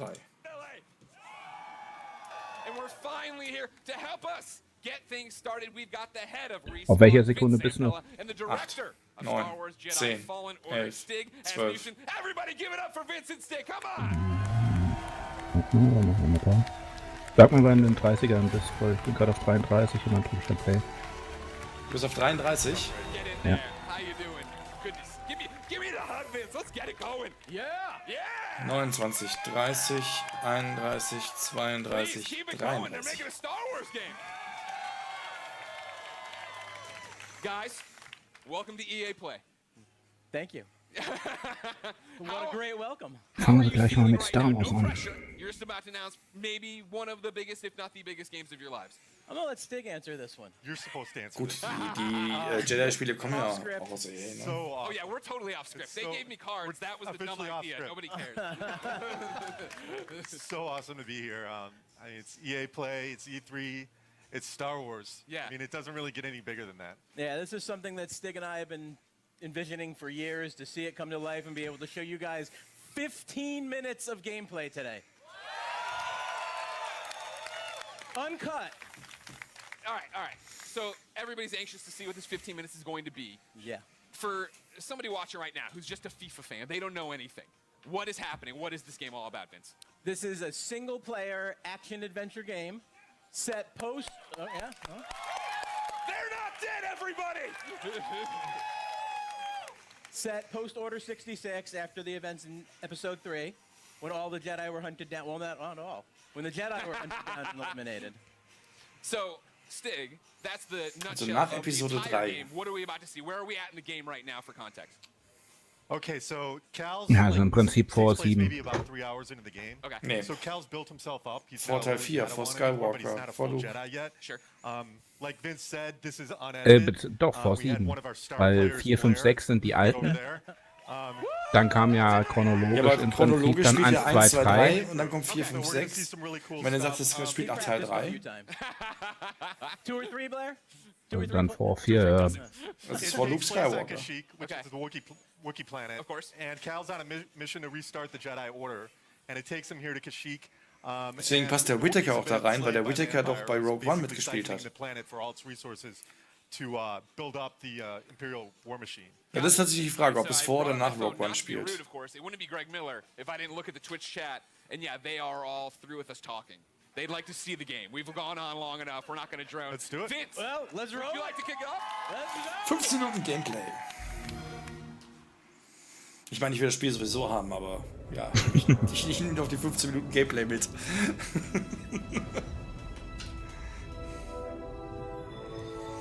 3. Auf welcher Sekunde bist du noch? 8, 9, 10, 11, 12. Sag mal, wann du in den 30ern bist, weil ich bin gerade auf 33 und dann drücke ich dann Play. Du bist auf 33? Ja. 29, 30, 31, 32, 33. Guys, welcome to EA Play. Thank you. What a great welcome. Fangen wir gleich mal mit Star Wars an. You're just about to announce maybe one of the biggest, if not the biggest games of your lives. I'm gonna let Stig answer this one. You're supposed to answer. Gut, this. die Jedi-Spiele kommen ja auch aus EA, ne? Oh yeah, we're totally off script. They gave me cards. That was the dumb idea. Nobody cares. It's so awesome to be here. I mean, it's EA Play, it's E3, it's Star Wars. Yeah. I mean, it doesn't really get any bigger than that. Yeah, this is something that Stig and I have been envisioning for years, to see it come to life and be able to show you guys 15 minutes of gameplay today. Uncut. All right. So everybody's anxious to see what this 15 minutes is going to be. Yeah. For somebody watching right now who's just a FIFA fan, they don't know anything. What is happening? What is this game all about, Vince? This is a single-player action-adventure game set post... Oh, yeah? Oh. They're not dead, everybody! Set post-Order 66 after the events in Episode 3, when all the Jedi were hunted down. Well, not all. When the Jedi were hunted down and eliminated. So, Stig, that's the Also nutshell nach of the Episode entire 3. game. What are we about to see? Where are we at in the game right now for context? Okay, so Cal's Ja, also im Prinzip vor takes place 7. maybe about 3 hours into the game. Okay. Nee, So Cal's built himself up. He's Vor not Teil a 4, Padawan vor anymore, but he's Skywalker, not a vor full Luke. Jedi yet. Sure. Like Vince said, this is unedited. Doch, vor We had 7. one of our star Weil players, 4, 5, Blair, 6 sind die over alten. there. Dann kam ja chronologisch, Ja, aber im Prinzip chronologisch dann spielt 1, ja 2, 1, 2, 3 3. und dann kommt 4, Okay, 5, so we're gonna see 6. some really cool Wenn er stuff. sagt, es spielt nach He Teil practiced a few 3. times. 2 or 3, Blair? 2 or Und 3? dann vor 4, ja. Das It ist vor Luke takes place on Skywalker. Kashyyyk, which Okay. is the Wookiee planet. Of course. And Cal's on a mission to restart the Jedi Order, and it takes him here to Kashyyyk. Deswegen passt der Whittaker auch da rein, weil der Whittaker doch bei Rogue One mitgespielt hat. Ja, das ist tatsächlich die Frage, ob es vor oder nach Rogue One spielt. It wouldn't be Greg Miller if I didn't look at the Twitch chat. And yeah, they are all through with us talking. They'd like to see the game. We've gone on long enough. We're not going to drone. Let's do it. Vince, Well, let's roll. would you like to kick it off? Let's go. 15 Minuten Gameplay. Ich meine, ich will das Spiel sowieso haben, aber ja, ich nehme doch die 15 Minuten Gameplay mit.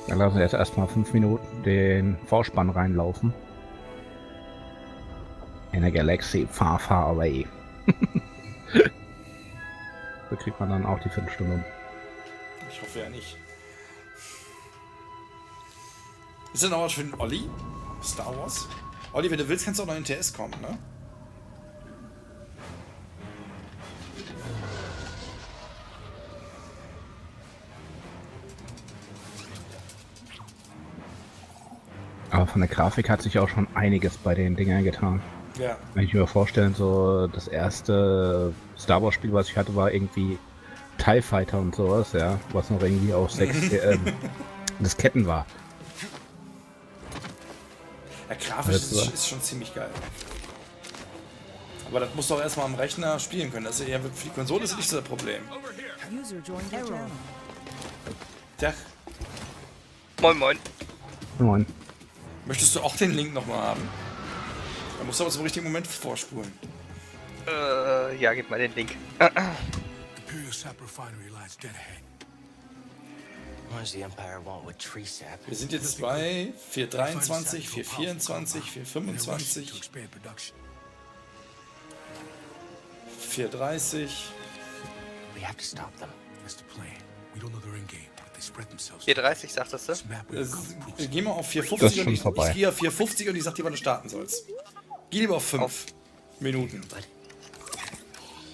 Dann lassen wir jetzt erstmal 5 Minuten den Vorspann reinlaufen. In a galaxy far, far away. Da kriegt man dann auch die Viertelstunde. Ich hoffe ja nicht. Ist das noch was für den Olli? Star Wars? Olli, wenn du willst, kannst du auch noch in TS kommen, ne? Aber von der Grafik hat sich auch schon einiges bei den Dingern getan. Ja. Wenn ich mir vorstellen, so das erste Star Wars Spiel, was ich hatte, war irgendwie TIE Fighter und sowas, ja, was noch irgendwie auf 6 Disketten war. Ja, grafisch ist schon ziemlich geil. Aber das musst du auch erstmal am Rechner spielen können. Das ist ja, für die Konsole ist nicht so das Problem. Tja, Moin Moin. Moin. möchtest du auch den Link nochmal haben? Da musst du aber zum richtigen Moment vorspulen. Ja, gib mal den Link. Imperial sap refinery lies dead ahead. What does the Empire want with tree sap? Wir sind jetzt bei 423, 424, 425, To expand production. 430. We have to stop them. That's the plan. We don't know they're in game, but they spread themselves. 430, sagtest du? This map we have Geh mal auf Das 450 ist und schon ich vorbei. gehe auf 450 und ich sag dir, wann du starten sollst. Geh lieber auf 5 Minuten.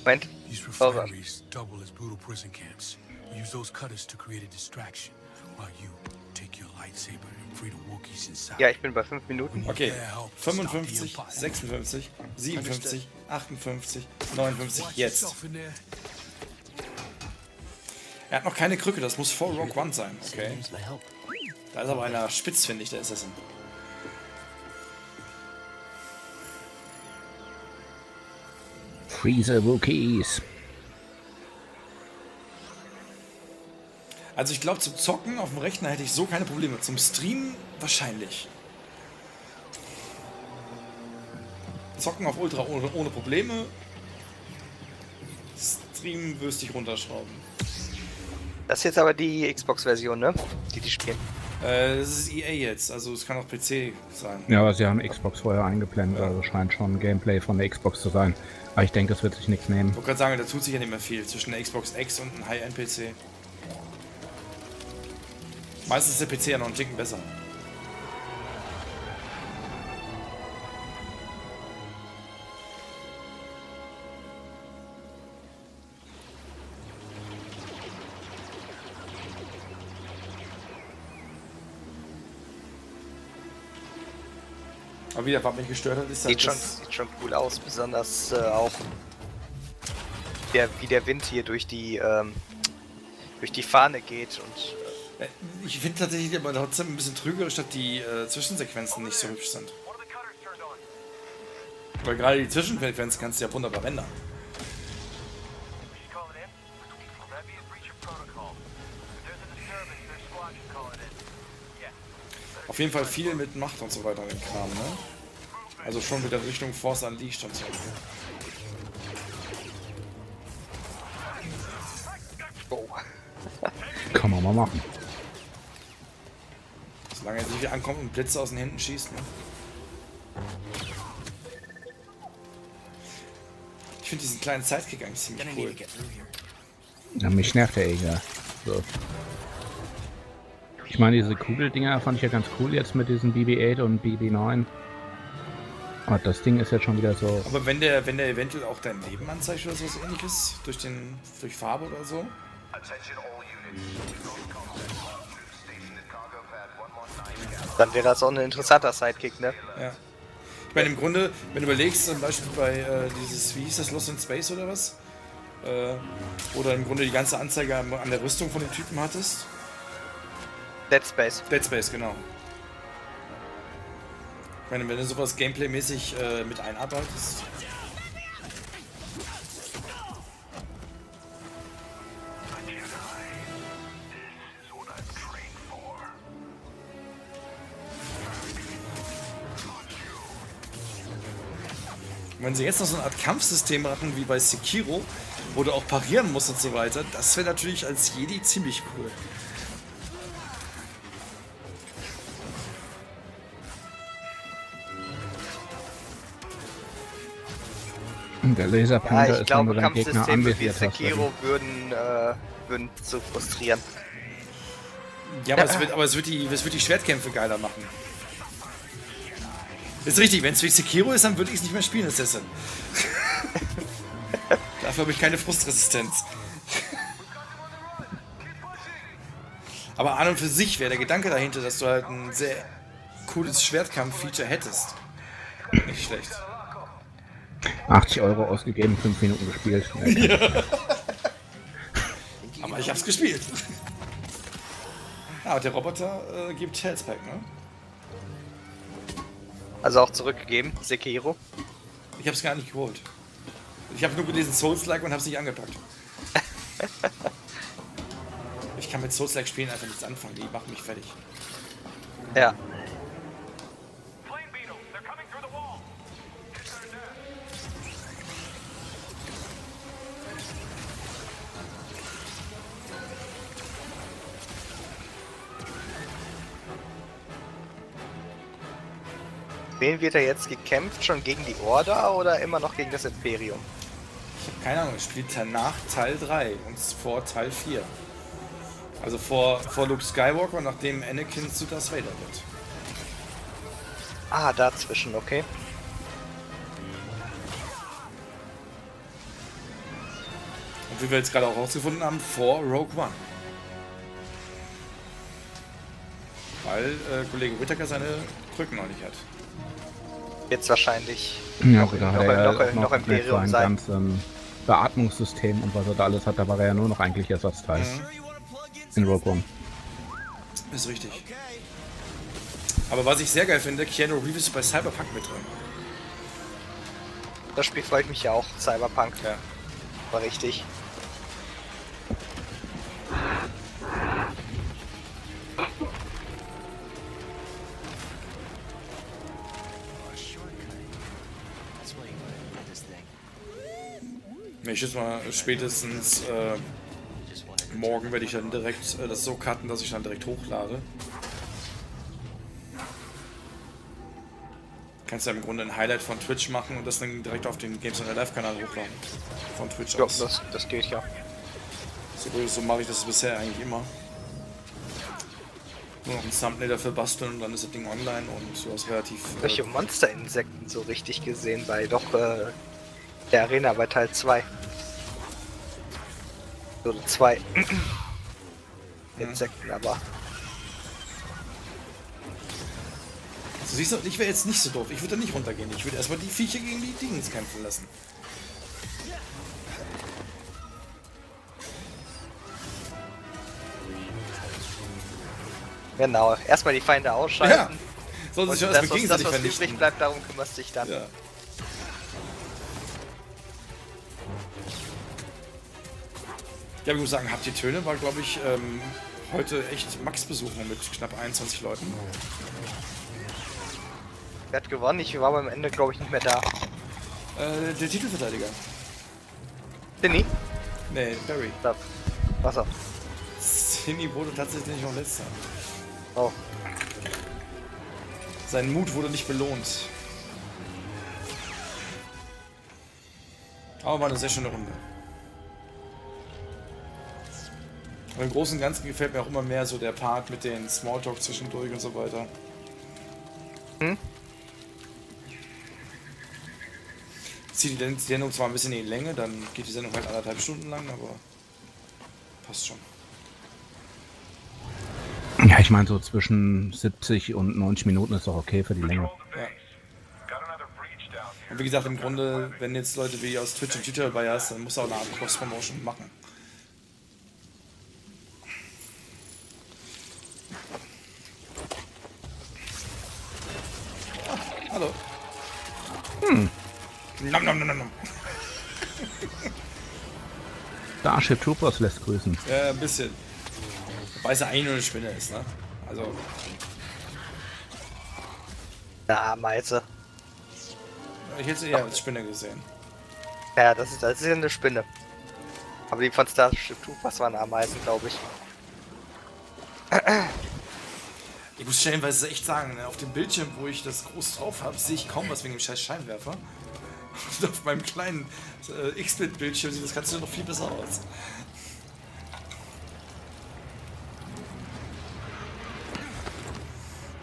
Moment. These refineries double as brutal prison camps. We use those cutters to create a distraction, while you take your lightsaber and free the Wookiees inside. Ja, ich bin bei 5 Minuten. Okay, 55, 56, 57, 58, 59, jetzt. Er hat noch keine Krücke, das muss vor Rogue One sein, okay. Da ist aber einer spitz, finde ich, der Assassin. Freezer Wookiees. Also ich glaube, zum Zocken auf dem Rechner hätte ich so keine Probleme. Zum Streamen wahrscheinlich. Zocken auf Ultra ohne Probleme. Streamen wirst dich runterschrauben. Das ist jetzt aber die Xbox-Version, ne? Die spielen. Das ist EA jetzt, also es kann auch PC sein. Ja, aber sie haben Xbox vorher eingeblendet, also scheint schon Gameplay von der Xbox zu sein. Aber ich denke, das wird sich nichts nehmen. Ich wollte gerade sagen, da tut sich ja nicht mehr viel zwischen der Xbox X und einem High-End-PC. Meistens ist der PC ja noch einen Ticken besser. Aber wieder, was mich gestört hat, ist halt Sieht schon cool aus, besonders auch wie der Wind hier durch die Fahne geht und ich finde tatsächlich aber trotzdem ein bisschen trügerisch, dass die Zwischensequenzen nicht so hübsch sind. Weil gerade die Zwischensequenzen kannst du ja wunderbar rendern. Auf jeden Fall viel mit Macht und so weiter in den Kram, ne? Also schon wieder Richtung Force Unleashed und so. oh. Kann man mal machen. Solange er sich wieder ankommt und Blitze aus den Händen schießt, ne? Ich finde diesen kleinen Sidekick eigentlich ziemlich cool. Ja, mich nervt der egal. So. Ich meine, diese Kugeldinger fand ich ja ganz cool jetzt mit diesen BB-8 und BB-9. Aber das Ding ist jetzt schon wieder so... Aber wenn der eventuell auch dein Leben anzeigt oder sowas ähnliches, durch Farbe oder so? Dann wäre das auch ein interessanter Sidekick, ne? Ja. Ich meine, im Grunde, wenn du überlegst, zum Beispiel bei wie hieß das, Lost in Space oder was? Oder im Grunde die ganze Anzeige an der Rüstung von den Typen hattest. Dead Space. Dead Space, genau. Ich meine, wenn du sowas Gameplay-mäßig mit einarbeitest. Wenn sie jetzt noch so eine Art Kampfsystem machen wie bei Sekiro, wo du auch parieren musst und so weiter, das wäre natürlich als Jedi ziemlich cool. Und der Laserpointer Ja, ich ist, wenn glaube, du deinen Gegner Kampfsysteme wie anvisiert hast. Sekiro würden zu frustrieren. Ja, aber es wird die Schwertkämpfe geiler machen. Ist richtig, wenn es wie Sekiro ist, dann würde ich es nicht mehr spielen, Assassin. Dafür habe ich keine Frustresistenz. Aber an und für sich wäre der Gedanke dahinter, dass du halt ein sehr cooles Schwertkampf-Feature hättest. Nicht schlecht. 80 € ausgegeben, 5 Minuten gespielt. Ja. Aber ich hab's gespielt. Ja, und der Roboter gibt Healthpack, ne? Also auch zurückgegeben, Sekiro. Ich hab's gar nicht geholt. Ich habe nur gelesen Souls-like und hab's nicht angepackt. Ich kann mit Souls-like Spielen einfach nichts anfangen, die machen mich fertig. Ja. Wen wird er jetzt gekämpft? Schon gegen die Order oder immer noch gegen das Imperium? Ich habe keine Ahnung, es spielt nach Teil 3 und vor Teil 4. Also vor Luke Skywalker, nachdem Anakin zu Darth Vader wird. Ah, dazwischen, okay. Und wie wir jetzt gerade auch rausgefunden haben, vor Rogue One. Weil Kollege Whittaker seine Krücken noch nicht hat. Jetzt wahrscheinlich Ja, noch, gut, da noch, hat er ja noch, auch noch komplett Imperium sein sein. ganzes Beatmungssystem und was er da alles hat, da war er ja nur noch eigentlich Ersatzteil. In Rogue One. Ist richtig. Aber was ich sehr geil finde, Keanu Reeves ist bei Cyberpunk mit drin. Das Spiel freut mich ja auch, Cyberpunk. Ja. War richtig. Ich schätze mal, spätestens morgen werde ich dann direkt das so cutten, dass ich dann direkt hochlade. Kannst ja im Grunde ein Highlight von Twitch machen und das dann direkt auf den Games on Live Kanal hochladen. Von Twitch Ja, aus. das geht ja. So mache ich das bisher eigentlich immer. Nur noch ein Thumbnail dafür basteln und dann ist das Ding online und du hast relativ... Solche Monsterinsekten so richtig gesehen bei der Arena bei Teil 2. So 2 Insekten, aber Also siehst du, ich wäre jetzt nicht so doof. Ich würde da nicht runtergehen. Ich würde erstmal die Viecher gegen die Dings kämpfen lassen. genau, erstmal die Feinde ausschalten. Ja! Soll sich Und schon das, erstmal was gegenseitig übrig vernichten. bleibt, darum kümmerst du dich dann. Ja. Ja, ich muss sagen, Habt ihr Töne war, glaube ich, heute echt Max-Besuchung mit knapp 21 Leuten. Wer hat gewonnen? Ich war am Ende, glaube ich, nicht mehr da. Der Titelverteidiger. Cinny? Nee, Barry. Da. Wasser. Cinny wurde tatsächlich noch letzter. Oh. Sein Mut wurde nicht belohnt. Aber war eine sehr schöne Runde. Und im Großen und Ganzen gefällt mir auch immer mehr so der Part mit den Smalltalk zwischendurch und so weiter. Hm? Zieht die Sendung zwar ein bisschen in die Länge, dann geht die Sendung halt 1,5 Stunden lang, aber passt schon. Ja, ich meine so zwischen 70 und 90 Minuten ist doch okay für die Länge. Ja. Und wie gesagt, im Grunde, wenn jetzt Leute wie aus Twitch und Twitter dabei hast, dann musst du auch eine Art Cross-Promotion machen. Ah, hallo. Nom nom nom nom nom. Starship Troopers lässt grüßen. Ja, ein bisschen. Wobei es ja eigentlich nur eine Spinne ist, ne? Also, Na, Meise. ich hätte sie eher als Spinne gesehen. Ja, das ist ja eine Spinne. Aber die von Starship Troopers waren Ameisen, glaube ich. Ich muss stellenweise echt sagen, ne, auf dem Bildschirm, wo ich das groß drauf habe, sehe ich kaum was wegen dem scheiß Scheinwerfer. Und auf meinem kleinen X-Bit-Bildschirm sieht das Ganze noch viel besser aus.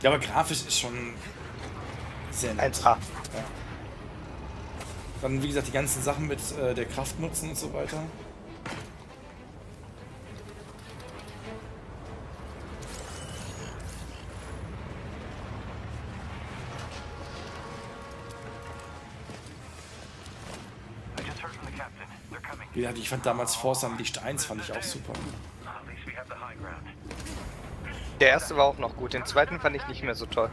Ja, aber grafisch ist schon sehr nett. 1A. Ja. Dann, wie gesagt, die ganzen Sachen mit der Kraft nutzen und so weiter. Wie gesagt, ich fand damals Force Unleashed 1 fand ich auch super. Der erste war auch noch gut, den zweiten fand ich nicht mehr so toll.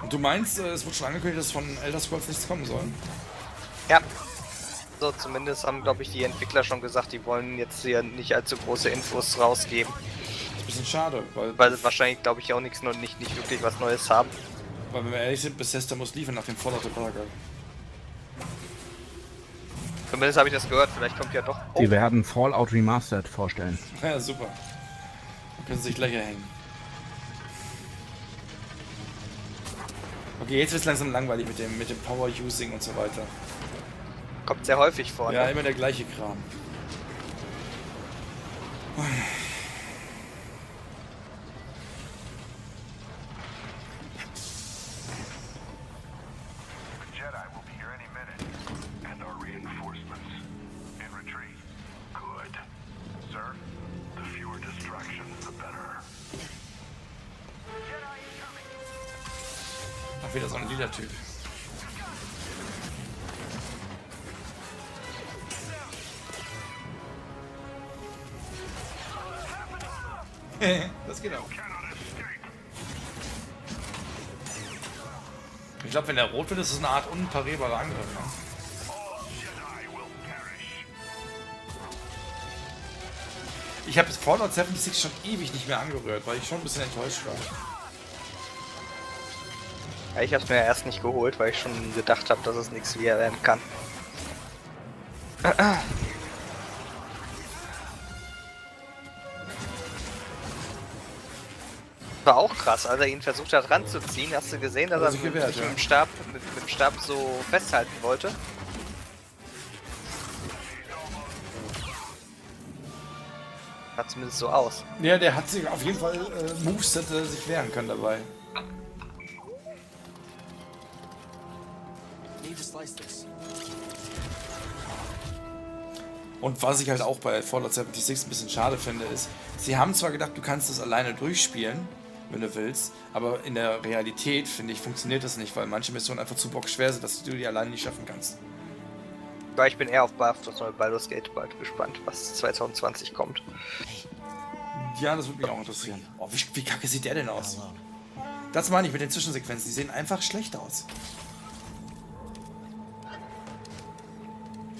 Und du meinst, es wurde schon angekündigt, dass von Elder Scrolls nichts kommen soll? Ja. So, zumindest haben, glaube ich, die Entwickler schon gesagt, die wollen jetzt hier nicht allzu große Infos rausgeben. Das ist ein bisschen schade, Weil sie wahrscheinlich, glaube ich, auch nicht wirklich was Neues haben. weil wenn wir ehrlich sind, Bethesda muss liefern nach dem Fallout Barker. Zumindest habe ich das gehört, vielleicht kommt ja doch... Oh, Die werden Fallout Remastered vorstellen. Ja, super. Dann können sie sich gleich erhängen. Okay, jetzt wird es langsam langweilig mit dem Power-Using und so weiter. kommt sehr häufig vor. Ja, Ne? immer der gleiche Kram. Jedi will be here any minute. And our reinforcements. In retreat. Good. Sir? Ach, wieder so ein lila Typ. Das geht auch. Ich glaube, wenn der rot wird, ist es eine Art unparierbarer Angriff. Ne? Ich habe Fallout 76 schon ewig nicht mehr angerührt, weil ich schon ein bisschen enttäuscht war. Ja, ich habe es mir ja erst nicht geholt, weil ich schon gedacht habe, dass es nichts wieder werden kann. War auch krass, als er ihn versucht hat ranzuziehen. Hast du gesehen, dass er sich mit dem Stab so festhalten wollte? Sah zumindest so aus. Ja, der hat sich auf jeden Fall Moves, hätte sich wehren können dabei. Need to slice this. Und was ich halt auch bei Fallout 76 ein bisschen schade finde, ist, sie haben zwar gedacht, du kannst das alleine durchspielen, wenn du willst, aber in der Realität, finde ich, funktioniert das nicht, weil manche Missionen einfach zu bockschwer sind, dass du die alleine nicht schaffen kannst. Weil ich bin eher auf das neue Baldur's Gate bald gespannt, was 2020 kommt. Ja, das würde mich auch interessieren. Oh, wie kacke sieht der denn aus? Das meine ich mit den Zwischensequenzen, die sehen einfach schlecht aus.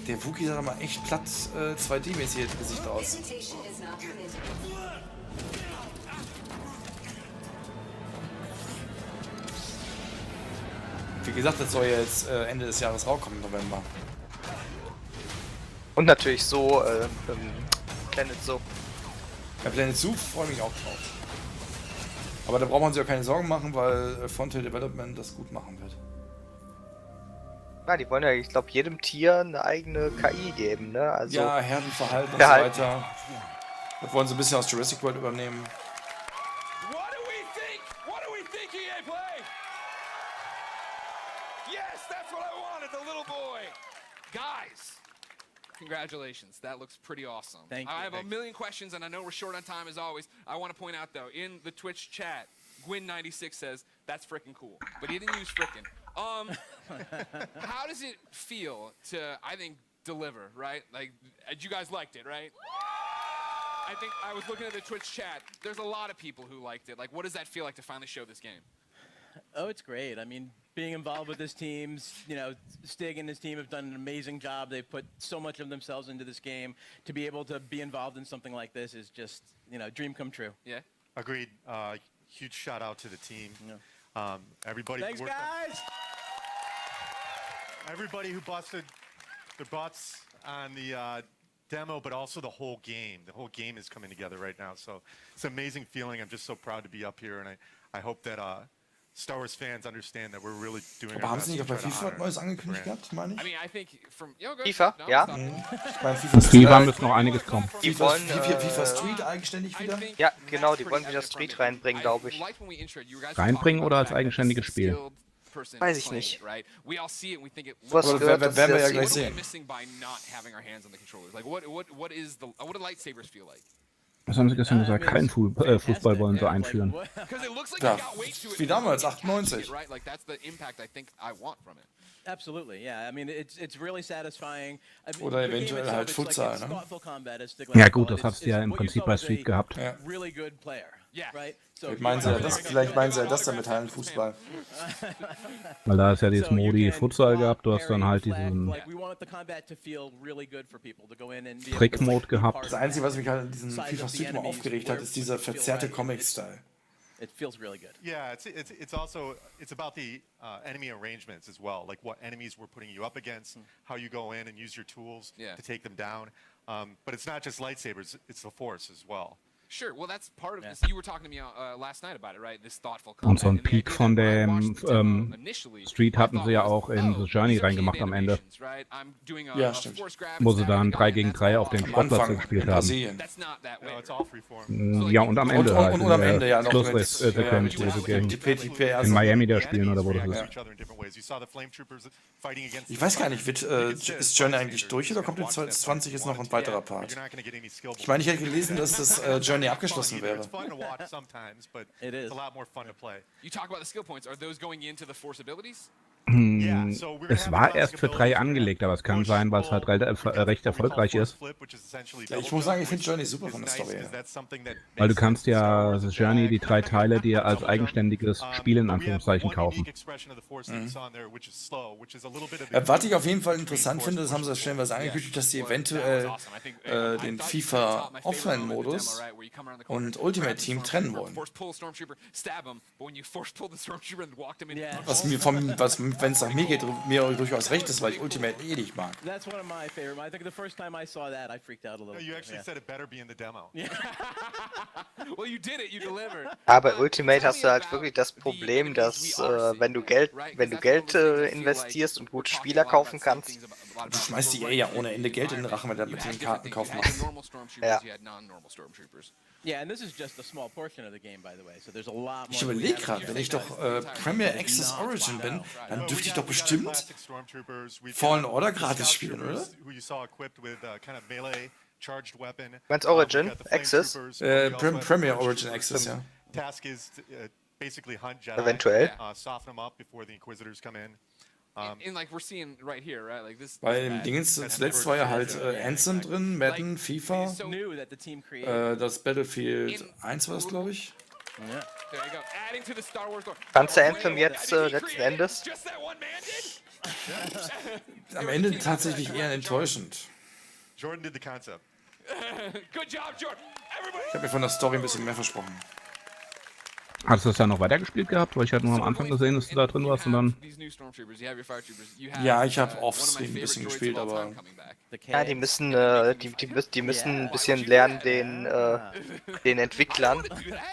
Der Wookie sah doch mal echt platt 2D-mäßig das Gesicht aus. Wie gesagt, das soll ja jetzt Ende des Jahres rauskommen, im November. Und natürlich so, Planet Zoo. Ja, Planet Zoo freue mich auch drauf. Aber da braucht man sich auch keine Sorgen machen, weil Frontier Development das gut machen wird. Ja, die wollen ja, ich glaube, jedem Tier eine eigene KI geben, ne? Also Ja, Herdenverhalten und Verhalten. so weiter. Das wollen sie ein bisschen aus Jurassic World übernehmen. What do we think? What do we think, EA Play? Yes, that's what I wanted, the little boy. Guys, congratulations. That looks pretty awesome. Thank you. I have a million questions, and I know we're short on time as always. I want to point out, though, in the Twitch chat, Gwyn96 says, that's frickin' cool. But he didn't use frickin'. How does it feel to, I think, deliver, right? Like, you guys liked it, right? I think I was looking at the Twitch chat. There's a lot of people who liked it. Like, what does that feel like to finally show this game? Oh, it's great. I mean, being involved with this team, you know, Stig and his team have done an amazing job. They've put so much of themselves into this game. To be able to be involved in something like this is just, you know, dream come true. Yeah? Agreed. Huge shout out to the team. Yeah. Everybody. Thanks, guys! Everybody who busted their butts on the demo, but also the whole game. The whole game is coming together right now. So it's an amazing feeling. I'm just so proud to be up here, and I hope that Star Wars fans understand that we're really doing Aber our haben best sie nicht auch to bei try to FIFA honor Neues the angekündigt brand. gehabt, meine I ich? mean, I think from go FIFA, no, ja. stop. Beim FIFA FIFA müsste noch einiges kommen. FIFA, wollen, FIFA Street eigenständig I wieder? think Ja, genau, that's die wollen pretty wieder evident Street from it. reinbringen, I glaube ich. liked when we introed you guys Reinbringen were oder als talking about the fact that eigenständiges this Spiel? skilled person Weiß is ich playing nicht. it, right? We all see it and we think it Was looks Aber gehört, werden dass wir sie ja das gleich What are we sehen. missing by not having our hands on the controllers? Like, what do lightsabers feel like? Was haben sie gestern gesagt? Keinen Fußball wollen sie einführen. Because it looks like Ja, we got way too wie damals, attached to it, 98. right? Like that's the impact I think I want from it. Absolutely, yeah. I mean, it's really satisfying. I mean, Oder the game eventuell itself, halt it's like Futsal, it's ne? thoughtful combat, as Stig Ja likes to gut, call das it. hast du ja im What you Prinzip saw bei was a Street gehabt. Ja. really good player, Yeah. right? So Vielleicht you meinen sie ja are das, very vielleicht good. meinen sie ja das damit Hallenfußball. Weil da ist ja dieses So you Modi can Futsal block, gehabt, du hast dann parry, halt flag, diesen like, we want the combat to feel really good for people to go in and be able to Trick-Mode be gehabt. part Das of Einzige, that. was mich halt an diesem Size FIFA of the Street immer enemies, aufgeregt hat, where ist dieser it feels verzerrte right. Comic-Style. It feels really good. Yeah, it's also it's about the enemy arrangements as well, like what enemies we're putting you up against, how you go in and use your tools Yeah. to take them down. But it's not just lightsabers; it's the Force as well. Sure. Well, that's part of Yeah. this. You were talking to me last night about it, right? This thoughtful Und combat. so ein And the Peak idea von that when I dem watched the demo initially, Street my hatten thought sie ja was, auch in The Journey these are reingemacht paid am Ende, animations, right? I'm doing Ja, a stimmt. force grab wo and sie stabbing dann the 3 guy, gegen and that's 3 all auf den awesome. Am Sportplatz Anfang gespielt in haben. Brasilien. That's not that No, way. it's all freeform. Ja, und am Ende halt. Und am Ende ja noch Schluss mit Sequenz, wo sie gegen die PR in Miami da spielen oder wo das ist. Ich weiß gar nicht, ist Journey eigentlich durch oder kommt in 2020 jetzt noch ein weiterer Part? Ich meine, ich hätte gelesen, dass das Journey abgeschlossen wäre. It is. You talk about the skill points. Are those going into the force abilities? Es war erst für 3 angelegt, aber es kann sein, weil es halt recht erfolgreich ist. Ja, ich muss sagen, ich finde Journey super von der Story her. Weil du kannst ja das Journey, die 3 Teile, dir als eigenständiges Spiel in Anführungszeichen kaufen. Was ich auf jeden Fall interessant finde, das haben sie stellenweise angekündigt, dass sie eventuell den FIFA Offline-Modus und Ultimate Team trennen wollen. Was wenn es nach mir geht, mir durchaus recht ist, weil ich Ultimate eh nicht mag. That's one of my favorite. I think the first time I saw that, I freaked out a little. You actually Yeah. said it better be in the demo. Well, you did it. You delivered. Aber bei Ultimate hast du halt wirklich das Problem, dass wenn du Geld investierst und gute Spieler kaufen kannst, Du schmeißt die ja ohne Ende Geld in den Rachen, wenn du mit den Kartenkauf machst. Ja. Yeah, and this is just a small portion of the game, by the way. So there's a lot more. Ich überlege gerade, wenn ich doch Premier Access Origin bin, dann dürfte ich doch bestimmt Fallen Order gratis spielen, oder? Meinst Origin? Access? Premier Origin Access, ja. Eventuell. And like we're seeing right here, right? Like this. Weil im Dingens zuletzt war ja halt Anthem drin, Madden, FIFA, New that the team created. das Battlefield 1 war es, glaube ich. Yeah. There you go. Adding to the Star Wars lore. Kannst du Anthem jetzt letzten Endes? Just that one man did? Am Ende tatsächlich eher enttäuschend. Jordan did the concept. Good job, Jordan. Everybody. Ich habe mir von der Story ein bisschen mehr versprochen. Hast du das dann noch weitergespielt gehabt? Weil ich hatte nur am Anfang gesehen, dass du da drin warst und dann... Ja, ich habe Offstream ein bisschen gespielt, aber... Ja, die müssen ein bisschen lernen, den Entwicklern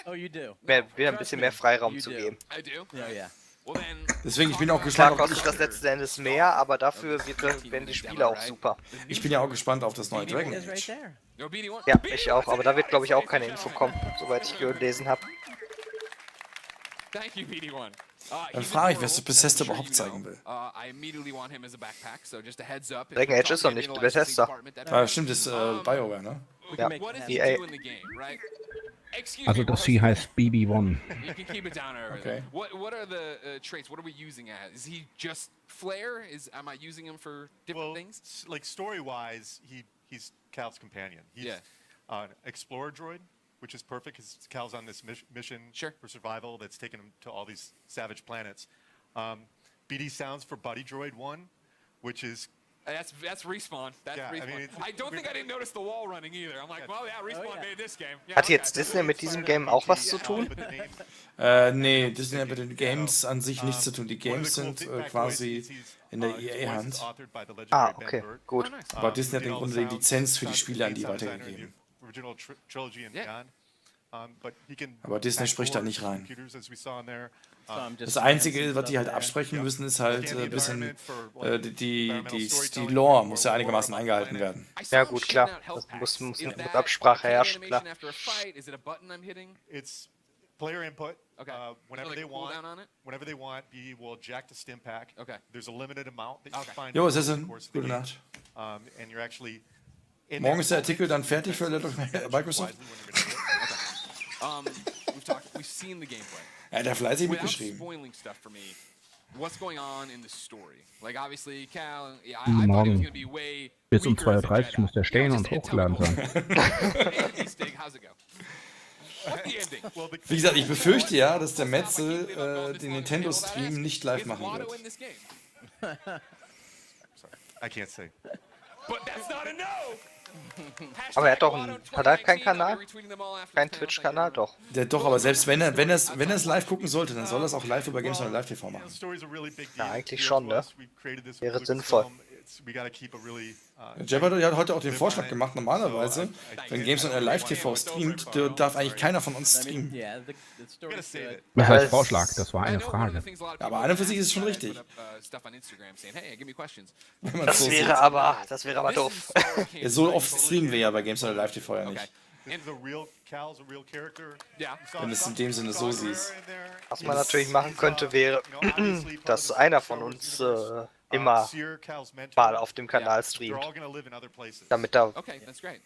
Oh, you do. wieder ein bisschen mehr Freiraum zu geben. I do. Oh, yeah. Well then. Deswegen, ich bin auch Klar gespannt, kostet das letzten Endes mehr, aber dafür werden die Spiele auch super. ich bin ja auch gespannt auf das neue Dragon It's right Age. there. No BD1. Ja, ich auch, aber da wird glaube ich auch keine Info kommen, soweit ich gelesen habe. Thank you, BD1. Dann frage ich, wer es Bethesda überhaupt zeigen will. I immediately want him as a backpack, so just a heads up. Dragon Age ist doch nicht Bethesda. Ah, stimmt, das ist BioWare, ne? Ja, What does he EA. do in the game, right? Excuse Also me, das Vieh heißt BB1. You can keep it down over Okay. there. What are the traits? What are we using as? Is he just flair? Am I using him for different Well, things? like story-wise, he's Cal's companion. He's Yeah. an explorer droid, which is perfect because Cal's on this mission Sure. for survival that's taken him to all these savage planets. BD sounds for Buddy Droid 1, which is That's Respawn. That's Yeah, I Respawn. mean, I don't think I didn't notice the wall running either. I'm like, well, yeah, Respawn made this game. Yeah, Hat okay. jetzt Disney mit diesem Game auch was zu tun? but the name Nee, Disney hat mit den Games an sich nichts zu tun. Die Games sind quasi in der EA-Hand. Ah, okay, gut. Aber Disney hat im Grunde die Lizenz für die Spiele an die weitergegeben. Aber Disney spricht da nicht rein. Das Einzige, was die halt absprechen müssen, ist halt ein bisschen die Lore muss ja einigermaßen eingehalten werden. Ja gut, klar. Das muss mit Absprache herrschen, klar. Is it a button I'm hitting? It's player input. Okay. Whenever Like they cool want, down on it? whenever they want, BD will eject a stim pack. Okay. There's a limited amount that you Okay. can find. Jo, over Sessin, the course of the gute game. Nacht. And you're actually in Morgen there ist der Artikel dann fertig für Microsoft. We've seen the gameplay. Er hat ja fleißig Without mitgeschrieben. spoiling stuff for me, what's going on in the story? Like obviously, Cal. Yeah, I thought he was Morgen gonna be way bis um weaker as a 2:30 Uhr Jedi. muss der stehen Yeah, und just hochgeladen tell me sein. Hey, Stig, how's it go? What's the ending? Wie gesagt, ich befürchte ja, dass der Metzel den Nintendo-Stream nicht live machen Watto wird. in this game. I can't say. But that's not a no. Aber er hat doch hat er keinen Kanal? Retweeting them all after Kein the panel. Twitch-Kanal? Doch. Doch, aber selbst wenn er es live gucken sollte, dann soll er es auch live über Games on Live TV machen. The story's a really big Ja, deal eigentlich here schon, to ne? us. We've created this Wäre with sinnvoll. Lucasfilm. we gotta keep a really. Jeb hat heute auch den Vorschlag gemacht, normalerweise, wenn Games on Air Live TV streamt, darf eigentlich keiner von uns I mean, streamen. yeah, the story's good. Was Ja, heißt es- Vorschlag? Das war eine Frage. Ja, aber an und für sich ist es schon richtig. Wenn man Das so wäre sieht. aber doof. Ja, so oft streamen wir ja bei Games on Air Live TV ja nicht. This is a real Cal's a real character. Yeah. Wenn du es in dem Sinne so siehst. Was man natürlich machen könnte, wäre, dass einer von uns immer mal auf dem Kanal streamt, damit da Okay, that's great.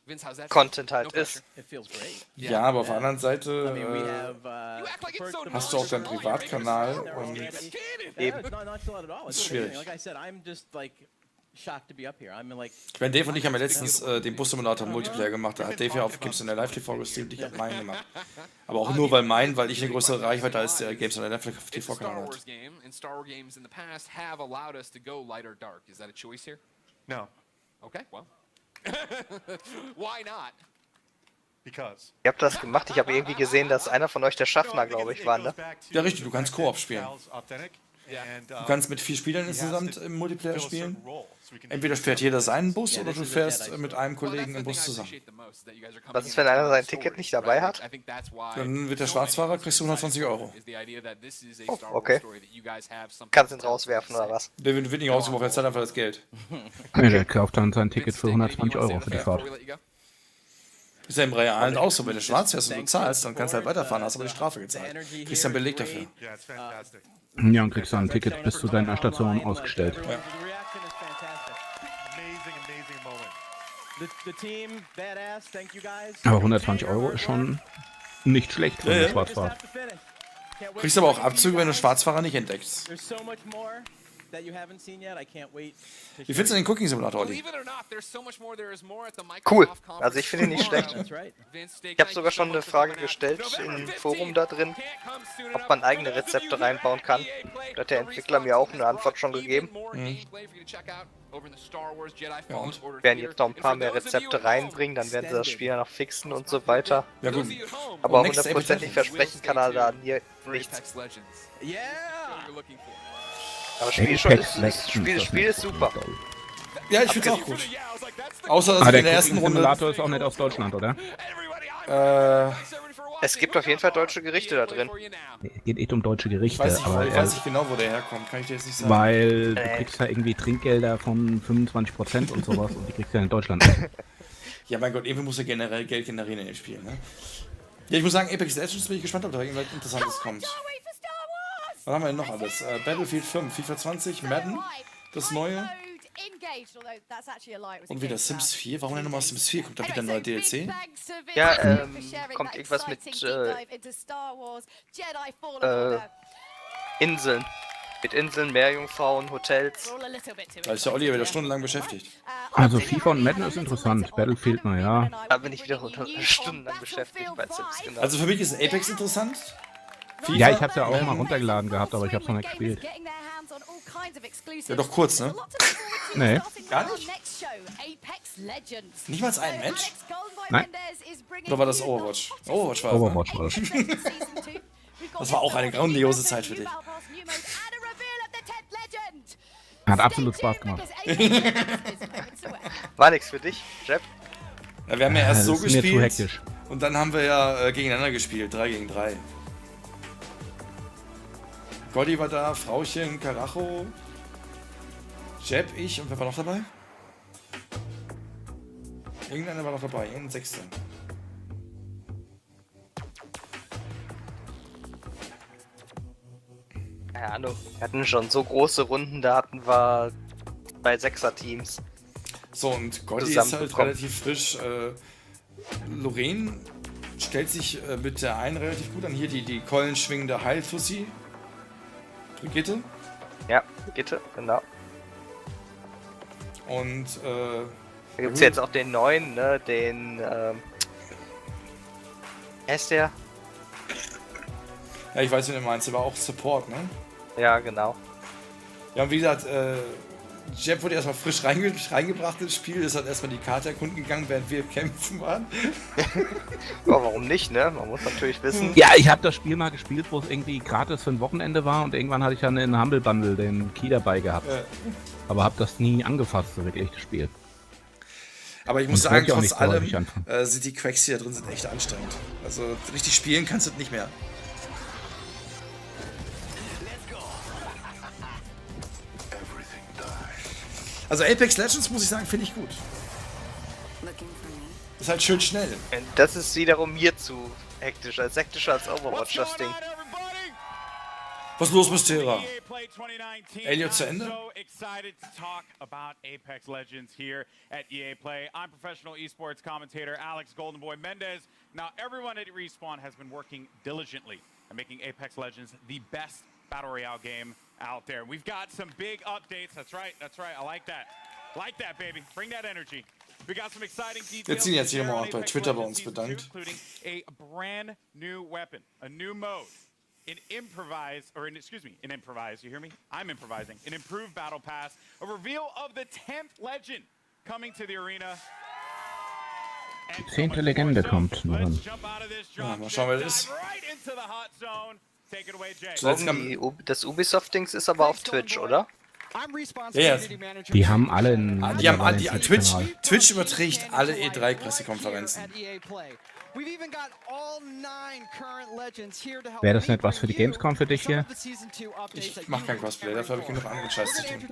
Vince, how's that? Content feel? halt No ist. It feels great. Ja, aber auf der anderen I mean, we Seite have. You act like it's so hast du auch deinen Privatkanal There und already. Eben. Yeah, it's not so loud at all. It's Ist amazing. schwierig. Like I said, I'm just like shocked to be up here. I'm like, ich meine, Dave und ich haben ja letztens den Bus-Simulator Multiplayer gemacht. Da hat Dave ja auf Games on Air Live TV gestreamt, ich habe meinen gemacht. Aber auch nur weil ich eine größere Reichweite als der Games on Air Live It's TV a Star Kanal Wars hat. game, and Star Wars games in the past have allowed us to go light or dark. Is that a choice here? No, Okay, well. Why not? because. Ihr habt das gemacht. Ich habe irgendwie gesehen, dass einer von euch der Schaffner, glaube ich, war, ne? Ja, richtig, du kannst Koop spielen. Du Du kannst mit 4 Spielern insgesamt im Multiplayer spielen. Entweder fährt jeder seinen Bus oder du fährst mit einem Kollegen im Bus zusammen. Was ist, wenn einer sein Ticket nicht dabei hat? Dann wird der Schwarzfahrer, kriegst du 120 Euro. Oh, okay. Kannst ihn rauswerfen oder was? Der wird nicht rausgeworfen, er zahlt einfach das Geld. Ja, der kauft dann sein Ticket für 120 Euro für die Fahrt. Ist ja im Realen auch so, wenn du schwarz fährst und du zahlst, dann kannst du halt weiterfahren, hast aber die Strafe gezahlt. Kriegst dann Beleg dafür. Yeah, it's fantastic. Ja, und kriegst dann ein Ticket bis zu deiner Station ausgestellt. The reaction is fantastic. Amazing moment. The team, badass. Thank you guys. Aber 120 Euro ist schon nicht schlecht, wenn du schwarz fährst. Du kriegst aber auch Abzüge, wenn du Schwarzfahrer nicht entdeckst. There's so much more that you haven't seen yet. I can't wait to Wie findest du den Cooking Simulator, Olli? Believe it or not, there's so much more. There is more at the Cool. Microsoft Conference Also ich finde ihn nicht tomorrow. schlecht. That's right. Vince, Steak, Ich habe thank sogar you schon so eine much for Frage coming out. gestellt November im 15th. Forum da drin, Can't come soon ob enough. man eigene For those of you Rezepte who reinbauen kann. EA play, Da hat der Entwickler mir auch eine Antwort schon gegeben. Werden jetzt noch ein paar mehr Rezepte reinbringen, dann werden sie das Spiel ja noch fixen und so weiter. Ja gut. Aber Next hundertprozentig Apex versprechen kann er da nichts. Yeah. Aber Spiel ist super. Ja, ich find's auch gut. Außer, dass Ah, ich der in der ersten Cooking Runde... Simulator ist auch nicht aus Deutschland, oder? Es gibt auf jeden Fall deutsche Gerichte da drin. Geht echt um deutsche Ich Gerichte, weiß nicht, aber ich weiß nicht genau, wo der herkommt. Kann ich dir jetzt nicht sagen. weil du kriegst ja irgendwie Trinkgelder von 25% und sowas und die kriegst du ja in Deutschland nicht. Ja, mein Gott, irgendwie muss er generell Geld generieren in dem Spiel, ne? Ja, ich muss sagen, Apex Legends bin ich gespannt, ob da irgendwas Interessantes kommt. Was haben wir denn noch alles? Battlefield 5, FIFA 20, Madden, das neue. Und wieder Sims 4. Warum denn nochmal Sims 4? Kommt da wieder ein neuer DLC? Ja, kommt irgendwas mit Inseln. Mit Inseln, Meerjungfrauen, Hotels. Da ist der Olli ja wieder stundenlang beschäftigt. Also FIFA und Madden ist interessant, Battlefield, naja. Da bin ich wieder stundenlang beschäftigt bei Sims, genau. Also für mich ist Apex interessant. FIFA? Ja, ich hab's ja auch mal runtergeladen gehabt, aber ich hab's noch nicht gespielt. Ja, doch kurz, ne? Nee. Gar nicht? Nicht mal ein Match? Nein. Oder war das Overwatch? Overwatch war es, ne? Overwatch war das. Das war auch eine grandiose Zeit für dich. Hat absolut Spaß gemacht. War nix für dich, Jeb? Ja, wir haben ja erst so das ist mir zu gespielt hektisch. und dann haben wir ja gegeneinander gespielt, 3 gegen 3. Gotti war da, Frauchen, Karacho, Jeb, ich und wer war noch dabei? Irgendeiner war noch dabei, irgendein Sechster. Keine Ahnung. Wir hatten schon so große Runden, da hatten wir bei 6er-Teams. So, und Gotti ist halt Zusammengekommen. relativ frisch. Lorraine stellt sich mit der einen relativ gut an. Hier die keulenschwingende Heiltussi. Brigitte. Ja, Gitte, genau. Und Da gibt's jetzt auch den neuen, ne, den, heißt der? ja, ich weiß, wen du meinst, der war auch Support, ne? Ja, genau. Ja, und wie gesagt, Jeff wurde erstmal frisch reingebracht ins Spiel, ist halt erstmal die Karte erkunden gegangen, während wir kämpfen waren. Ja, warum nicht, ne? Man muss natürlich wissen. Ja, ich habe das Spiel mal gespielt, wo es irgendwie gratis für ein Wochenende war und irgendwann hatte ich dann in Humble Bundle den Key dabei gehabt. Aber habe das nie angefasst, so wirklich gespielt. Aber ich muss Und sagen, wollte ich auch trotz nicht allem vorsichtig anfangen. sind die Cracks, die da drin sind, echt anstrengend. Also richtig spielen kannst du das nicht mehr. Also Apex Legends, muss ich sagen, finde ich gut. Ist halt schön schnell. Das ist wiederum mir zu hektisch, hektischer als Overwatch, das Ding. Was ist los, Mystera? Elliot zu Ende? So excited to talk about Apex Legends here at EA Play. I'm professional esports commentator Alex Goldenboy Mendez. Now, everyone at Respawn has been working diligently at making Apex Legends the best Battle Royale game out there. We've got some big updates. That's right. I like that. Like that, baby. Bring that energy. We got some exciting details. Jetzt sind jetzt hier mal bei Twitter bei uns bedankt. Including a brand new weapon, a new mode. In improvise, you hear me? I'm improvising. An improved battle pass, a reveal of the 10th legend coming to the arena. Die 10. Legende kommt. Ja, mal schauen, wer das ist. Das Ubisoft-Dings ist aber auf Twitch, oder? Ja, Die haben alle einen... Die haben alle, Twitch überträgt alle E3-Pressekonferenzen. Wäre das nicht was für die Gamescom für dich hier? Ich mach kein Cosplay, dafür habe ich genug anderen Scheiß zu tun.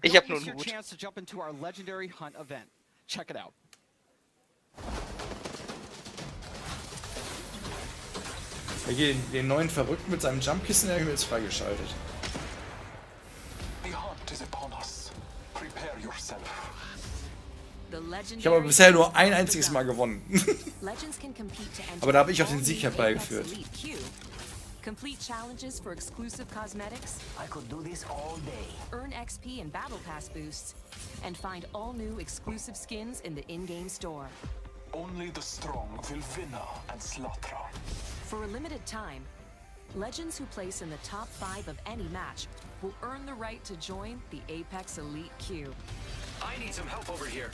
Ich hab nur einen Hut. Den neuen Verrückten mit seinem Jumpkissen, der habe ich mir jetzt freigeschaltet. Ich habe aber bisher nur ein einziges Mal gewonnen. Aber da habe ich auch den Sieg herbeigeführt. Complete challenges for exclusive cosmetics. I could do this all day. Earn XP and Battle Pass boosts. And find all new exclusive skins in the in-game store. Only the strong will winner and slaughter. For a limited time, legends who place in the top 5 of any match will earn the right to join the Apex Elite Queue. I need some help over here.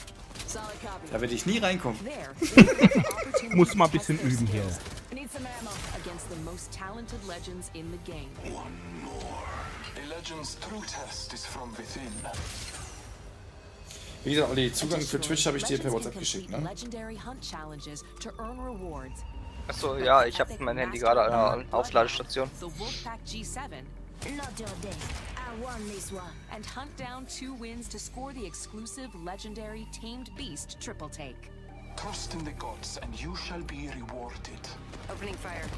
Solid copy. Da werde ich nie reinkommen. Muss mal ein bisschen üben hier. Need some ammo against the most talented legends in the game. One more. The legend's true test is from within. Wie gesagt, Olli, Zugang für Twitch habe ich dir per WhatsApp geschickt, ne? Legendary Hunt challenges to earn rewards. Achso, ja, ich habe mein Handy gerade an der Aufladestation. The Wolfpack G7. Not your day. I won this one. And hunt down 2 wins to score the exclusive legendary Tamed Beast triple take. Trust in the gods and you shall be rewarded. Opening fire.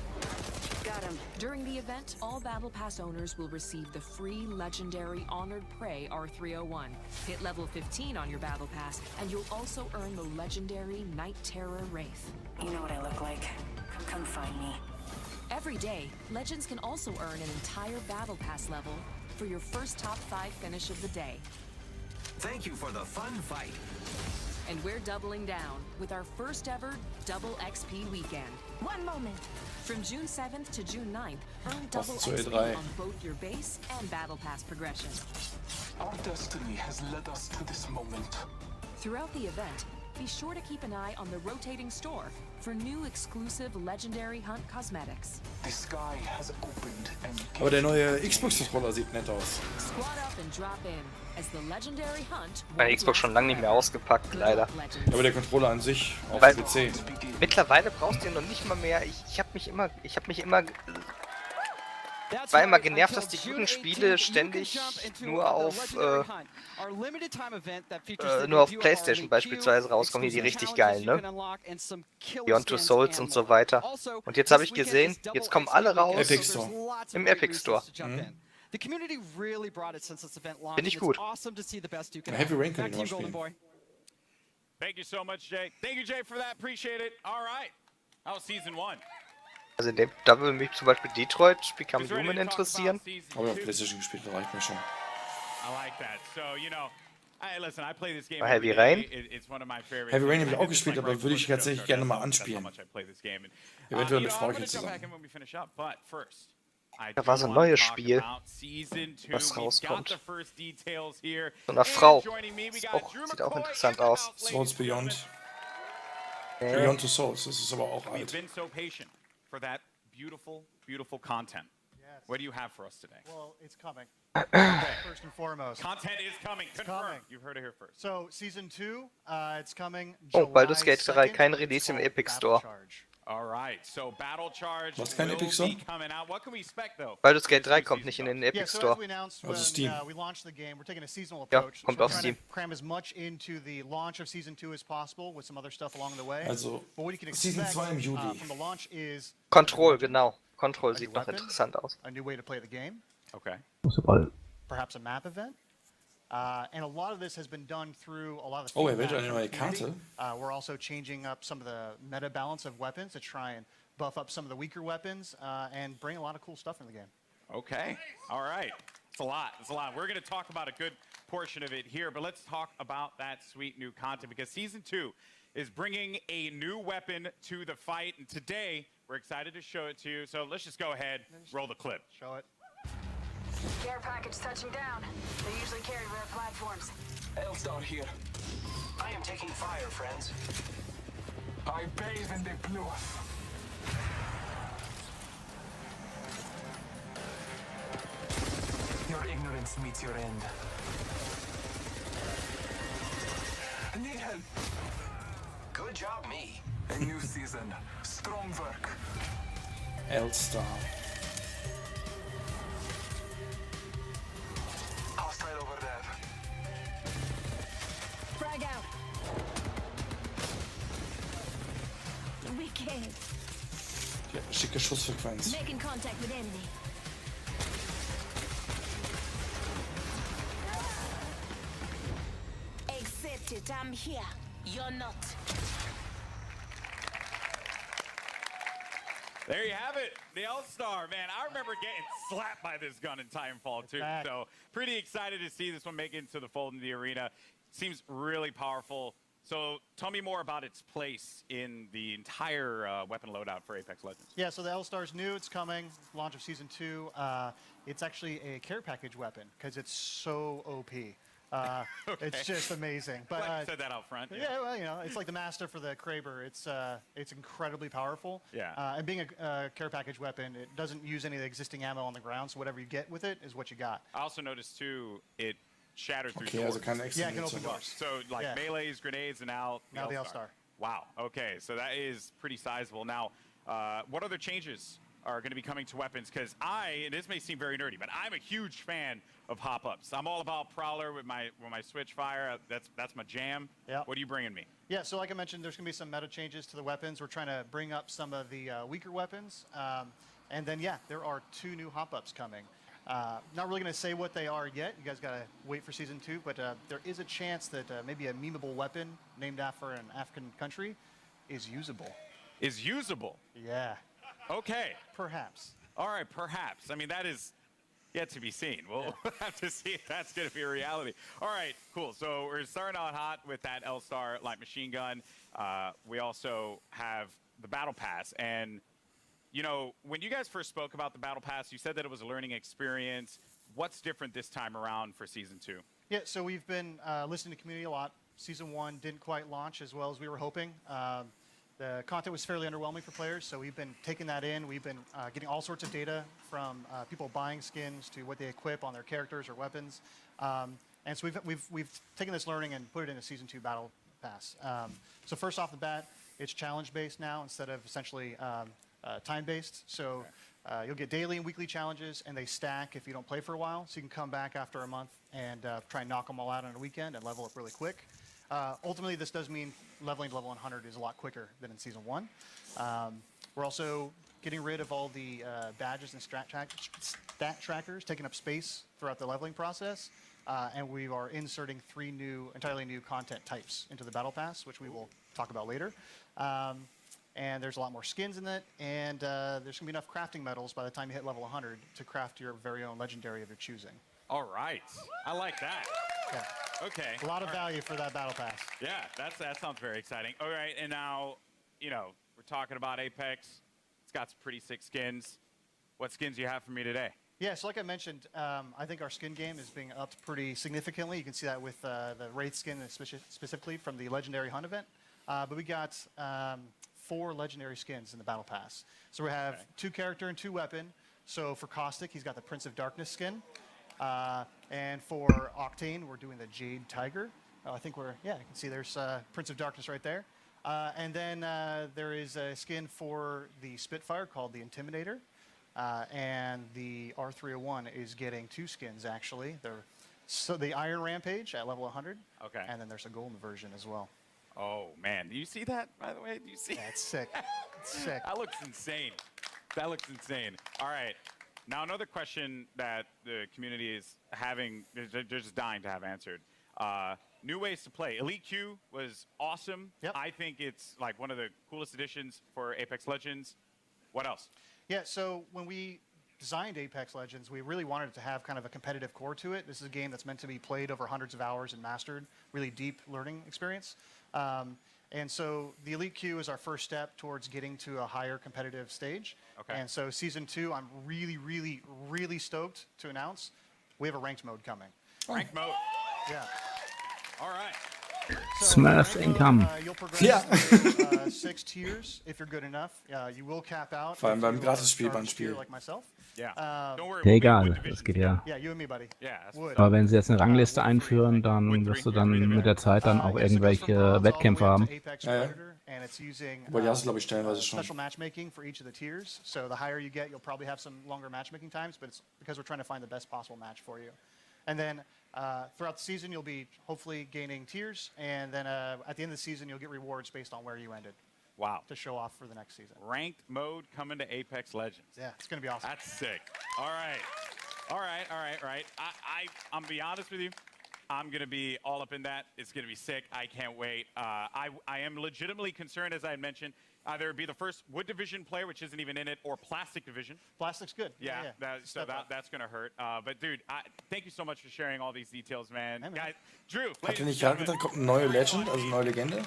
Got him. During the event, all Battle Pass owners will receive the free legendary Honored Prey R301. Hit level 15 on your Battle Pass, and you'll also earn the legendary Night Terror Wraith. You know what I look like. Come find me. Every day, Legends can also earn an entire Battle Pass level for your first top 5 finish of the day. Thank you for the fun fight. And we're doubling down with our first ever Double XP weekend. One moment. From June 7th to June 9th, earn double zu XP E3. on both your base and Battle Pass progression. Our destiny has led us to this moment. Throughout the event, be sure to keep an eye on the rotating store for new exclusive Legendary Hunt cosmetics. The sky has opened and Aber der neue Xbox-Controller sieht nett aus. Squad up and drop in as the Legendary Hunt. Meine Xbox schon lange nicht mehr ausgepackt, leider. Aber der Controller an sich auf Weil- dem PC. Mittlerweile brauchst du ihn noch nicht mal mehr. Ich habe mich immer war immer genervt, dass die guten Spiele ständig nur auf PlayStation beispielsweise rauskommen, hier die richtig geilen, ne? Beyond Two Souls und so weiter. Und jetzt habe ich gesehen, jetzt kommen alle raus Epic Store. im Epic Store. Finde ich gut. Heavy Rain kann ich noch spielen. Thank you so much, Jay. Thank you, Jay, for that. Appreciate it. All right. That was Season 1. Also da würde mich zum Beispiel Detroit Become Human interessieren. Aber ich habe PlayStation gespielt, das reicht mir schon. I like that. So, you know, listen, I play this game Bei Heavy every day. Rain? It's one of my favorites. Heavy Rain habe ich I auch did this gespielt, like aber right würde ich before the tatsächlich show gerne mal started. That's how anspielen. much I play this game. And, Eventuell you mit know, I'm Frauchen gonna jump back zusammen. in when we finish up, but first, I Da war do so ein wanna neues talk Spiel, about Season 2. was We've got rauskommt. the first details here. Von einer And Frau. joining me, we Ist got auch, Drew sieht auch McCoy interessant in the aus. house, ladies Souls and gentlemen. Beyond. Nee. Beyond the Souls, das ist aber auch We've alt. been so patient for that beautiful, beautiful content. Yes. What do you have for us today? Well, it's coming. Okay. First and foremost. Content is coming. Confirmed. coming. You've heard it here first. So, Season 2, it's coming Oh, July Baldur's Gate 3, 2nd. kein It's Release im called Epic Battle Store. Charge. All right. So Battle Charge Was, kein will Epic Store? be coming out. What can we expect though? Baldur's for Gate this 3 new kommt season, nicht in Doc? den Yeah, Epic so Store. as we announced when Steam. we launched the game, we're taking a seasonal Ja, approach. kommt so auf we're trying Steam. to cram as much into the launch of Season 2 as possible with some other stuff along the way. Also, But what you can Season expect 2 im Juli. from the launch is Control, genau. Control a sieht new noch weapon, interessant aus. a new way to play the game, Okay. perhaps a map event. And a lot of this has been done through a lot of the Oh, feedback eventuell eine from the neue community. Karte. We're also changing up some of the meta balance of weapons to try and buff up some of the weaker weapons and bring a lot of cool stuff in the game. Okay. All right. It's a lot. It's a lot. We're going to talk about a good portion of it here, but let's talk about that sweet new content because Season 2 is bringing a new weapon to the fight, and today we're excited to show it to you. So let's just go ahead, roll the clip. Show it. Care package touching down. They usually carry rare platforms. Elstar here. I am taking fire, friends. I bathe in the blue. Your ignorance meets your end. Need help. Good job, me. A new season. Strong work. Elstar. Hostile over there. Frag out. Wicked. Ja, schicke Schussfrequenz. Making contact with enemy. Accept it. I'm here. You're not. There you have it, the L-Star, man. I remember getting slapped by this gun in Titanfall 2. back. So pretty excited to see this one make it into the fold in the arena. Seems really powerful. So tell me more about its place in the entire weapon loadout for Apex Legends. Yeah, so the L-Star's new. It's coming. Launch of Season 2. It's actually a care package weapon because it's so OP. It's just amazing. But Glad you said that out front. yeah, well, you know, it's like the master for the Kraber. It's incredibly powerful. Yeah. And being a care package weapon, it doesn't use any of the existing ammo on the ground, so whatever you get with it is what you got. I also noticed, too, it shattered through Okay, doors. also keine extra Yeah, it can open Munition. doors. So, like, Yeah. melees, grenades, and now Now the L-Star. Wow. Okay, so that is pretty sizable. Now, what other changes are going to be coming to weapons? Because and this may seem very nerdy, but I'm a huge fan of hop-ups. I'm all about Prowler with my switch fire. That's my jam. Yeah. What are you bringing me? Yeah, so like I mentioned, there's going to be some meta changes to the weapons. We're trying to bring up some of the weaker weapons. And then, yeah, there are 2 new hop-ups coming. Not really going to say what they are yet. You guys got to wait for Season 2. But there is a chance that maybe a memeable weapon named after an African country is usable. Is usable. Yeah, Okay. perhaps. All right, perhaps. I mean, that is yet to be seen. We'll have to see if that's going to be a reality. All right, cool. So we're starting out hot with that L-Star light machine gun. We also have the Battle Pass. And, you know, when you guys first spoke about the Battle Pass, you said that it was a learning experience. What's different this time around for Season 2? Yeah, so we've been listening to community a lot. Season 1 didn't quite launch as well as we were hoping. The content was fairly underwhelming for players, so we've been taking that in. We've been getting all sorts of data from people buying skins to what they equip on their characters or weapons. And so we've taken this learning and put it in a Season 2 Battle Pass. So first off the bat, it's challenge-based now instead of essentially time-based. So you'll get daily and weekly challenges, and they stack if you don't play for a while. So you can come back after a month and try and knock them all out on a weekend and level up really quick. Ultimately, this does mean leveling to level 100 is a lot quicker than in Season 1. We're also getting rid of all the badges and stat trackers, taking up space throughout the leveling process. And we are inserting 3 entirely new content types into the Battle Pass, which we will talk about later. And there's a lot more skins in it, and there's going to be enough crafting metals by the time you hit level 100 to craft your very own legendary of your choosing. All right. I like that. Yeah. Okay. A lot of value for that Battle Pass. Yeah, that sounds very exciting. All right, and now, you know, we're talking about Apex. It's got some pretty sick skins. what skins you have for me today. Yeah, so like I mentioned, I think our skin game is being upped pretty significantly. You can see that with the Wraith skin specifically from the Legendary Hunt event. But we got 4 Legendary skins in the Battle Pass. So we have 2 character and 2 weapon. So for Caustic, he's got the Prince of Darkness skin. And for Octane, we're doing the Jade Tiger. I think you can see there's Prince of Darkness right there. And then there is a skin for the Spitfire called the Intimidator. And the R301 is getting 2 skins, actually. So the Iron Rampage at level 100. Okay. And then there's a golden version as well. Oh, man. Do you see that, by the way? Do you see? That's sick. It's sick. That looks insane. That looks insane. All right. Now, another question that the community is having, they're just dying to have answered. New ways to play. Elite Q was awesome. Yep. I think it's like one of the coolest additions for Apex Legends. What else? Yeah, so when we designed Apex Legends, we really wanted it to have kind of a competitive core to it. This is a game that's meant to be played over hundreds of hours and mastered, really deep learning experience. And so the Elite Queue is our first step towards getting to a higher competitive stage. Okay. And so Season 2, I'm really, really, really stoked to announce we have a ranked mode coming. Ranked mode. Yeah. All right. Smurf income. You'll progress through 6 tiers if you're good enough. You will cap out. Vor allem beim if you are Gratis-Spiel, charged tier Spiel. like myself. Yeah. Don't worry. Ja, egal, das geht ja. Yeah, you and me, buddy. Yeah. Would. Aber wenn sie jetzt eine Rangliste einführen, dann wirst du dann mit der Zeit dann auch irgendwelche Wettkämpfe haben. And it's using Aber die hast du, glaube ich, stellenweise schon. special matchmaking for each of the tiers. So the higher you get, you'll probably have some longer matchmaking times, but it's because we're trying to find the best possible match for you. And then throughout the season, you'll be hopefully gaining tiers, and then at the end of the season, you'll get rewards based on where you ended. Wow. To show off for the next season. Ranked mode coming to Apex Legends. Yeah, it's going to be awesome. That's sick. All right. All right. I'm going to be honest with you. I'm going to be all up in that. It's going to be sick. I can't wait. I am legitimately concerned, as I had mentioned, either be the first Wood Division player, which isn't even in it, or Plastic Division. Plastic's good. Yeah. That's going to hurt. But, dude, thank you so much for sharing all these details, man. Hey, man. Guys, Drew, Hat er nicht gerade gesagt, kommt eine neue Legend, also eine neue Legende?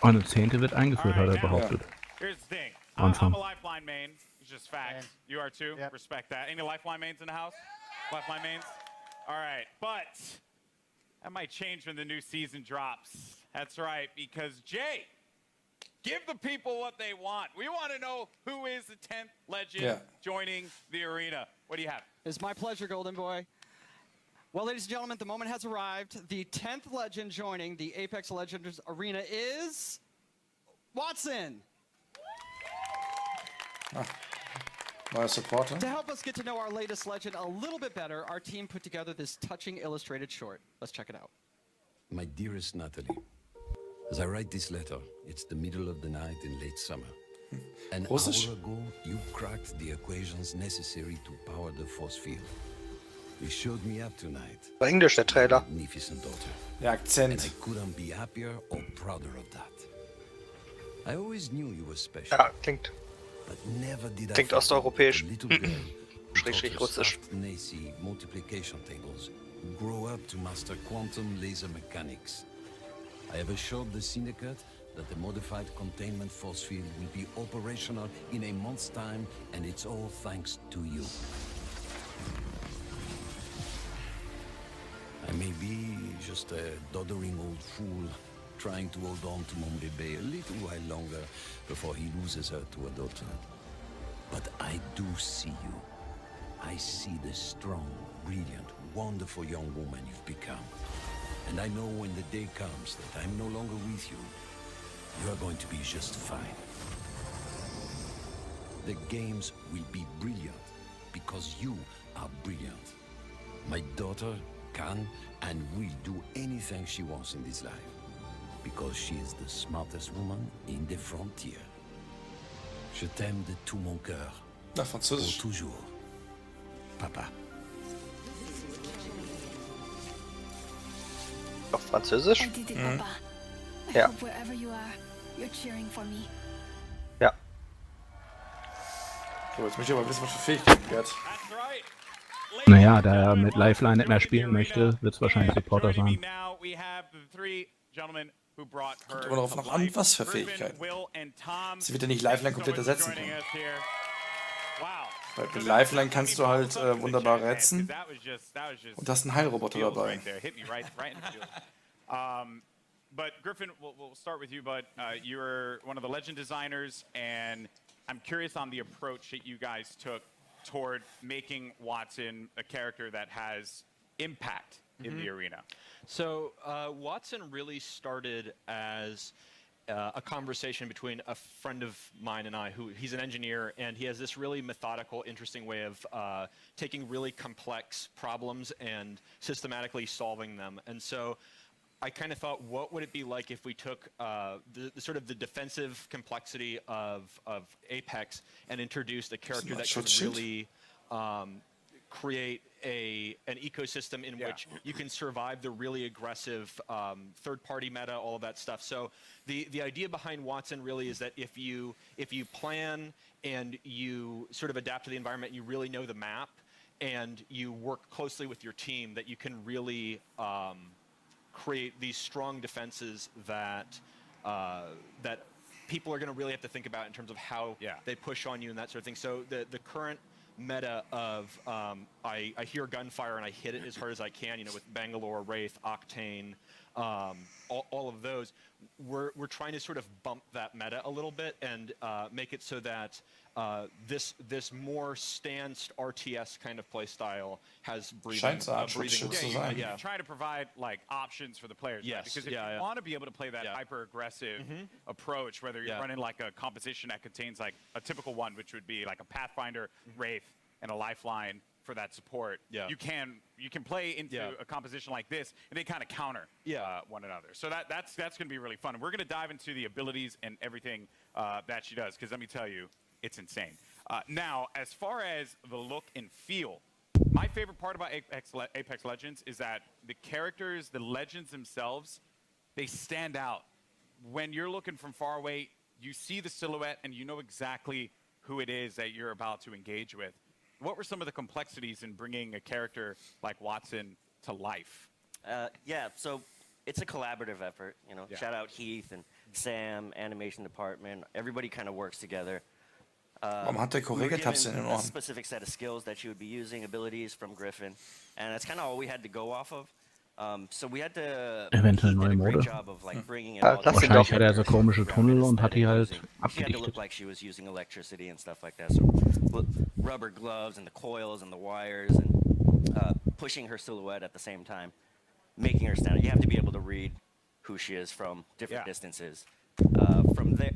Und eine 10. wird eingeführt, hat er behauptet. Here's the thing. Anfang. I'm a Lifeline main. It's just facts. Man. You are too. Yep. Respect that. Any Lifeline mains in the house? Lifeline mains? All right. But that might change when the new season drops. That's right. Because, Jay, give the people what they want. We want to know who is the 10th legend joining the arena. What do you have? It's my pleasure, Golden Boy. Well, ladies and gentlemen, the moment has arrived. The 10th legend joining the Apex Legends arena is Watson. Neuer Supporter. To help us get to know our latest legend a little bit better, our team put together this touching illustrated short. Let's check it out. My dearest Natalie, as I write this letter, it's the middle of the night in late summer. An hour ago, you cracked the equations necessary to power the force field. You showed me up tonight. War Englisch der Trailer. Magnificent daughter. Der Akzent. And I couldn't be happier or prouder of that. I always knew you were special. Ja, klingt But never did Klingt I osteuropäisch. the little girl who Schrägstrich taught us russisch. soft Nazi multiplication tables grow up to master quantum laser mechanics. I have assured the Syndicate that the modified containment force field will be operational in a month's time, and it's all thanks to you. I may be just a doddering old fool trying to hold on to mon bébé a little while longer before he loses her to a daughter. But I do see you. I see the strong, brilliant, wonderful young woman you've become. And I know when the day comes that I'm no longer with you, you are going to be just fine. The games will be brilliant because you are brilliant. My daughter can and will do anything she wants in this life because she is the smartest woman in the frontier. Je t'aime de tout mon cœur. Na, Französisch. Pour toujours. Papa. Auf Französisch? Entity Papa. I Ja. hope wherever you are, you're cheering for me. Ja. So, jetzt möchte ich aber wissen, was für Fähigkeiten er hat. Naja, da er mit Lifeline nicht mehr spielen möchte, wird es wahrscheinlich Supporter sein. Kommt aber darauf noch an, was für Fähigkeiten. Sie wird ja nicht Lifeline komplett ersetzen können. Wow. Bei der Lifeline kannst du halt wunderbar retzen. Und da ist ein Heilroboter dabei. But Griffin, we'll start with you, but you're one of the Legend designers, and I'm curious on the approach that you guys took toward making Watson a character that has impact in the arena. So Watson really started as a conversation between a friend of mine and I, who he's an engineer, and he has this really methodical, interesting way of taking really complex problems and systematically solving them. And so I kind of thought, what would it be like if we took the sort of the defensive complexity of Apex and introduced a character that could really create an ecosystem in which you can survive the really aggressive third-party meta, all of that stuff. So the idea behind Watson really is that if you plan and you sort of adapt to the environment, you really know the map, and you work closely with your team, that you can really create these strong defenses that that people are going to really have to think about in terms of how they push on you and that sort of thing. So the current meta of I hear gunfire and I hit it as hard as I can, you know, with Bangalore, Wraith, Octane, all of those, we're trying to sort of bump that meta a little bit and make it so that this more stanced RTS kind of play style has breathing. You're trying to provide like options for the players. Yes. Right? Because if you want to be able to play that hyper aggressive approach, whether you're running like a composition that contains like a typical one, which would be like a Pathfinder, Wraith, and a Lifeline for that support, you can play into a composition like this, and they kind of counter one another. So that's going to be really fun. And we're going to dive into the abilities and everything that she does, because let me tell you, it's insane. Now, as far as the look and feel, my favorite part about Apex Legends is that the characters, the legends themselves, they stand out. When you're looking from far away, you see the silhouette and you know exactly who it is that you're about to engage with. What were some of the complexities in bringing a character like Watson to life? So it's a collaborative effort. You know, shout out Heath and Sam, animation department. Everybody kind of works together. Warum hat der Korregetabs in den A Ohren? specific set of skills that she would be using, abilities from Griffin, and that's kind of all we had to go off of. So we had to. Eventuell neue Mode. Wahrscheinlich hat er so komische Tunnel und hat die halt She had to look abgedichtet. like she was using electricity and stuff like that. So rubber gloves and the coils and the wires and pushing her silhouette at the same time, making her stand out. You have to be able to read who she is from different distances. From there,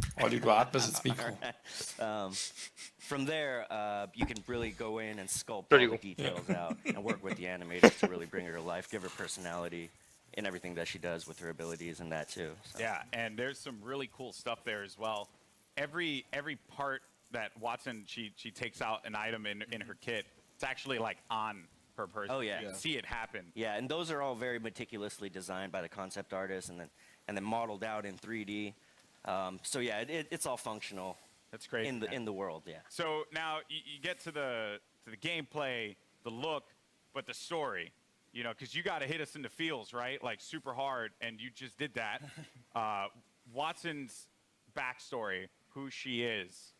from there, you can really go in and sculpt all the details out and work with the animators to really bring her to life, give her personality in everything that she does with her abilities and that too. So. Yeah, and there's some really cool stuff there as well. Every part that Watson she takes out an item in her kit, it's actually like on her person. Oh yeah, you can see it happen. Yeah, and those are all very meticulously designed by the concept artist and then modeled out in 3D. So yeah, it's all functional. That's great in the world. Yeah. So now you get to the gameplay, the look, but the story. You know, because you got to hit us in the feels, right? Like super hard, and you just did that. Watson's backstory, who she is.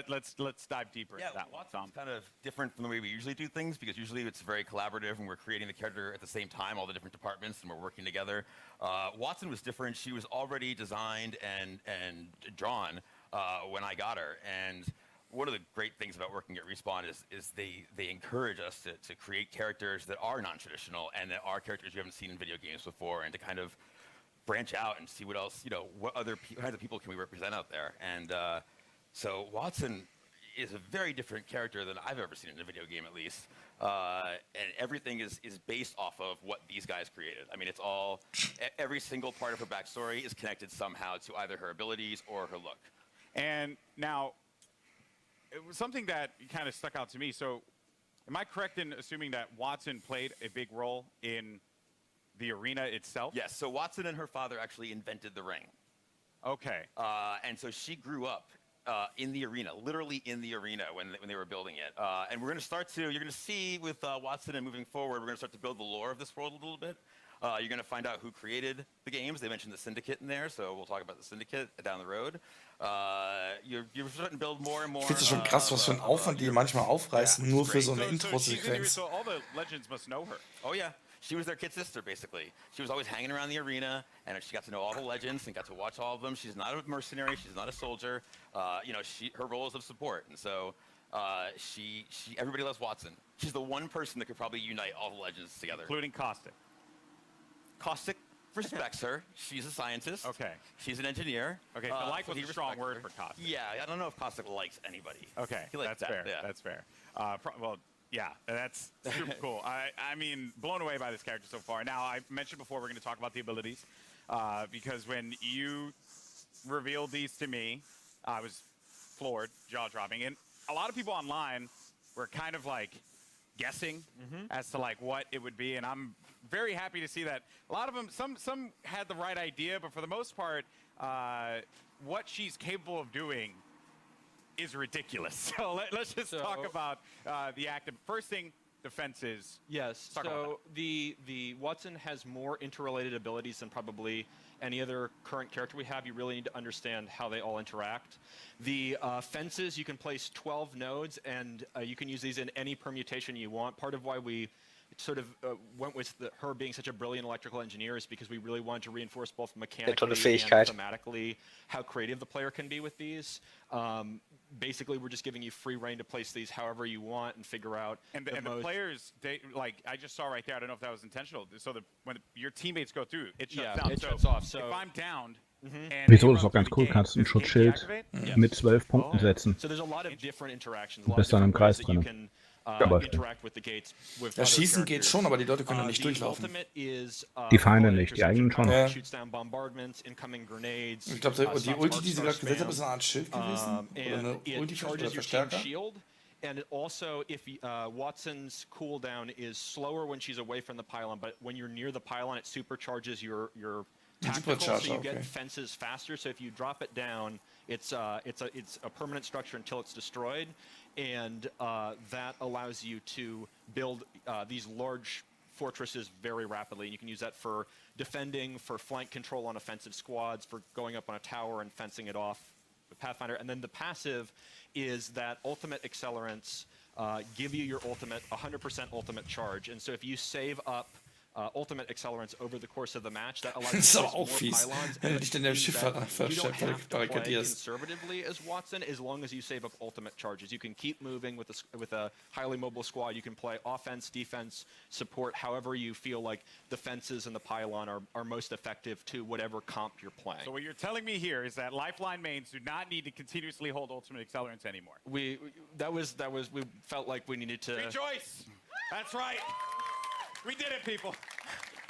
Let's dive deeper into that one, Tom. Kind of different from the way we usually do things, because usually it's very collaborative and we're creating the character at the same time, all the different departments, and we're working together. Watson was different. She was already designed and drawn when I got her. And one of the great things about working at Respawn is they encourage us to create characters that are non-traditional and that are characters you haven't seen in video games before, and to kind of branch out and see what else, you know, what other kinds of people can we represent out there. And so Watson is a very different character than I've ever seen in a video game, at least. And everything is based off of what these guys created. I mean, it's all, every single part of her backstory is connected somehow to either her abilities or her look. And now, it was something that kind of stuck out to me. So am I correct in assuming that Watson played a big role in the arena itself? Yes, so Watson and her father actually invented the ring. Okay. And so she grew up in the arena, literally in the arena when they were building it. And we're going to start to, you're going to see with Watson and moving forward, we're going to start to build the lore of this world a little bit. You're going to find out who created the games. They mentioned the Syndicate in there, so we'll talk about the Syndicate down the road. You're starting to build more and more. Ich finde es schon krass, was für einen Aufwand die manchmal aufreißen, nur für so eine Intro-Sequenz. So all the legends must know her. Oh yeah, she was their kid sister basically. She was always hanging around the arena, and she got to know all the legends and got to watch all of them. She's not a mercenary. She's not a soldier. Her role is of support, and so everybody loves Watson. She's the one person that could probably unite all the legends together, including Caustic. Caustic respects her. She's a scientist. Okay. She's an engineer. Okay, so like was a strong word for Caustic. Yeah, I don't know if Caustic likes anybody. Okay, that's fair. Yeah. That's fair. Yeah, that's super cool. I mean, blown away by this character so far. Now, I mentioned before we're going to talk about the abilities, because when you revealed these to me, I was floored, jaw-dropping. And a lot of people online were kind of like guessing as to like what it would be, and I'm very happy to see that a lot of them, some had the right idea, but for the most part, what she's capable of doing is ridiculous. So let's just talk about the active. First thing, defenses. Yes. So the Watson has more interrelated abilities than probably any other current character we have. You really need to understand how they all interact. The fences, you can place 12 nodes, and you can use these in any permutation you want. Part of why we sort of went with her being such a brilliant electrical engineer is because we really wanted to reinforce both mechanically and thematically how creative the player can be with these. Basically, we're just giving you free reign to place these however you want and figure out. And the players, I just saw right there, I don't know if that was intentional. So when your teammates go through, it shuts down. It shuts off. So if I'm downed, Wieso, das ist auch ganz cool, kannst ein Schutzschild mit 12 Punkten setzen. So there's a lot of different interactions. Du bist dann im Kreis drin. Ja, schießen geht schon, aber die Leute können da nicht durchlaufen. Die Feinde nicht, die eigenen schon. Ja. Ich glaube, die Ulti, die sie gerade gesetzt haben, ist eine Art Schild gewesen. Oder eine Ulti oder Verstärker. And also, if Watson's cooldown is slower when she's away from the pylon, but when you're near the pylon, it supercharges your tactical, so you get fences faster. So if you drop it down, it's a permanent structure until it's destroyed, and that allows you to build these large fortresses very rapidly. And you can use that for defending, for flank control on offensive squads, for going up on a tower and fencing it off with Pathfinder. And then the passive is that ultimate accelerants give you your ultimate, 100% ultimate charge. And so if you save up ultimate accelerants over the course of the match, that allows you to place more pylons. Wenn du dich in der Schifffahrt you don't have to play conservatively as Watson as long as you save up ultimate charges. You can keep moving with a highly mobile squad. You can play offense, defense, support, however you feel like the fences and the pylon are most effective to whatever comp you're playing. So what you're telling me here is that Lifeline mains do not need to continuously hold ultimate accelerants anymore. We felt like we needed to rejoice. That's right. We did it, people.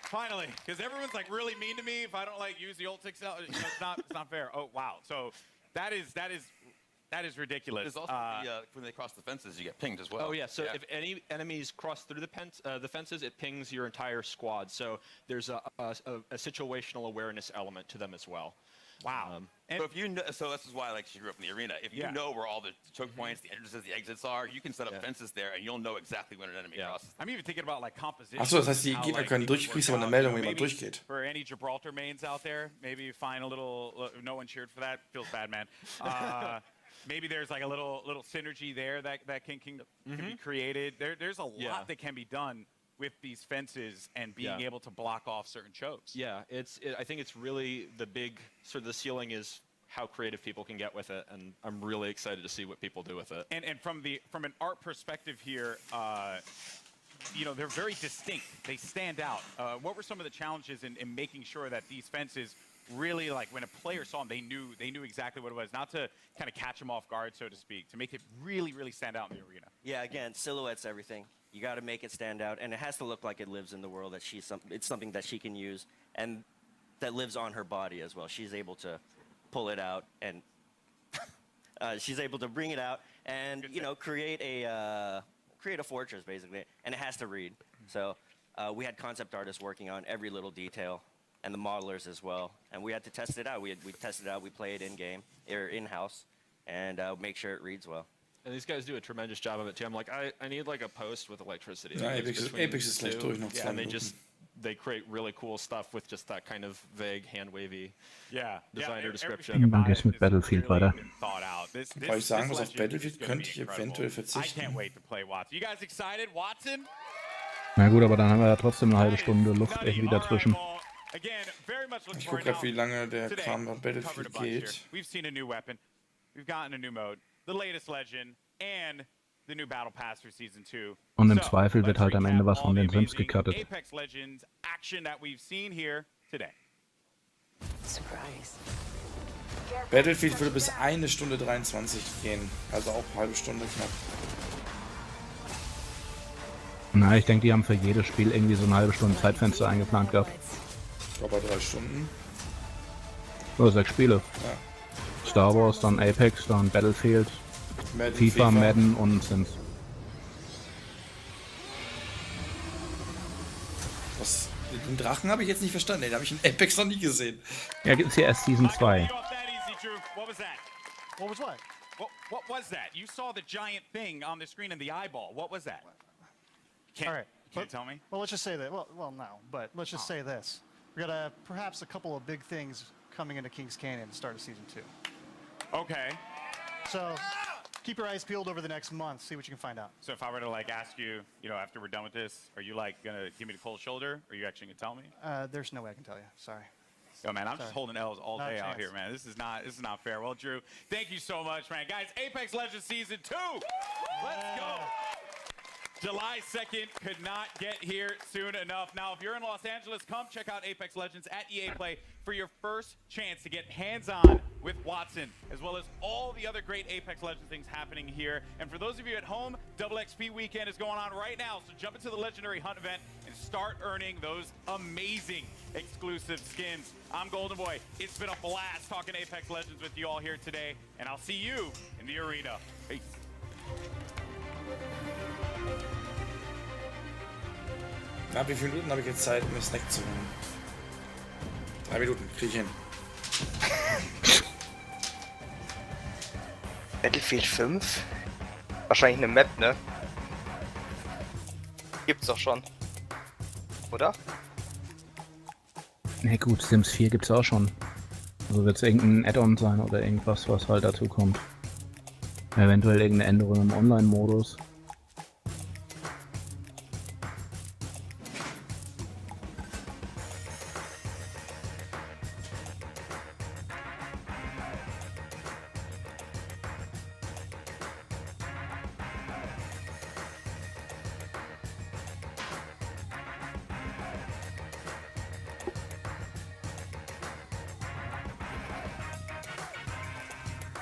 Finally, because everyone's like really mean to me if I don't like use the ult accelerant. It's not fair. Oh wow. So that is ridiculous. There's also when they cross the fences, you get pinged as well. Oh yeah. So if any enemies cross through the fences, it pings your entire squad. So there's a situational awareness element to them as well. Wow. So if you know, so this is why she grew up in the arena. If you know where all the choke points, the entrances, the exits are, you can set up fences there, and you'll know exactly when an enemy crosses. I'm even thinking about composition. Achso, das heißt, die Gegner können durch, kriegst aber eine Meldung, wenn jemand durchgeht. For any Gibraltar mains out there, maybe find a little. No one cheered for that. Feels bad, man. Maybe there's a little synergy there that can be created. There's a lot that can be done with these fences and being able to block off certain chokes. Yeah, I think it's really the big sort of the ceiling is how creative people can get with it, and I'm really excited to see what people do with it. And from an art perspective here, they're very distinct. They stand out. What were some of the challenges in making sure that these fences really, when a player saw them, they knew exactly what it was, not to kind of catch them off guard, so to speak, to make it really, really stand out in the arena? Yeah, again, silhouette's everything. You got to make it stand out, and it has to look like it lives in the world, that it's something that she can use, and that lives on her body as well. She's able to pull it out, and she's able to bring it out and, create a fortress, basically, and it has to read. So we had concept artists working on every little detail, and the modelers as well, and we had to test it out. We tested it out, we play it in-game, or in-house, and make sure it reads well. And these guys do a tremendous job of it too. I'm like, I need a post with electricity. Yeah, Apex is gleich durch noch 2 and Minuten. they create really cool stuff with just that kind of vague, hand-wavy designer everything description. Dann about geht's it mit is Battlefield really weiter. thought out. Weil ich sagen muss, auf legend Battlefield is gonna könnte ich be incredible. eventuell I can't verzichten. wait to play Watson. You guys excited, Watson? Na gut, aber dann haben wir ja trotzdem eine halbe Stunde Luft irgendwie dazwischen. Again, very much looking Ich forward gucke gerade, now. wie lange der Today, Kram bei we covered a Battlefield bunch here. geht. We've seen a new weapon. We've gotten a new mode, the latest legend, and the new Battle Pass for Season 2. Und im So, Zweifel wird let's halt am Ende recap was all von the den Sims amazing gecuttet. Apex Legends action that we've seen here today. Surprise. Battlefield würde bis 1 Stunde 23 gehen. Also auch eine halbe Stunde knapp. Na, ich denke, die haben für jedes Spiel irgendwie so eine halbe Stunde Zeitfenster eingeplant gehabt. Ich glaube bei 3 Stunden. Nur 6 Spiele. Ja. Star Wars, dann Apex, dann Battlefield, Madden, FIFA, Madden und Sims. Was? Den Drachen habe ich jetzt nicht verstanden. Den habe ich in Apex noch nie gesehen. Ja, gibt's hier erst Season 2. What was that? What was what? What was that? You saw the giant thing on the screen in the eyeball. What was that? All right. Can't tell me? Well, let's just say that. Well, no, but let's just say this. We got perhaps a couple of big things coming into Kings Canyon at the start of Season 2. Okay. So keep your eyes peeled over the next month. See what you can find out. So if I were to like ask you, you know, after we're done with this, are you like gonna give me the cold shoulder? Or are you actually gonna tell me? There's no way I can tell you. Sorry. Yo, man, I'm just Sorry. holding L's all Not a day out chance. here, man. This is not fair. Well, Drew, thank you so much, man. Guys, Apex Legends Season 2. Let's go. July 2nd could not get here soon enough. Now, if you're in Los Angeles, come check out Apex Legends at EA Play for your first chance to get hands-on with Watson, as well as all the other great Apex Legends things happening here. And for those of you at home, Double XP Weekend is going on right now, so jump into the Legendary Hunt event and start earning those amazing exclusive skins. I'm Golden Boy. It's been a blast talking Apex Legends with you all here today, and I'll see you in the arena. Peace. Na, wie viele Minuten habe ich jetzt Zeit, um mir Snack zu holen? 3 Minuten, krieg ich hin. Battlefield 5? Wahrscheinlich eine Map, ne? Gibt's doch schon. Oder? Na gut, Sims 4 gibt's auch schon. Also wird's irgendein Add-on sein oder irgendwas, was halt dazu kommt. Eventuell irgendeine Änderung im Online-Modus.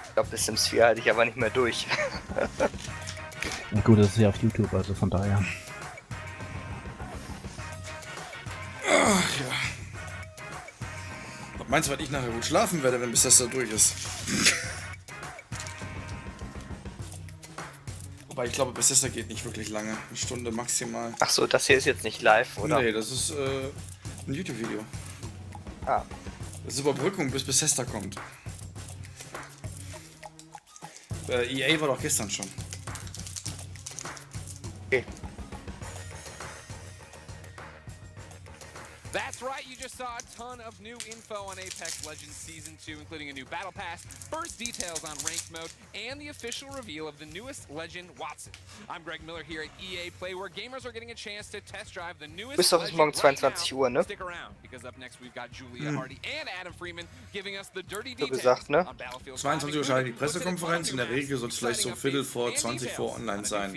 Ich glaube, bis Sims 4 halte ich aber nicht mehr durch. Na gut, das ist ja auf YouTube, also von daher. Ach ja. Was meinst du, was ich nachher gut schlafen werde, wenn bis das da durch ist? Wobei ich glaube, bis das da geht nicht wirklich lange. Eine Stunde maximal. Ach so, das hier ist jetzt nicht live, oder? Nee, das ist ein YouTube-Video. Ah. Das ist Überbrückung, bis Bethesda kommt. EA war doch gestern schon. Okay. That's right, you just saw a ton of new info on Apex Legends Season 2, including a new Battle Pass, first details on Ranked Mode, and the official reveal of the newest legend, Watson. I'm Greg Miller here at EA Play, where gamers are getting a chance to test drive the newest Bis doch bis morgen 22 Uhr, ne? Stick around, because up next we've got Julia Hardy and Adam Freeman giving us the dirty So details gesagt, ne? on Battlefield 22 Uhr startet die Pressekonferenz. In der Regel soll es vielleicht so Viertel vor 20 vor online sein.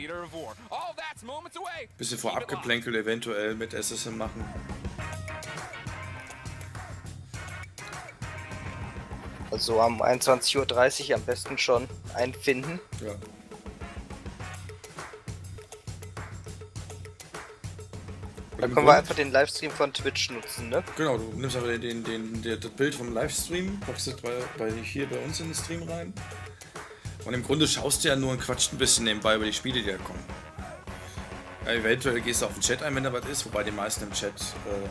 Bisschen vor abgeplänkelt, eventuell mit SSM machen. Also am 21:30 Uhr am besten schon einfinden. Ja. Dann können wir einfach den Livestream von Twitch nutzen, ne? Genau, du nimmst aber das Bild vom Livestream, packst es hier bei uns in den Stream rein. Und im Grunde schaust du ja nur und quatscht ein bisschen nebenbei über die Spiele, die da kommen. Ja, eventuell gehst du auf den Chat ein, wenn da was ist, wobei die meisten im Chat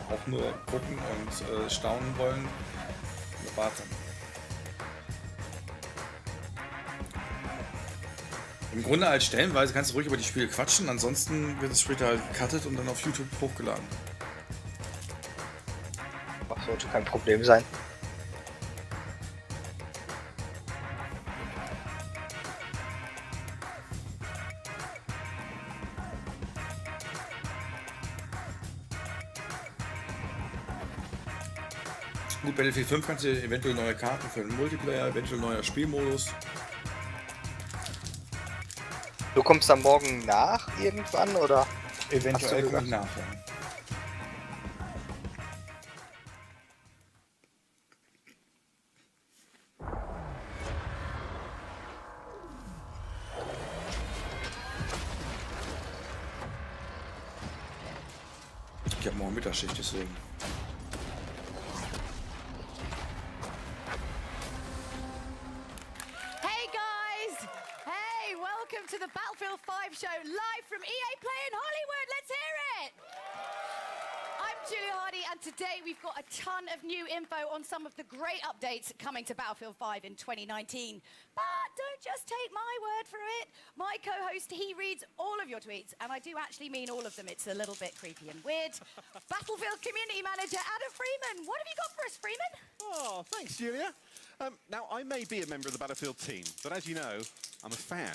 auch nur gucken und staunen wollen. Und warten. Im Grunde als stellenweise kannst du ruhig über die Spiele quatschen, ansonsten wird es später halt gecuttet und dann auf YouTube hochgeladen. Sollte kein Problem sein. Gut, Battlefield 5 kannst du eventuell neue Karten für den Multiplayer, eventuell neuer Spielmodus. Du kommst dann morgen nach irgendwann, oder? Eventuell komme ich nach, ja. Ich habe morgen Mittagsschicht, deswegen. Hey guys! Hey, welcome to the Battlefield 5 show live from EA Play in Hollywood. Let's hear it! I'm Julia Hardy, and today we've got a ton of new info on some of the great updates coming to Battlefield 5 in 2019. But don't just take my word for it. My co-host, he reads all of your tweets, and I do actually mean all of them. It's a little bit creepy and weird. Battlefield Community Manager Adam Freeman. What have you got for us, Freeman? Oh, thanks, Julia. Now, I may be a member of the Battlefield team, but as you know, I'm a fan.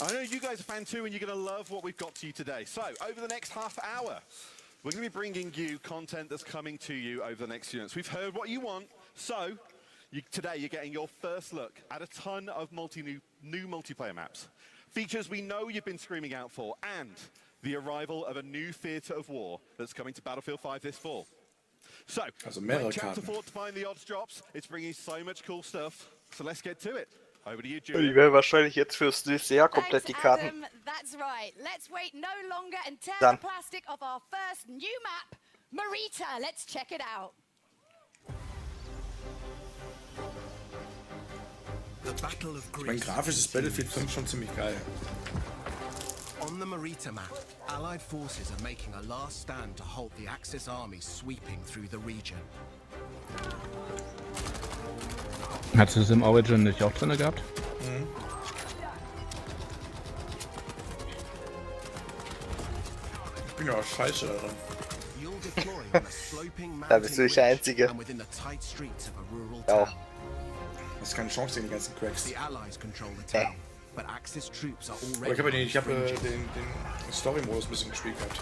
I know you guys are a fan too, and you're going to love what we've got to you today. So, over the next half hour, we're going to be bringing you content that's coming to you over the next few minutes. We've heard what you want, so today you're getting your first look at a ton of new multiplayer maps. Features we know you've been screaming out for, and the arrival of a new theatre of war that's coming to Battlefield 5 this fall. So, when Chapter 4 to find the odds drops, it's bringing so much cool stuff. So let's get to it. Over to you, Julia. Ich werde wahrscheinlich jetzt fürs nächste Jahr komplett die Karten. Adam, that's right. Let's wait no longer and tear Done. the plastic of our first new map, Marita. Let's check it out. Ich mein, grafisch ist Battlefield 5 schon ziemlich geil. On the Marita map, Allied forces are making a last stand to halt the Axis armies sweeping through the region. Hast du das im Origin nicht auch drin gehabt? Mhm. Ich bin ja scheiße daran. Da bist du der Einzige. Ja auch. Das ist keine Chance gegen die ganzen Cracks. Aber ich habe den Story-Modus ein bisschen gespielt gehabt.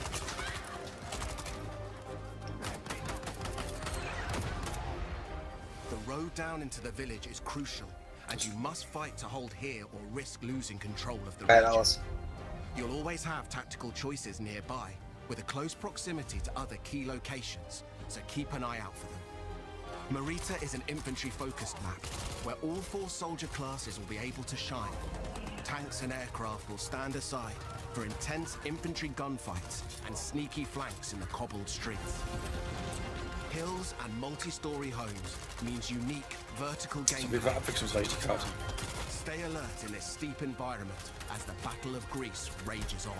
The road down into the village is crucial, and you must fight to hold here or risk losing control of the region. You'll always have tactical choices nearby, with a close proximity to other key locations, so keep an eye out for them. Marita is an infantry-focused map, where all 4 soldier classes will be able to shine. Tanks and aircraft will stand aside for intense infantry gunfights and sneaky flanks in the cobbled streets. Hills and multi-story homes means unique vertical gameplay. Stay alert in this steep environment as the Battle of Greece rages on.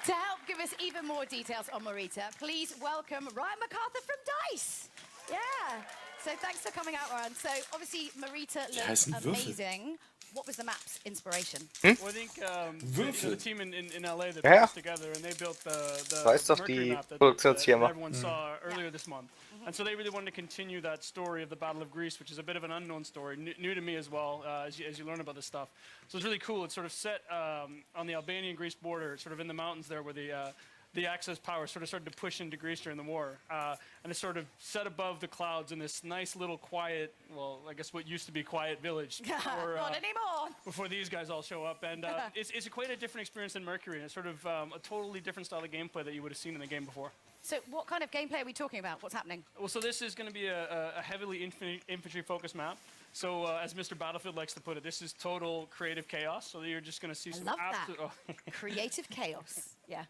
To help give us even more details on Marita, please welcome Ryan MacArthur from DICE. Yeah. So thanks for coming out, Ryan. So obviously Marita looks amazing. What was the map's inspiration? Well, I think the team in LA that put this together, and they built the Mercury map that everyone saw earlier this month. And so they really wanted to continue that story of the Battle of Greece, which is a bit of an unknown story, new to me as well, as you learn about this stuff. So it's really cool. It's sort of set on the Albanian-Greece border, sort of in the mountains there, where the Axis power sort of started to push into Greece during the war. And it's sort of set above the clouds in this nice little quiet, well, I guess what used to be quiet village. Not anymore. Before these guys all show up. And it's quite a different experience than Mercury. And it's sort of a totally different style of gameplay that you would have seen in the game before. So what kind of gameplay are we talking about? What's happening? Well, so this is going to be a heavily infantry-focused map. So as Mr. Battlefield likes to put it, this is total creative chaos. So you're just going to see some absolute... Creative chaos, yeah.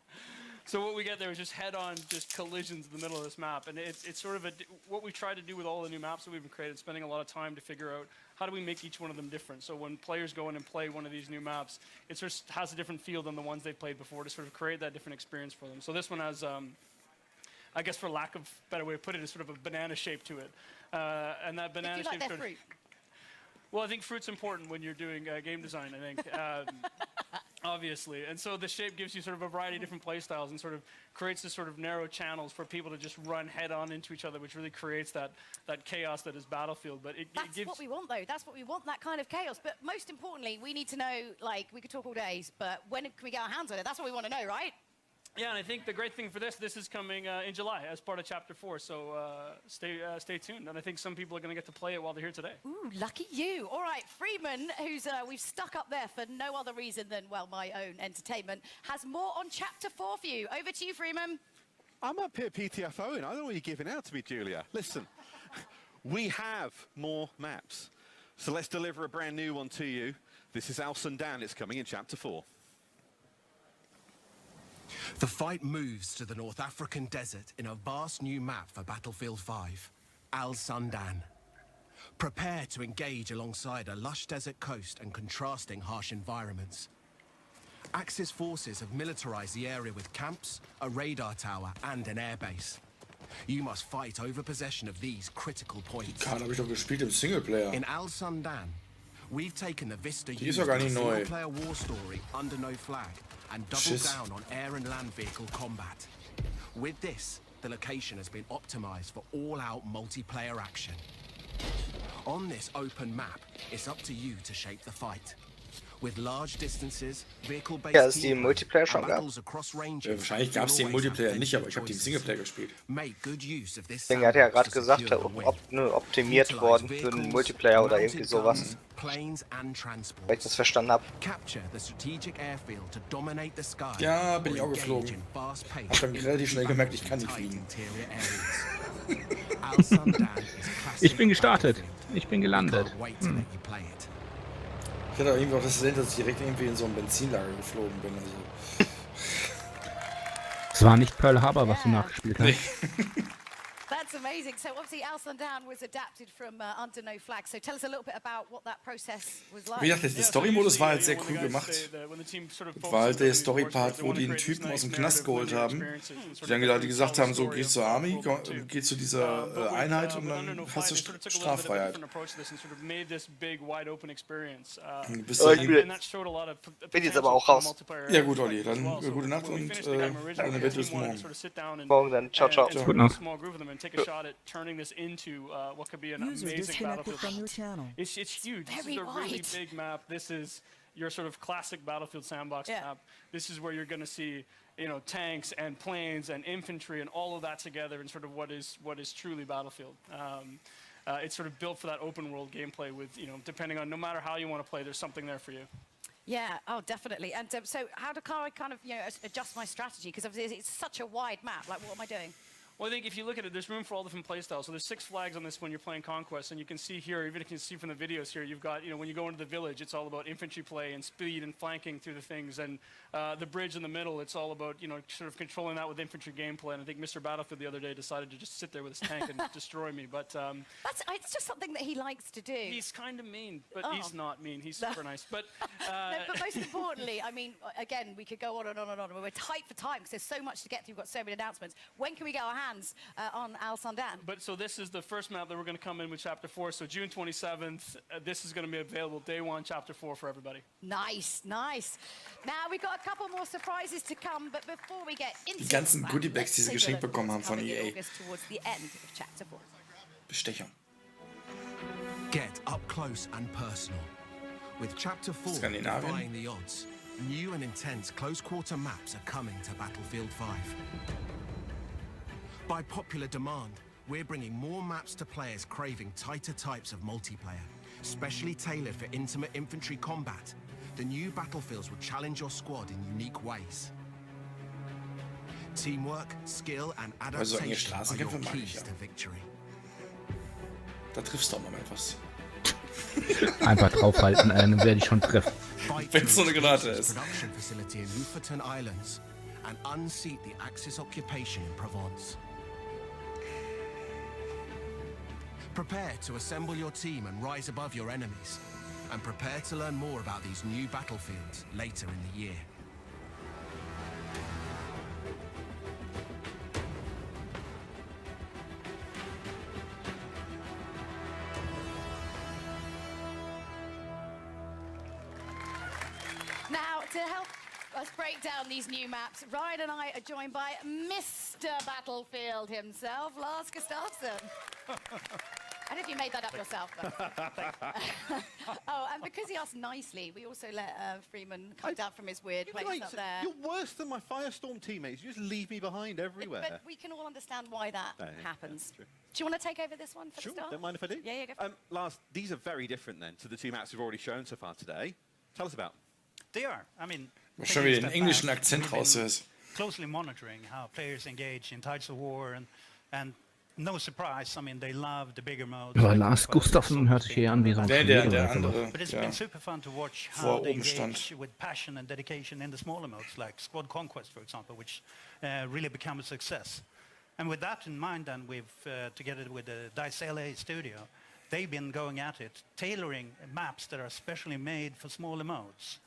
So what we get there is just head-on, just collisions in the middle of this map, and it's sort of what we try to do with all the new maps that we've been created, spending a lot of time to figure out how do we make each one of them different. So when players go in and play one of these new maps, it sort of has a different feel than the ones they've played before to sort of create that different experience for them. So this one has, I guess for lack of a better way of putting it, is sort of a banana shape to it, and that banana shape. Sort of, well, I think fruit's important when you're doing game design. I think. Obviously, and so the shape gives you sort of a variety of different play styles and sort of creates this sort of narrow channels for people to just run head on into each other, which really creates that chaos that is Battlefield. But That's gives what we want, though. That's what we want, that kind of chaos. But most importantly, we need to know, like, we could talk all days, but when can we get our hands on it? That's what we want to know, right? Yeah, and I think the great thing for this is coming in July as part of Chapter 4, so stay tuned. And I think some people are going to get to play it while they're here today. Ooh, lucky you. All right, Freeman, who's we've stuck up there for no other reason than, well, my own entertainment, has more on Chapter 4 for you. Over to you, Freeman. I'm up here PTFOing. I don't know what you're giving out to me, Julia. Listen, we have more maps. So let's deliver a brand new one to you. This is Al Sundan. It's coming in Chapter 4. The fight moves to the North African desert in a vast new map for Battlefield 5, Al Sundan. Prepare to engage alongside a lush desert coast and contrasting harsh environments. Axis forces have militarized the area with camps, a radar tower and an airbase. You must fight over possession of these critical points. Karte habe ich doch gespielt im Singleplayer. In Al Sundan, we've taken the Vista Die ist doch gar nicht neu. single-player war story Under No Flag and double down on air and land vehicle combat. With this, the location has been optimized for all-out multiplayer action. On this open map, it's up to you to shape the fight. With large distances, vehicle-based Ja, ist die im Multiplayer schon gab. Wahrscheinlich gab es die im Multiplayer nicht, aber ich habe die im Singleplayer gespielt. Deswegen hat er ja gerade gesagt, optimiert worden für den Multiplayer oder irgendwie sowas. Weil ich das verstanden habe. Ja, bin ich auch geflogen. Hab dann relativ schnell gemerkt, ich kann nicht fliegen. Ich bin gestartet. Ich bin gelandet. Ich hatte irgendwie auch das Sinn, dass ich direkt irgendwie in so ein Benzinlager geflogen bin. Also. Es war nicht Pearl Harbor, was du nachgespielt hast. Nee. That's amazing. So obviously Al Sundan was adapted from Under No Flag. So tell us a little bit about what that process was like. Wie gesagt, der Story-Modus war halt sehr cool gemacht. War halt der Story-Part, wo die einen Typen aus dem Knast geholt haben. Die dann gesagt haben, so, geh zur Army, geh zu dieser Einheit und dann hast du Straffreiheit. Du bin jetzt aber auch raus. Ja gut, Olli, dann gute Nacht und eine Wette bis morgen. Morgen dann, ciao, ciao. Gute Nacht. And take a shot at turning this into what could be an amazing battlefield. It's huge. This is a really big map. This is your sort of classic Battlefield sandbox map. This is where you're going to see, you know, tanks and planes and infantry and all of that together in sort of what is truly Battlefield. It's sort of built for that open world gameplay with, you know, depending on no matter how you want to play, there's something there for you. Yeah, oh, definitely. And so how can I kind of, you know, adjust my strategy? Because it's such a wide map. Like, what am I doing? Well, I think if you look at it, there's room for all different playstyles. So there's 6 flags on this when you're playing Conquest, and you can see here, even if you can see from the videos here, you've got, you know, when you go into the village, it's all about infantry play and speed and flanking through the things, and the bridge in the middle, it's all about, you know, sort of controlling that with infantry gameplay. And I think Mr. Battlefield the other day decided to just sit there with his tank and destroy me. But it's just something that he likes to do. He's kind of mean, but he's not mean. He's super nice. But no, but most importantly, I mean, again, we could go on and on and on. We're tight for time because there's so much to get through. We've got so many announcements. When can we get our hands on Al Sundan? But so this is the first map that we're going to come in with Chapter 4. So June 27th, this is going to be available day 1, Chapter 4 for everybody. Nice, nice. Now we've got a couple more surprises to come, but before we get into Die ganzen Goodiebags, die sie geschenkt bekommen haben von EA. Towards the end of Chapter 4. Bestechung. Get up close and personal. With Chapter 4 defying the odds, new and intense close-quarter maps are coming to Battlefield 5. By popular demand, we're bringing more maps to players craving tighter types of multiplayer, specially tailored for intimate infantry combat. The new battlefields will challenge your squad in unique ways. Teamwork, skill and adaptation are your keys to victory. Da triffst du auch mal etwas. Einfach draufhalten, dann werde ich schon treffen. Wenn es so eine Granate ist. Production facility in Lofoten Islands and unseat the Axis occupation in Provence. Prepare to assemble your team and rise above your enemies, and prepare to learn more about these new battlefields later in the year. Now, to help us break down these new maps, Ryan and I are joined by Mr. Battlefield himself, Lars Gustafsson. I don't know if you made that up yourself, but... Oh, and because he asked nicely, we also let Freeman come down from his weird place up there. You're worse than my Firestorm teammates. You just leave me behind everywhere. But we can all understand why that happens. Yeah, Do you want to take over this one for the start? Don't mind if I do. Yeah, go for it. Lars, these are very different then to the two maps we've already shown so far today. Tell us about them. They are. I mean, Schon wieder den englischen Akzent raushörst. Closely monitoring how players engage in Tides of War and no surprise, I mean, they love the bigger modes. Aber Lars Gustafsson hört sich hier an wie so ein Der andere, But it's been super fun to watch how they engage with passion and dedication in the smaller modes, like Squad Conquest, for example, which really become a success. And with that in mind, then we've, together with the DICE LA studio, they've been going at it, tailoring maps that are specially made for smaller modes.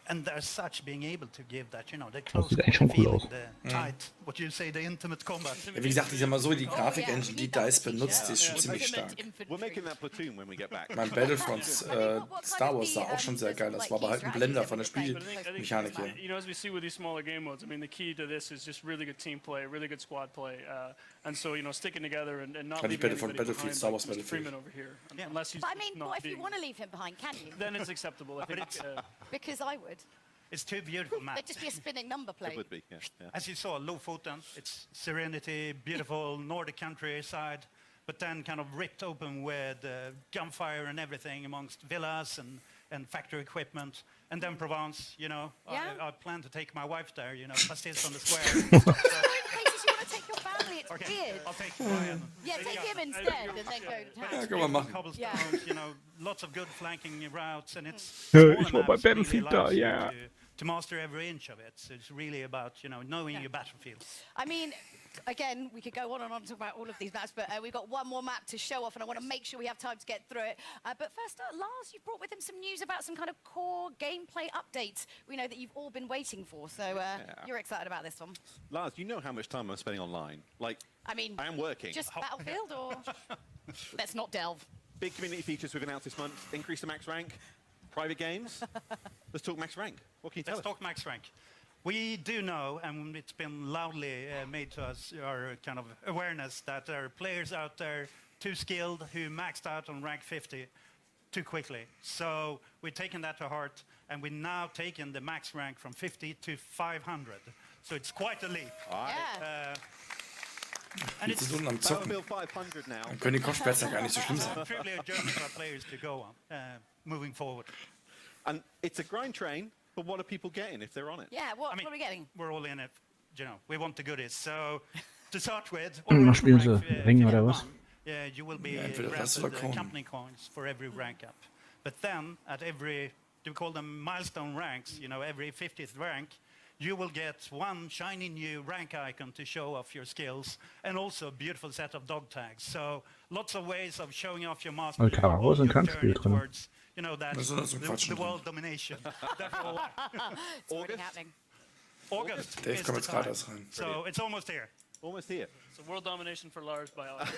And as such, being able to give that, you know, the close feeling, the tight, what you say, the intimate combat. Wie gesagt, ich sag mal so, die Grafik-Engine, die DICE benutzt, die ist schon ziemlich stark. We're making that platoon when we get back. Mein Battlefront Star Wars sah auch schon sehr geil aus, war aber halt ein Blender von der Spielmechanik her. You know, as we see with these smaller game modes, I mean, the key to this is just really good team play, really good squad play, and so, you know, sticking together and not leaving anybody behind, Star Wars like Freeman over here. Unless he's But I mean, not what if being... you want to leave him behind, can you? Then it's acceptable. I think, Because I would. It's two beautiful maps. They'd just be a spinning number plate. It would be, yeah. As you saw, Lofoten, it's serenity, beautiful Nordic countryside, but then kind of ripped open with gunfire and everything amongst villas and factory equipment. And then Provence, you know, I plan to take my wife there, you know, pastilles on the square. Places you want to take your family, it's weird. I'll take Ryan. Yeah, take him instead and then go to town. Kann man machen. Cobblestones, you know, lots of good flanking routes, and it's Ich war bei Battlefield da, ja. To master every inch of it. So it's really about, you know, knowing your battlefield. I mean, again, we could go on and on and talk about all of these maps, but we've got one more map to show off, and I want to make sure we have time to get through it. But first, Lars, you've brought with him some news about some kind of core gameplay updates we know that you've all been waiting for, so you're excited about this one. Lars, you know how much time I'm spending online. Like, I mean, I am working. Just Battlefield, or let's not delve. Big community features we've announced this month. Increase the max rank. Private games. Let's talk max rank. What can you tell us? Let's talk max rank. We do know, and it's been loudly made to us, our kind of awareness, that there are players out there too skilled who maxed out on rank 50 too quickly. So we've taken that to heart, and we've now taken the max rank from 50 to 500. So it's quite a leap. Yeah. Die Personen am Zocken. Dann können die Kopfschmerzen gar nicht so schlimm sein. Truly a journey for our players to go on, moving forward. And it's a grind train, but what are people getting if they're on it? Yeah, what are we getting? We're all in it, you know, we want the goodies. So to start with, Was spielen sie? Ring oder was? you will be entweder das granted oder Korn. company coins for every rank up. But then at every, do we call them milestone ranks, you know, every 50th rank, you will get one shiny new rank icon to show off your skills, and also a beautiful set of dog tags. So lots of ways of showing off your mastery. Alter, da ist ein Kampfspiel drin. Towards, you know, that the world domination. It's already happening. August. Dave is kommt the jetzt gerade time. erst rein. So it's almost here. Almost here. So world domination for Lars by Alex.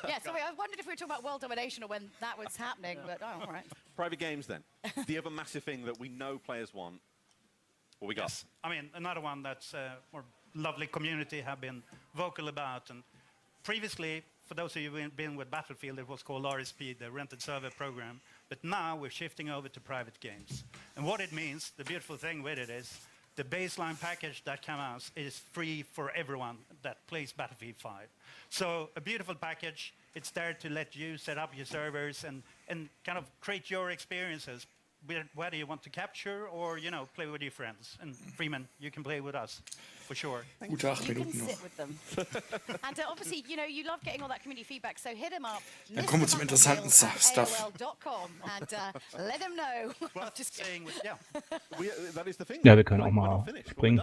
Yeah, sorry, I wondered if we were talking about world domination or when that was happening, but all right. Private games then. The other massive thing that we know players want. What we got? Yes. I mean, another one that's our lovely community have been vocal about. And previously, for those of you who've been with Battlefield, it was called RSP, the Rented Server Program. But now we're shifting over to private games. And what it means, the beautiful thing with it is, the baseline package that comes out is free for everyone that plays Battlefield 5. So a beautiful package. It's there to let you set up your servers and kind of create your experiences, whether you want to capture or, you know, play with your friends. And Freeman, you can play with us, for sure. Gute 8 You can Minuten noch. sit with them. And obviously, you know, you love getting all that community feedback, so hit him up. Dann kommen wir zum interessanten Stuff. AOL.com and let him know. Just saying, yeah. That is the thing. Ja, wir können auch mal springen.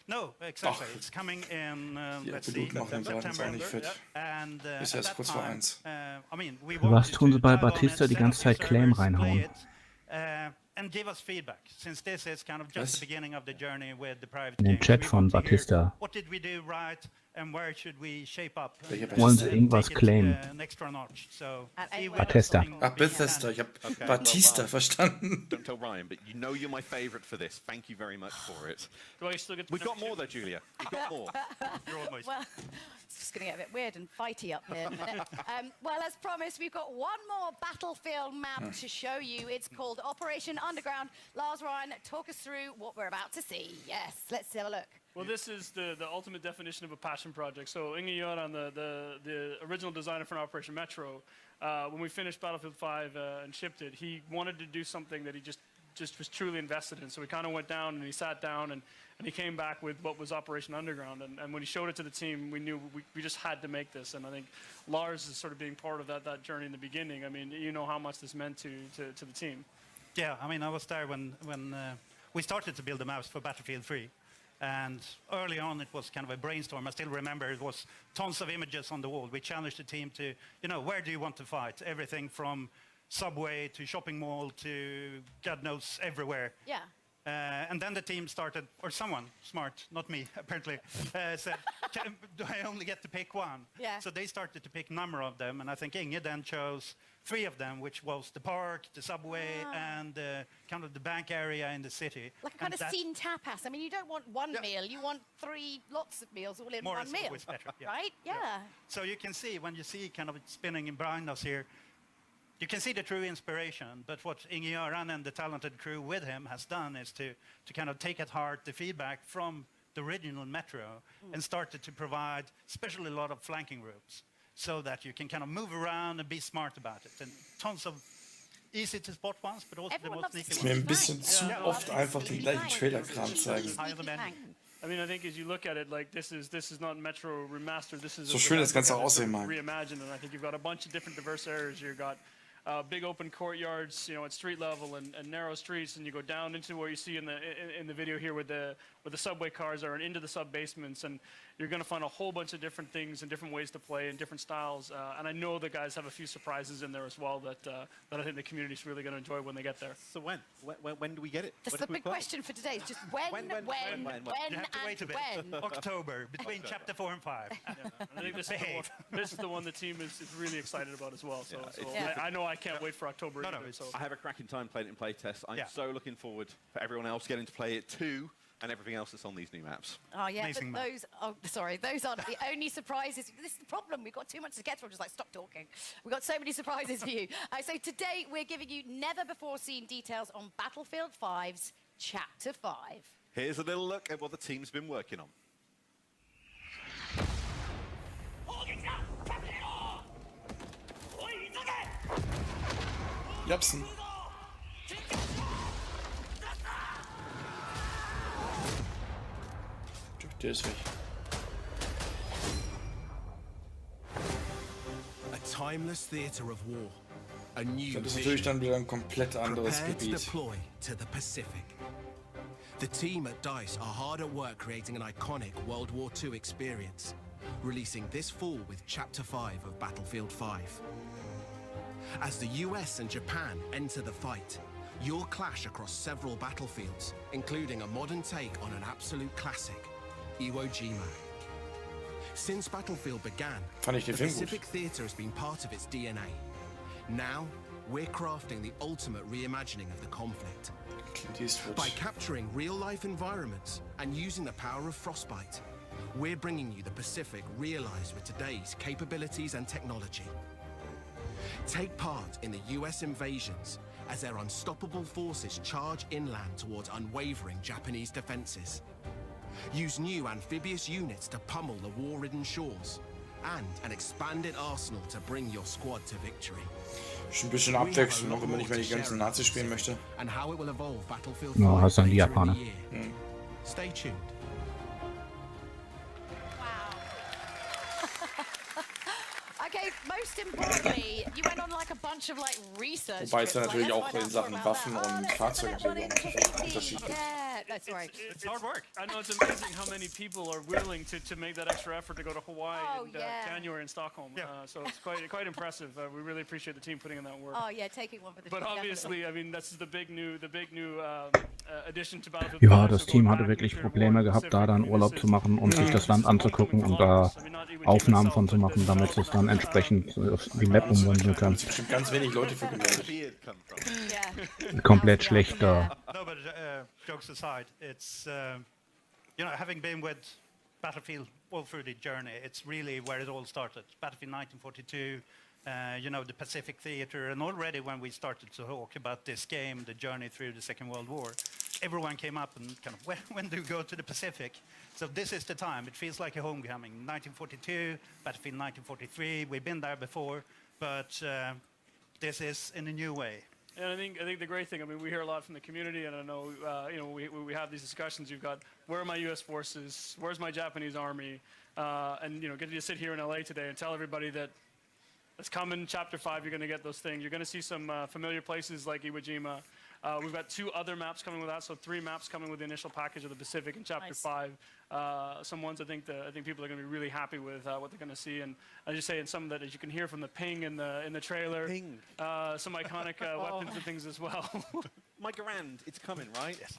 No, exactly. It's coming in, let's see, Minuten machen wir uns auch nicht fit. And Ist erst kurz vor 1. I mean, we Was tun sie bei Batista die ganze Zeit Claim reinhauen? And give us feedback, since this is kind of just the beginning of the journey with the private In den games. Chat We von want to hear, Batista. what did we do right? and where should we shape up? Wollen Sie irgendwas claimen? An extra notch. So Batista. Bethesda, ich hab Batista verstanden. Don't tell Ryan, but you know you're my favorite for this. Thank you very much for it. Do I still get We've got more though, Julia. We've got more. Well, it's just going to get a bit weird and fighty up here in a minute. Well, as promised, we've got one more Battlefield map to show you. It's called Operation Underground. Lars, Ryan, talk us through what we're about to see. Yes, let's have a look. Well, this is the ultimate definition of a passion project. So Inge Göran, the original designer for Operation Metro, when we finished Battlefield 5 and shipped it, he wanted to do something that he just was truly invested in. So we kind of went down and he sat down and he came back with what was Operation Underground. And when he showed it to the team, we knew we just had to make this. And I think Lars is sort of being part of that journey in the beginning. I mean, you know how much this meant to the team. Yeah, I mean, I was there when we started to build the maps for Battlefield 3. And early on, it was kind of a brainstorm. I still remember it was tons of images on the wall. We challenged the team to, where do you want to fight? Everything from subway to shopping mall to God knows everywhere. Yeah. And then the team started, or someone smart, not me, apparently, said, do I only get to pick one? Yeah. So they started to pick a number of them, and I think Inge then chose 3 of them, which was the park, the subway, and kind of the bank area in the city. Like a kind of scene tapas. I mean, you don't want one meal, you want 3 lots of meals all in one meal. Always better, yeah. Right? Yeah. So you can see, when you see kind of it spinning in behind us here, you can see the true inspiration, but what Inge Göran and the talented crew with him has done is to kind of take at heart the feedback from the original Metro and started to provide especially a lot of flanking routes so that you can kind of move around and be smart about it. And tons of easy to spot ones, but also the most sneaky ones. Mir ein bisschen zu oft einfach den gleichen Trailer-Kram zeigen. I mean, I think as you look at it, like this is not Metro remastered. This is So schön das Ganze aussehen mag. reimagined, and I think you've got a bunch of different diverse areas. You've got big open courtyards, at street level and narrow streets, and you go down into where you see in the video here where the subway cars are and into the sub basements, and you're going to find a whole bunch of different things and different ways to play and different styles. And I know the guys have a few surprises in there as well that I think the community's really going to enjoy when they get there. So when do we get it? That's the big question for today. It's just when, You have to wait a bit. October, between chapter 4 and 5. I think this is the one the team is really excited about as well. So, Yeah. I know I can't wait for October either. So. I have a cracking time playing it in playtest. I'm so looking forward for everyone else getting to play it too, and everything else that's on these new maps. Oh, yeah, Amazing but those aren't the only surprises. This is the problem. We've got too much to get through. Just stop talking. We've got so many surprises for you. So today, we're giving you never-before-seen details on Battlefield 5's Chapter 5. Here's a little look at what the team's been working on. Japsen. Der ist weg. A timeless theater of war. A new Das ist natürlich dann wieder ein komplett anderes Prepare to Gebiet. deploy to the Pacific. The team at DICE are hard at work creating an iconic World War II experience, releasing this fall with Chapter 5 of Battlefield 5. As the US and Japan enter the fight, you'll clash across several battlefields, including a modern take on an absolute classic, Iwo Jima. Since Battlefield began, Fand ich the den Film gut. Pacific Theater has been part of its DNA. Now, we're crafting the ultimate reimagining of the conflict. Clint Eastwood. By capturing real-life environments and using the power of Frostbite, we're bringing you the Pacific realized with today's capabilities and technology. Take part in the US invasions as their unstoppable forces charge inland towards unwavering Japanese defenses. Use new amphibious units to pummel the war-ridden shores and an expanded arsenal to bring your squad to victory. Schon ein bisschen Abwechslung, auch wenn man nicht mehr die ganzen Nazis spielen möchte. And how it will evolve Battlefield Ja, 5 hast dann die later in Japaner. the year. Stay tuned. Okay, most importantly, you went on like a bunch of like research. Wobei es ja trips, natürlich like, auch let's in find out Sachen more about Waffen that. und Let's have a look Fahrzeuge at one in unterschiedlich. Yeah, That's right. It's hard work. I know it's amazing how many people are willing to make that extra effort to go to Hawaii in January in Stockholm. So it's quite impressive. We really appreciate the team putting in that work. Oh yeah, taking one for the But team. obviously, Definitely. I mean, that's the big new addition to Battlefield. Ja, das Team hatte wirklich Probleme gehabt, da dann Urlaub zu machen und sich das Land anzugucken und da Aufnahmen von zu machen, damit es dann entsprechend auf die Map umwandeln kann. Bestimmt ganz wenig Leute für gemeldet. Komplett schlecht da. No, but jokes aside, it's having been with Battlefield all through the journey, it's really where it all started. Battlefield 1942, the Pacific Theater, and already when we started to talk about this game, the journey through the Second World War, everyone came up and kind of, when do you go to the Pacific? So this is the time. It feels like a homecoming. 1942, Battlefield 1943. We've been there before, but this is in a new way. And I think the great thing, I mean, we hear a lot from the community, and I know, we have these discussions. You've got, where are my U.S. forces? Where's my Japanese army? And getting to sit here in LA today and tell everybody that it's coming, Chapter 5, you're going to get those things. You're going to see some familiar places like Iwo Jima. We've got 2 other maps coming with that, so 3 maps coming with the initial package of the Pacific in Chapter 5. Some ones I think people are going to be really happy with what they're going to see, and I just say in some that, as you can hear from the ping in the trailer, some iconic weapons and things as well. My Garand, it's coming, right? Yes.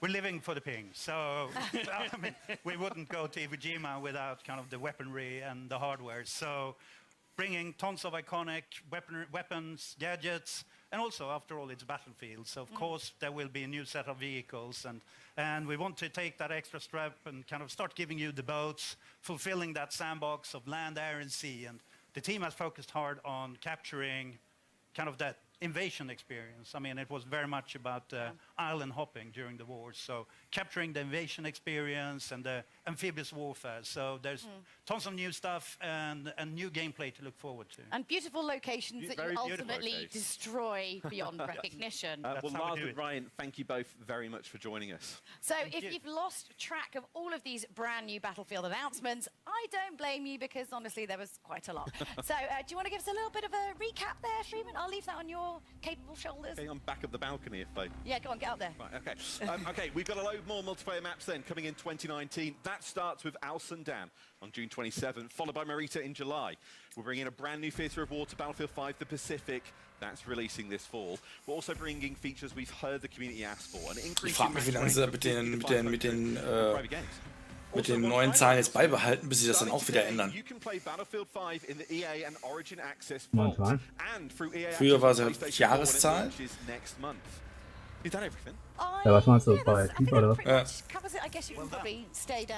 We're living for the ping, so I mean, we wouldn't go to Iwo Jima without kind of the weaponry and the hardware. So bringing tons of iconic weapons, gadgets, and also, after all, it's Battlefield. So, of course, there will be a new set of vehicles. And we want to take that extra step and kind of start giving you the boats, fulfilling that sandbox of land, air, and sea. And the team has focused hard on capturing kind of that invasion experience. I mean, it was very much about island hopping during the war. So capturing the invasion experience and the amphibious warfare. So there's tons of new stuff and new gameplay to look forward to. And beautiful locations that you ultimately destroy beyond recognition. Well, Lars and Ryan, thank you both very much for joining us. So if you've lost track of all of these brand new Battlefield announcements, I don't blame you, because honestly there was quite a lot. So do you want to give us a little bit of a recap there, Freeman? I'll leave that on your capable shoulders. Okay, I'm back of the balcony if I... Yeah, go on, get up there. Right, okay. Okay, we've got a load more multiplayer maps then coming in 2019. That starts with Al Sundan on June 27th, followed by Marita in July. We're bringing a brand new Theatre of War to Battlefield 5, the Pacific. That's releasing this fall. We're also bringing features we've heard the community ask for. An increase Ich frage mich, wie lange sie da mit den neuen Zahlen jetzt beibehalten, bis sie das dann auch wieder ändern. Neuen Zahlen? Früher war es ja Jahreszahl. Ja, was meinst du, bei FIFA oder was? Ja.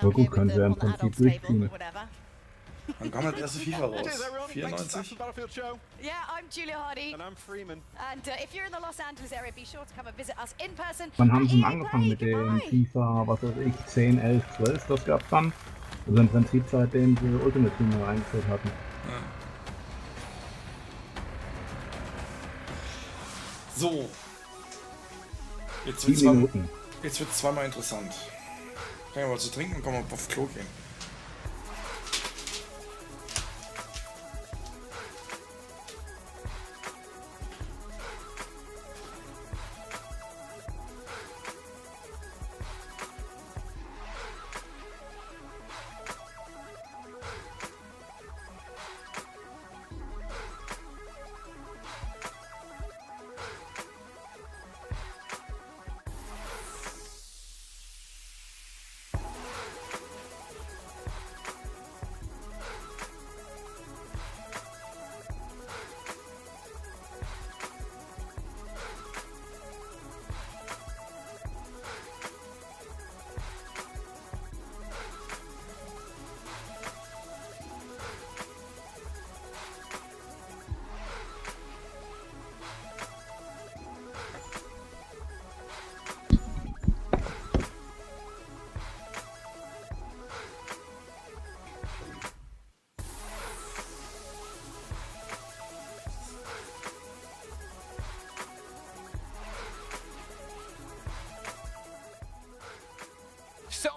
Aber gut, können sie ja im Prinzip durchziehen. Wann kam das erste FIFA raus? 94? Yeah, I'm Julia Hardy. And I'm Freeman. And if you're in the Los Angeles area, be sure to come and visit us in person. Wann haben sie denn angefangen mit dem FIFA, was weiß ich, 10, 11, 12, das gab's dann? Also im Prinzip seitdem sie Ultimate Team eingeführt hatten. Ja. So. Jetzt wird's zweimal interessant. Kann ich mal was zu trinken und kann mal auf Klo gehen.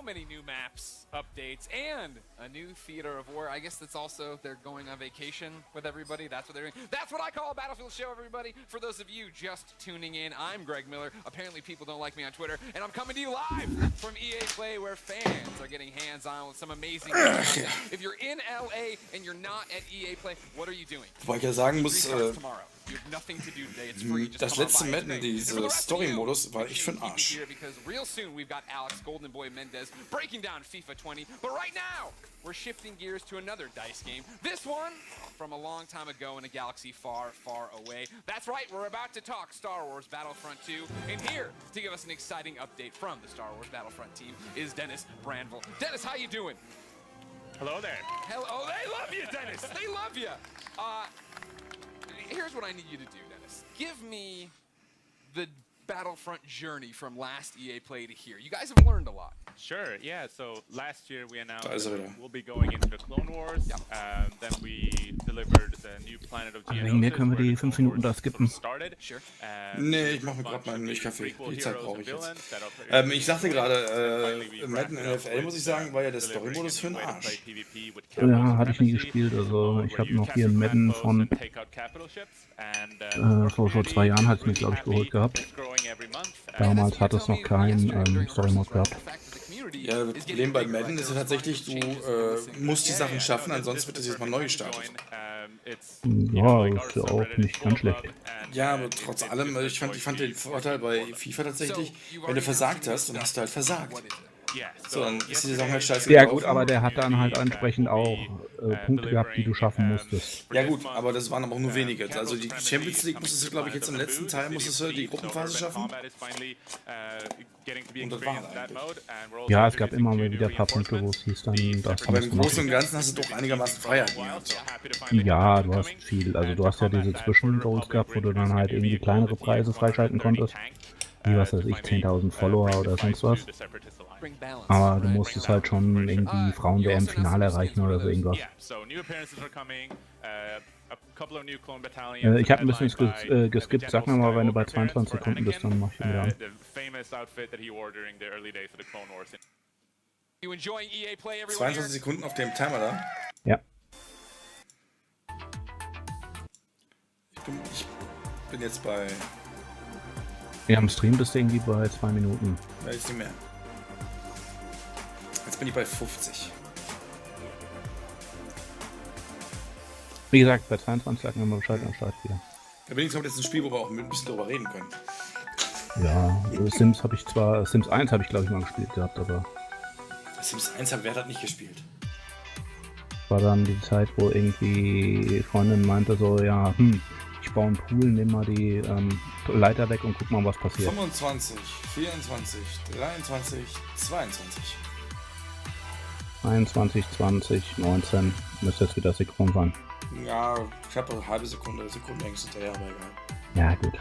many new maps, updates, and a new theater of war. I guess that's also they're going on vacation with everybody. That's what they're doing. That's what I call a Battlefield show, everybody. For those of you just tuning in, I'm Greg Miller. Apparently people don't like me on Twitter, and I'm coming to you live from EA Play, where fans are getting hands-on with some amazing content. If you're in LA and you're not at EA Play, what are you doing? Wobei ich ja sagen muss, You have nothing to do today. It's free. Just das come on letzte by. It's Madden, great. dieser And for the rest of you, Story-Modus, war echt für den keep it Arsch. here because real soon we've got Alex Golden Boy Mendez breaking down FIFA 20. But right now, we're shifting gears to another DICE game. This one from a long time ago in a galaxy far, far away. That's right, we're about to talk Star Wars Battlefront 2. And here to give us an exciting update from the Star Wars Battlefront team is Dennis Brandville. Dennis, how you doing? Hello there. Hello. Oh, they love you, Dennis. They love you. Here's what I need you to do, Dennis. Give me the Battlefront journey from last EA Play to here. You guys have learned a lot. Sure, yeah. So last year we announced Da ist er that wieder. we'll be going into the Clone Wars. Then we delivered the new planet of Wegen mir können wir die 5 Minuten da skippen. started. Sure. Nee, ich mache mir gerade meinen Milchkaffee. Die Zeit brauche ich jetzt. Ich sagte gerade, Madden NFL, muss ich sagen, war ja der Story-Modus für den Arsch. Ja, hatte ich nie gespielt. Also ich habe noch hier einen Madden von vor 2 Jahren hatte ich mir, glaube ich, geholt gehabt. Damals hat es noch keinen Story-Mode gehabt. Ja, das Problem bei Madden ist ja tatsächlich, du musst die Sachen schaffen, ansonsten wird das jetzt mal neu gestartet. Ja, ist ja auch nicht ganz schlecht. Ja, aber trotz allem, ich fand den Vorteil bei FIFA tatsächlich, wenn du versagt hast, dann hast du halt versagt. So, dann ist die Saison halt scheiße Ja gelaufen. gut, aber der hat dann halt entsprechend auch Punkte gehabt, die du schaffen musstest. Ja gut, aber das waren aber auch nur wenige. Also die Champions League musstest du, glaube ich, jetzt im letzten Teil musstest du die Gruppenphase schaffen. Und das war dann eigentlich. Ja, es gab immer mal wieder ein paar Punkte, wo es hieß dann, das Aber im Großen und Ganzen hast du doch einigermaßen Freiheit gehabt. Ja, du hast viel. Also du hast ja diese Zwischengoals gehabt, wo du dann halt irgendwie kleinere Preise freischalten konntest. Wie, was weiß ich, 10.000 Follower oder sonst was. Aber du musstest halt schon irgendwie Frauen-WM-Finale erreichen oder so irgendwas. Ich habe ein bisschen geskippt. Sag mir mal, wenn du bei 22 Sekunden bist, dann mach ich ihn wieder an. 22 Sekunden auf dem Timer da? Ja. Ich bin jetzt bei... Ja, am Stream bist du irgendwie bei 2 Minuten. Ja, ist nicht mehr. Jetzt bin ich bei 50. Wie gesagt, bei 22 sagen wir mal Bescheid, dann starte ich wieder. Da bin ich jetzt ein Spiel, wo wir auch ein bisschen drüber reden können. Ja, Sims 1 habe ich glaube ich mal gespielt gehabt, aber... Sims 1 wer hat nicht gespielt? War dann die Zeit, wo irgendwie die Freundin meinte so, ja, ich baue einen Pool, nimm mal die Leiter weg und guck mal, was passiert. 25, 24, 23, 22. 21, 20, 19. Müsste jetzt wieder synchron sein. Ja, ich habe eine halbe Sekunde längst hinterher, aber egal. Ja, gut.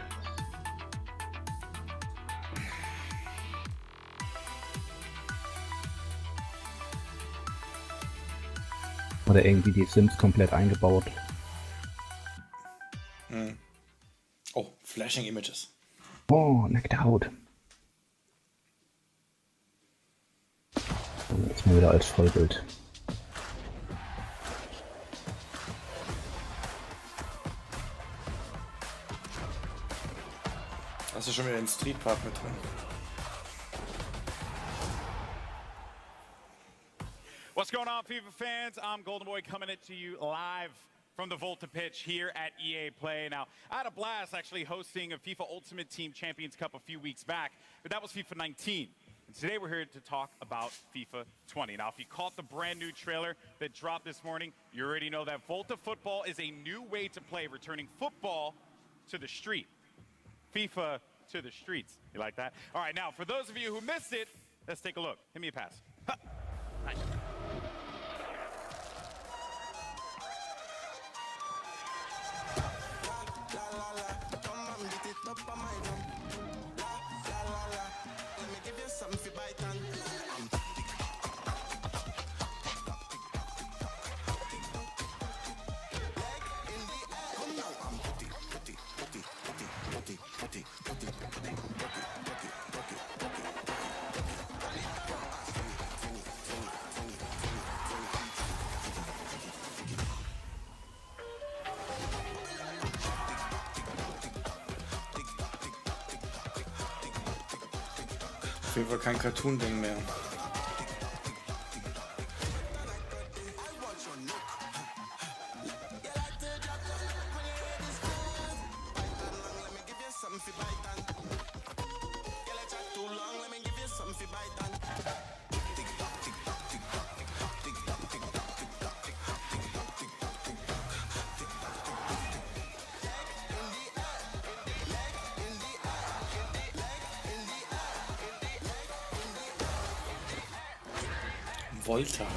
Oder irgendwie die Sims komplett eingebaut. Oh, Flashing Images. Oh, nackte Haut. Jetzt mal wieder als Vollbild. Hast du schon wieder den Street Part mit drin? What's going on, FIFA fans? I'm Golden Boy coming to you live from the Volta pitch here at EA Play. Now, I had a blast actually hosting a FIFA Ultimate Team Champions Cup a few weeks back, but that was FIFA 19. And today we're here to talk about FIFA 20. Now, if you caught the brand new trailer that dropped this morning, you already know that Volta Football is a new way to play, returning football to the street. FIFA to the streets. You like that? All right, now, for those of you who missed it, let's take a look. Hit me a pass. Ha. Nice. Auf jeden Fall kein Cartoon-Ding mehr. Volta.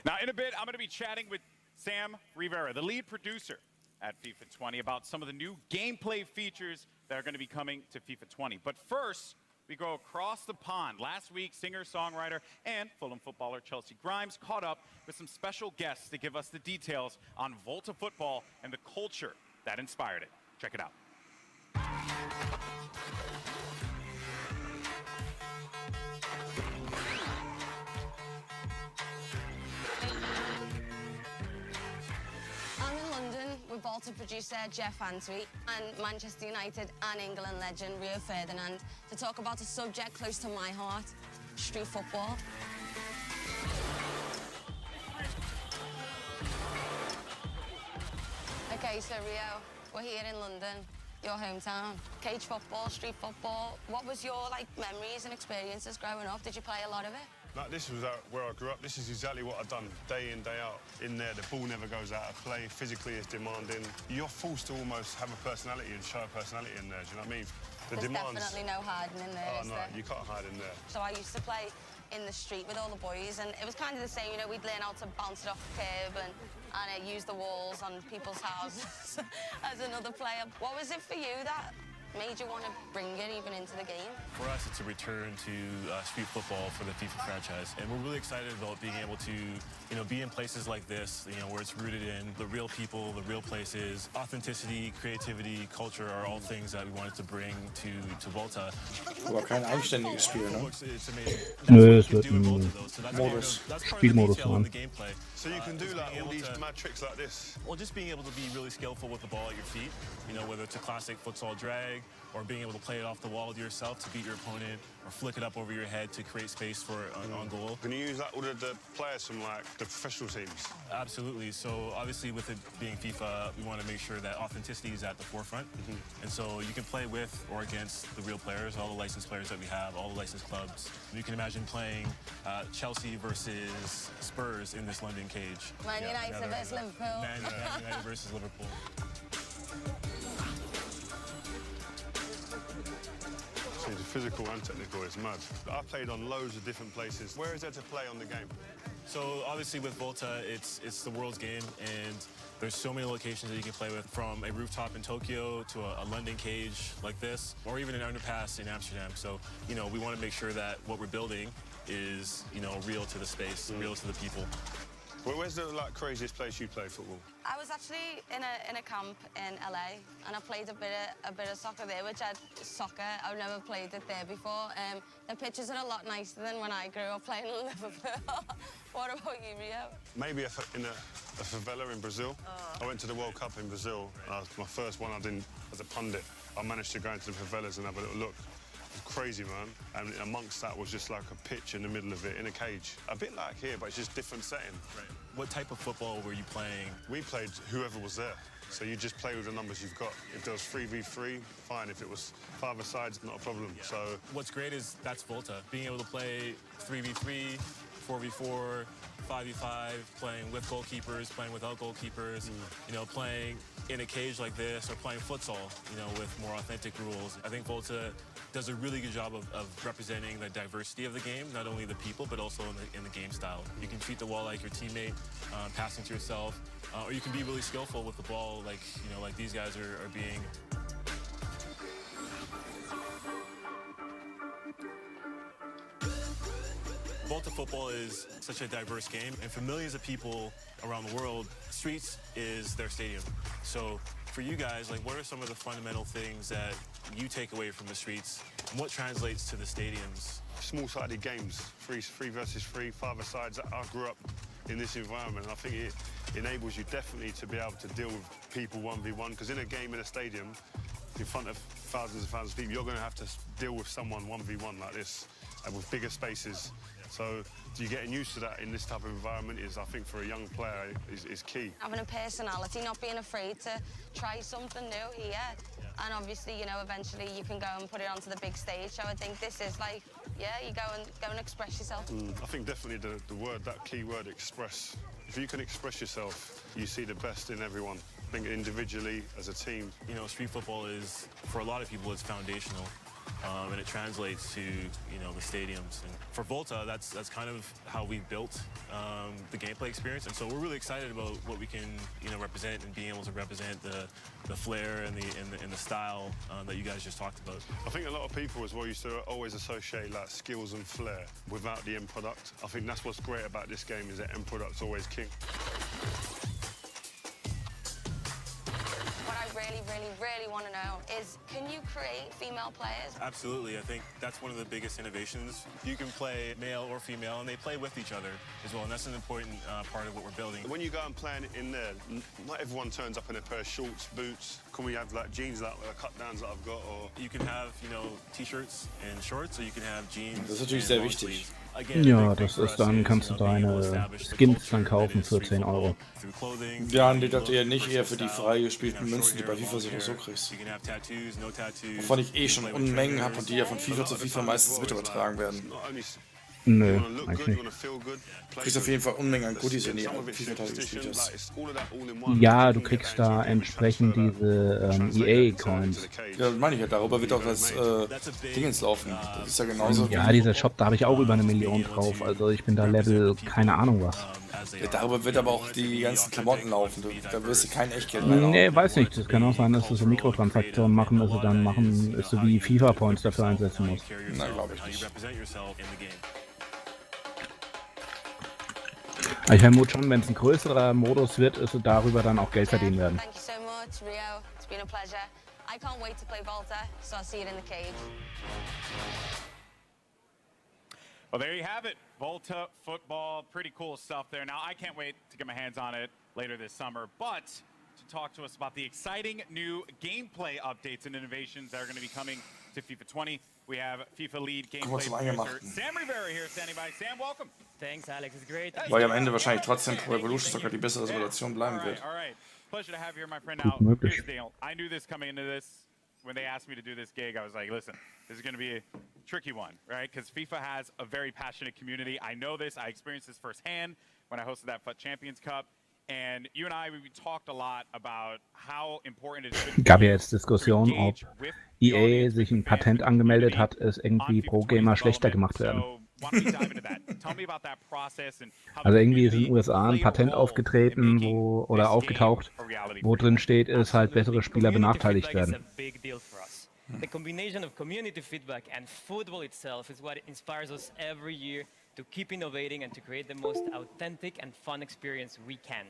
Now, in a bit, I'm going to be chatting with Sam Rivera, the lead producer at FIFA 20, about some of the new gameplay features that are going to be coming to FIFA 20. But first, we go across the pond. Last week, singer-songwriter and Fulham footballer Chelsea Grimes caught up with some special guests to give us the details on Volta football and the culture that inspired it. Check it out. I'm in London with Volta producer Jeff Antwi and Manchester United and England legend Rio Ferdinand to talk about a subject close to my heart, street football. Okay, so Rio, we're here in London, your hometown. Cage football, street football. What was your memories and experiences growing up? Did you play a lot of it? No, this was where I grew up. This is exactly what I've done day in, day out. In there, the ball never goes out of play. Physically, it's demanding. You're forced to almost have a personality and show a personality in there. Do you know what I mean? The There's demands. definitely no hiding in there, is no, there? you can't hide in there. So I used to play in the street with all the boys, and it was kind of the same. You know, we'd learn how to bounce it off the curb and use the walls on people's houses as another player. What was it for you that made you want to bring it even into the game? For us, it's a return to street football for the FIFA franchise, and we're really excited about being able to, be in places like this, where it's rooted in the real people, the real places. Authenticity, creativity, culture are all things that we wanted to bring to Volta. Aber kein eigenständiges Spiel, ne? Nö, es wird ein Spielmodus sein. So you can do all these mad tricks like this. Well, just being able to be really skillful with the ball at your feet, whether it's a classic futsal drag, or being able to play it off the wall to yourself to beat your opponent, or flick it up over your head to create space for on goal. Can you use all the players from the professional teams? Absolutely. So obviously with it being FIFA, we want to make sure that authenticity is at the forefront. And so you can play with or against the real players, all the licensed players that we have, all the licensed clubs. You can imagine playing Chelsea versus Spurs in this London cage. Man United versus Liverpool. Man United versus Liverpool. It's physical and technical, it's mad. I've played on loads of different places. Where is there to play on the game? So obviously with Volta, it's the world's game, and there's so many locations that you can play with, from a rooftop in Tokyo to a London cage like this, or even an underpass in Amsterdam. So, we want to make sure that what we're building is, real to the space, real to the people. Where's the craziest place you play football? I was actually in a camp in LA, and I played a bit of soccer there, I've never played it there before. The pitches are a lot nicer than when I grew up playing in Liverpool. What about you, Rio? Maybe in a favela in Brazil. I went to the World Cup in Brazil. My first one I did as a pundit. I managed to go into the favelas and have a little look. It was crazy, man. And amongst that was just like a pitch in the middle of it, in a cage. A bit like here, but it's just different setting. Right. What type of football were you playing? We played whoever was there. So you just play with the numbers you've got. If there was 3v3, fine. If it was 5-a-side, not a problem. Yeah. So what's great is that's Volta. Being able to play 3v3, 4v4, 5v5, playing with goalkeepers, playing without goalkeepers, playing in a cage like this, or playing futsal, with more authentic rules. I think Volta does a really good job of representing the diversity of the game, not only the people, but also in the game style. You can treat the wall like your teammate, passing to yourself, or you can be really skillful with the ball, like these guys are being. Volta football is such a diverse game, and for millions of people around the world, streets is their stadium. So for you guys, what are some of the fundamental things that you take away from the streets, and what translates to the stadiums? Small-sided games, 3 versus 3, 5-a-sides. I grew up in this environment, and I think it enables you definitely to be able to deal with people 1v1, because in a game in a stadium, in front of thousands and thousands of people, you're going to have to deal with someone 1v1 like this, with bigger spaces. So getting used to that in this type of environment is, I think, for a young player, is key. Having a personality, not being afraid to try something new here. And obviously, you know, eventually you can go and put it onto the big stage. So I think this is like, yeah, you go and express yourself. I think definitely the word, that key word, express. If you can express yourself, you see the best in everyone. I think individually, as a team. You know, street football is, for a lot of people, it's foundational. And it translates to, you know, the stadiums. And for Volta, that's kind of how we built the gameplay experience. And so we're really excited about what we can, you know, represent and being able to represent the flair and the style that you guys just talked about. I think a lot of people as well used to always associate like skills and flair without the end product. I think that's what's great about this game, is that end product's always king. Really want to know is, can you create female players? Absolutely. I think that's one of the biggest innovations. You can play male or female, and they play with each other as well, and that's an important part of what we're building. When you go and play in there, not everyone turns up in a pair of shorts, boots. Can we have like jeans, like cut downs that I've got, or you can have, you know, T-shirts and shorts, or you can have jeans. Das ist natürlich sehr wichtig. Ja, das ist dann, kannst du deine Skins dann kaufen für 10 €. Ja, nee, das nicht eher für die freigespielten Münzen, die bei FIFA sowieso kriegst. Wovon ich eh schon Unmengen habe und die ja von FIFA zu FIFA meistens mit übertragen werden. Nö, eigentlich nicht. Du kriegst auf jeden Fall Unmengen an Goodies, wenn die FIFA-Teile gespielt hast. Ja, du kriegst da entsprechend diese EA-Coins. Ja, meine ich ja, darüber wird auch das Dingens laufen. Das ist ja genauso. Ja, dieser Shop, da habe ich auch über 1 Million drauf. Also ich bin da Level, keine Ahnung was. Ja, darüber wird aber auch die ganzen Klamotten laufen. Da wirst du kein Echtgeld reinhauen. Nee, weiß nicht. Das kann auch sein, dass du so Mikrotransaktionen machen, dass du dann dass du wie FIFA-Points dafür einsetzen musst. Na, glaube ich nicht. Ich vermute schon, wenn es ein größerer Modus wird, ist es darüber dann auch Geld verdienen werden. Thank you so much, Rio. It's been a pleasure. I can't wait to play Volta, so I'll see you in the cage. Well, there you have it. Volta football, pretty cool stuff there. Now, I can't wait to get my hands on it later this summer, but to talk to us about the exciting new gameplay updates and innovations that are going to be coming to FIFA 20, we have FIFA lead gameplay producer Sam Rivera here standing by. Sam, welcome. Thanks, Alex. It's great. Weil am Ende wahrscheinlich trotzdem Pro Evolution Soccer die bessere Simulation bleiben wird. All right. Pleasure to have you here, my friend. Now, here's the deal. I knew this coming into this. When they asked me to do this gig, I was like, listen, this is going to be a tricky one, right? Because FIFA has a very passionate community. I know this. I experienced this firsthand when I hosted that FUT Champions Cup. And you and I, we talked a lot about how important it is. Gab ja jetzt Diskussionen, ob EA sich ein Patent angemeldet hat, es irgendwie pro Gamer schlechter gemacht werden. Also irgendwie ist in den USA ein Patent aufgetreten, aufgetaucht, wo drin steht, ist halt bessere Spieler benachteiligt werden. The combination of community feedback and football itself is what inspires us every year to keep innovating and to create the most authentic and fun experience we can.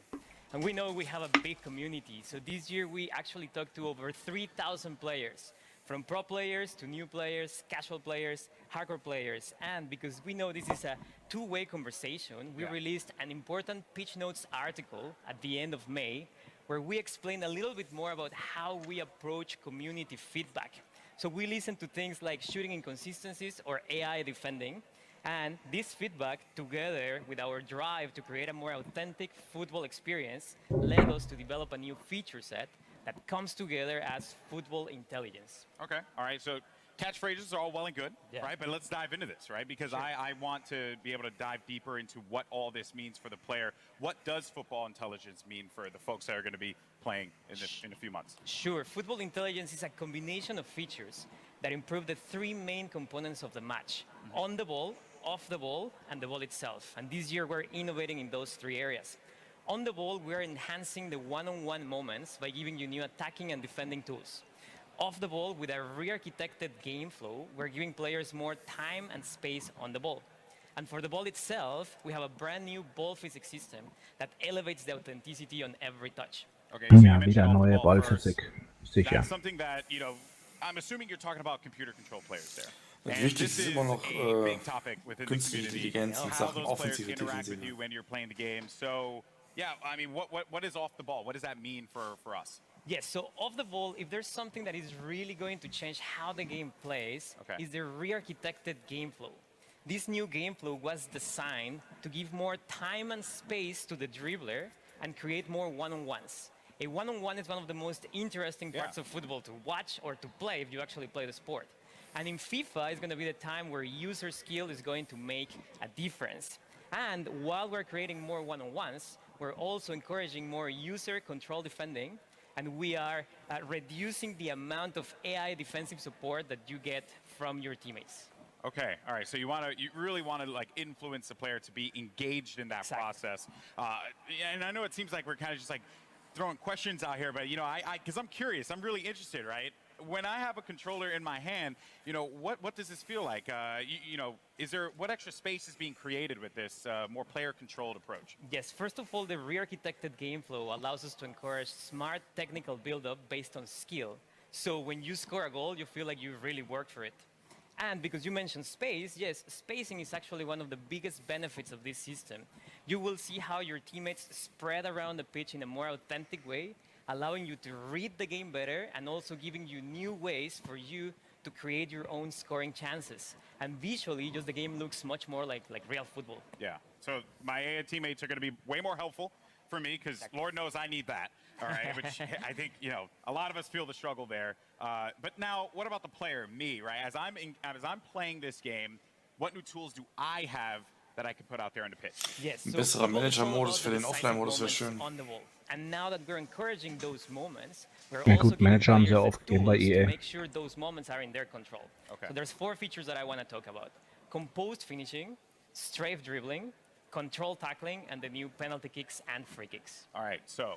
And we know we have a big community, so this year we actually talked to over 3,000 players, from pro players to new players, casual players, hardcore players. And because we know this is a two-way conversation, we released an important pitch notes article at the end of May, where we explain a little bit more about how we approach community feedback. So we listen to things like shooting inconsistencies or AI defending, and this feedback, together with our drive to create a more authentic football experience, led us to develop a new feature set that comes together as football intelligence. Okay, all right, so catchphrases are all well and good, right? But let's dive into this, right? Because I want to be able to dive deeper into what all this means for the player. What does football intelligence mean for the folks that are going to be playing in a few months? Sure. Football intelligence is a combination of features that improve the three main components of the match: on the ball, off the ball, and the ball itself. And this year we're innovating in those three areas. On the ball, we're enhancing the one-on-one moments by giving you new attacking and defending tools. Off the ball, with a re-architected game flow, we're giving players more time and space on the ball. And for the ball itself, we have a brand new ball physics system that elevates the authenticity on every touch. Okay, Ja, wieder neue Ballphysik, sicher. That's something that, you know, I'm assuming you're talking about computer-controlled players there. Wichtig ist immer noch künstliche Intelligenz in Sachen offensive interact with Defensive. you when you're playing the game. So, yeah, I mean, what is off the ball? What does that mean for us? Yes, so off the ball, if there's something that is really going to change how the game plays, is the re-architected game flow. This new game flow was designed to give more time and space to the dribbler and create more one-on-ones. A one-on-one is one of the most interesting parts of football to watch or to play if you actually play the sport. And in FIFA, it's going to be the time where user skill is going to make a difference. And while we're creating more one-on-ones, we're also encouraging more user-control defending, and we are reducing the amount of AI defensive support that you get from your teammates. Okay, all right. So you really want to like influence the player to be engaged in that process. And I know it seems like we're kind of just like throwing questions out here, but you know, because I'm curious, I'm really interested, right? When I have a controller in my hand, you know, what does this feel like? You know, what extra space is being created with this more player-controlled approach? Yes, first of all, the re-architected game flow allows us to encourage smart technical build-up based on skill. So when you score a goal, you feel like you really worked for it. And because you mentioned space, yes, spacing is actually one of the biggest benefits of this system. You will see how your teammates spread around the pitch in a more authentic way, allowing you to read the game better and also giving you new ways for you to create your own scoring chances. And visually, just the game looks much more like real football. Yeah, so my AI teammates are going to be way more helpful for me because Lord knows I need that, all right? Which I think, you know, a lot of us feel the struggle there. But now, what about the player, me, right? As I'm playing this game, what new tools do I have that I can put out there on the pitch? Yes, Ein besserer Manager-Modus für den Offline-Modus wäre schön. And now that we're encouraging those moments, we're Ja also gut, giving Manager haben sie ja players oft the gegeben bei tools to EA. make sure those moments are in their control. Okay. So there's 4 features that I want to talk about. Composed finishing, strafe dribbling, control tackling, and the new penalty kicks and free kicks. All right, so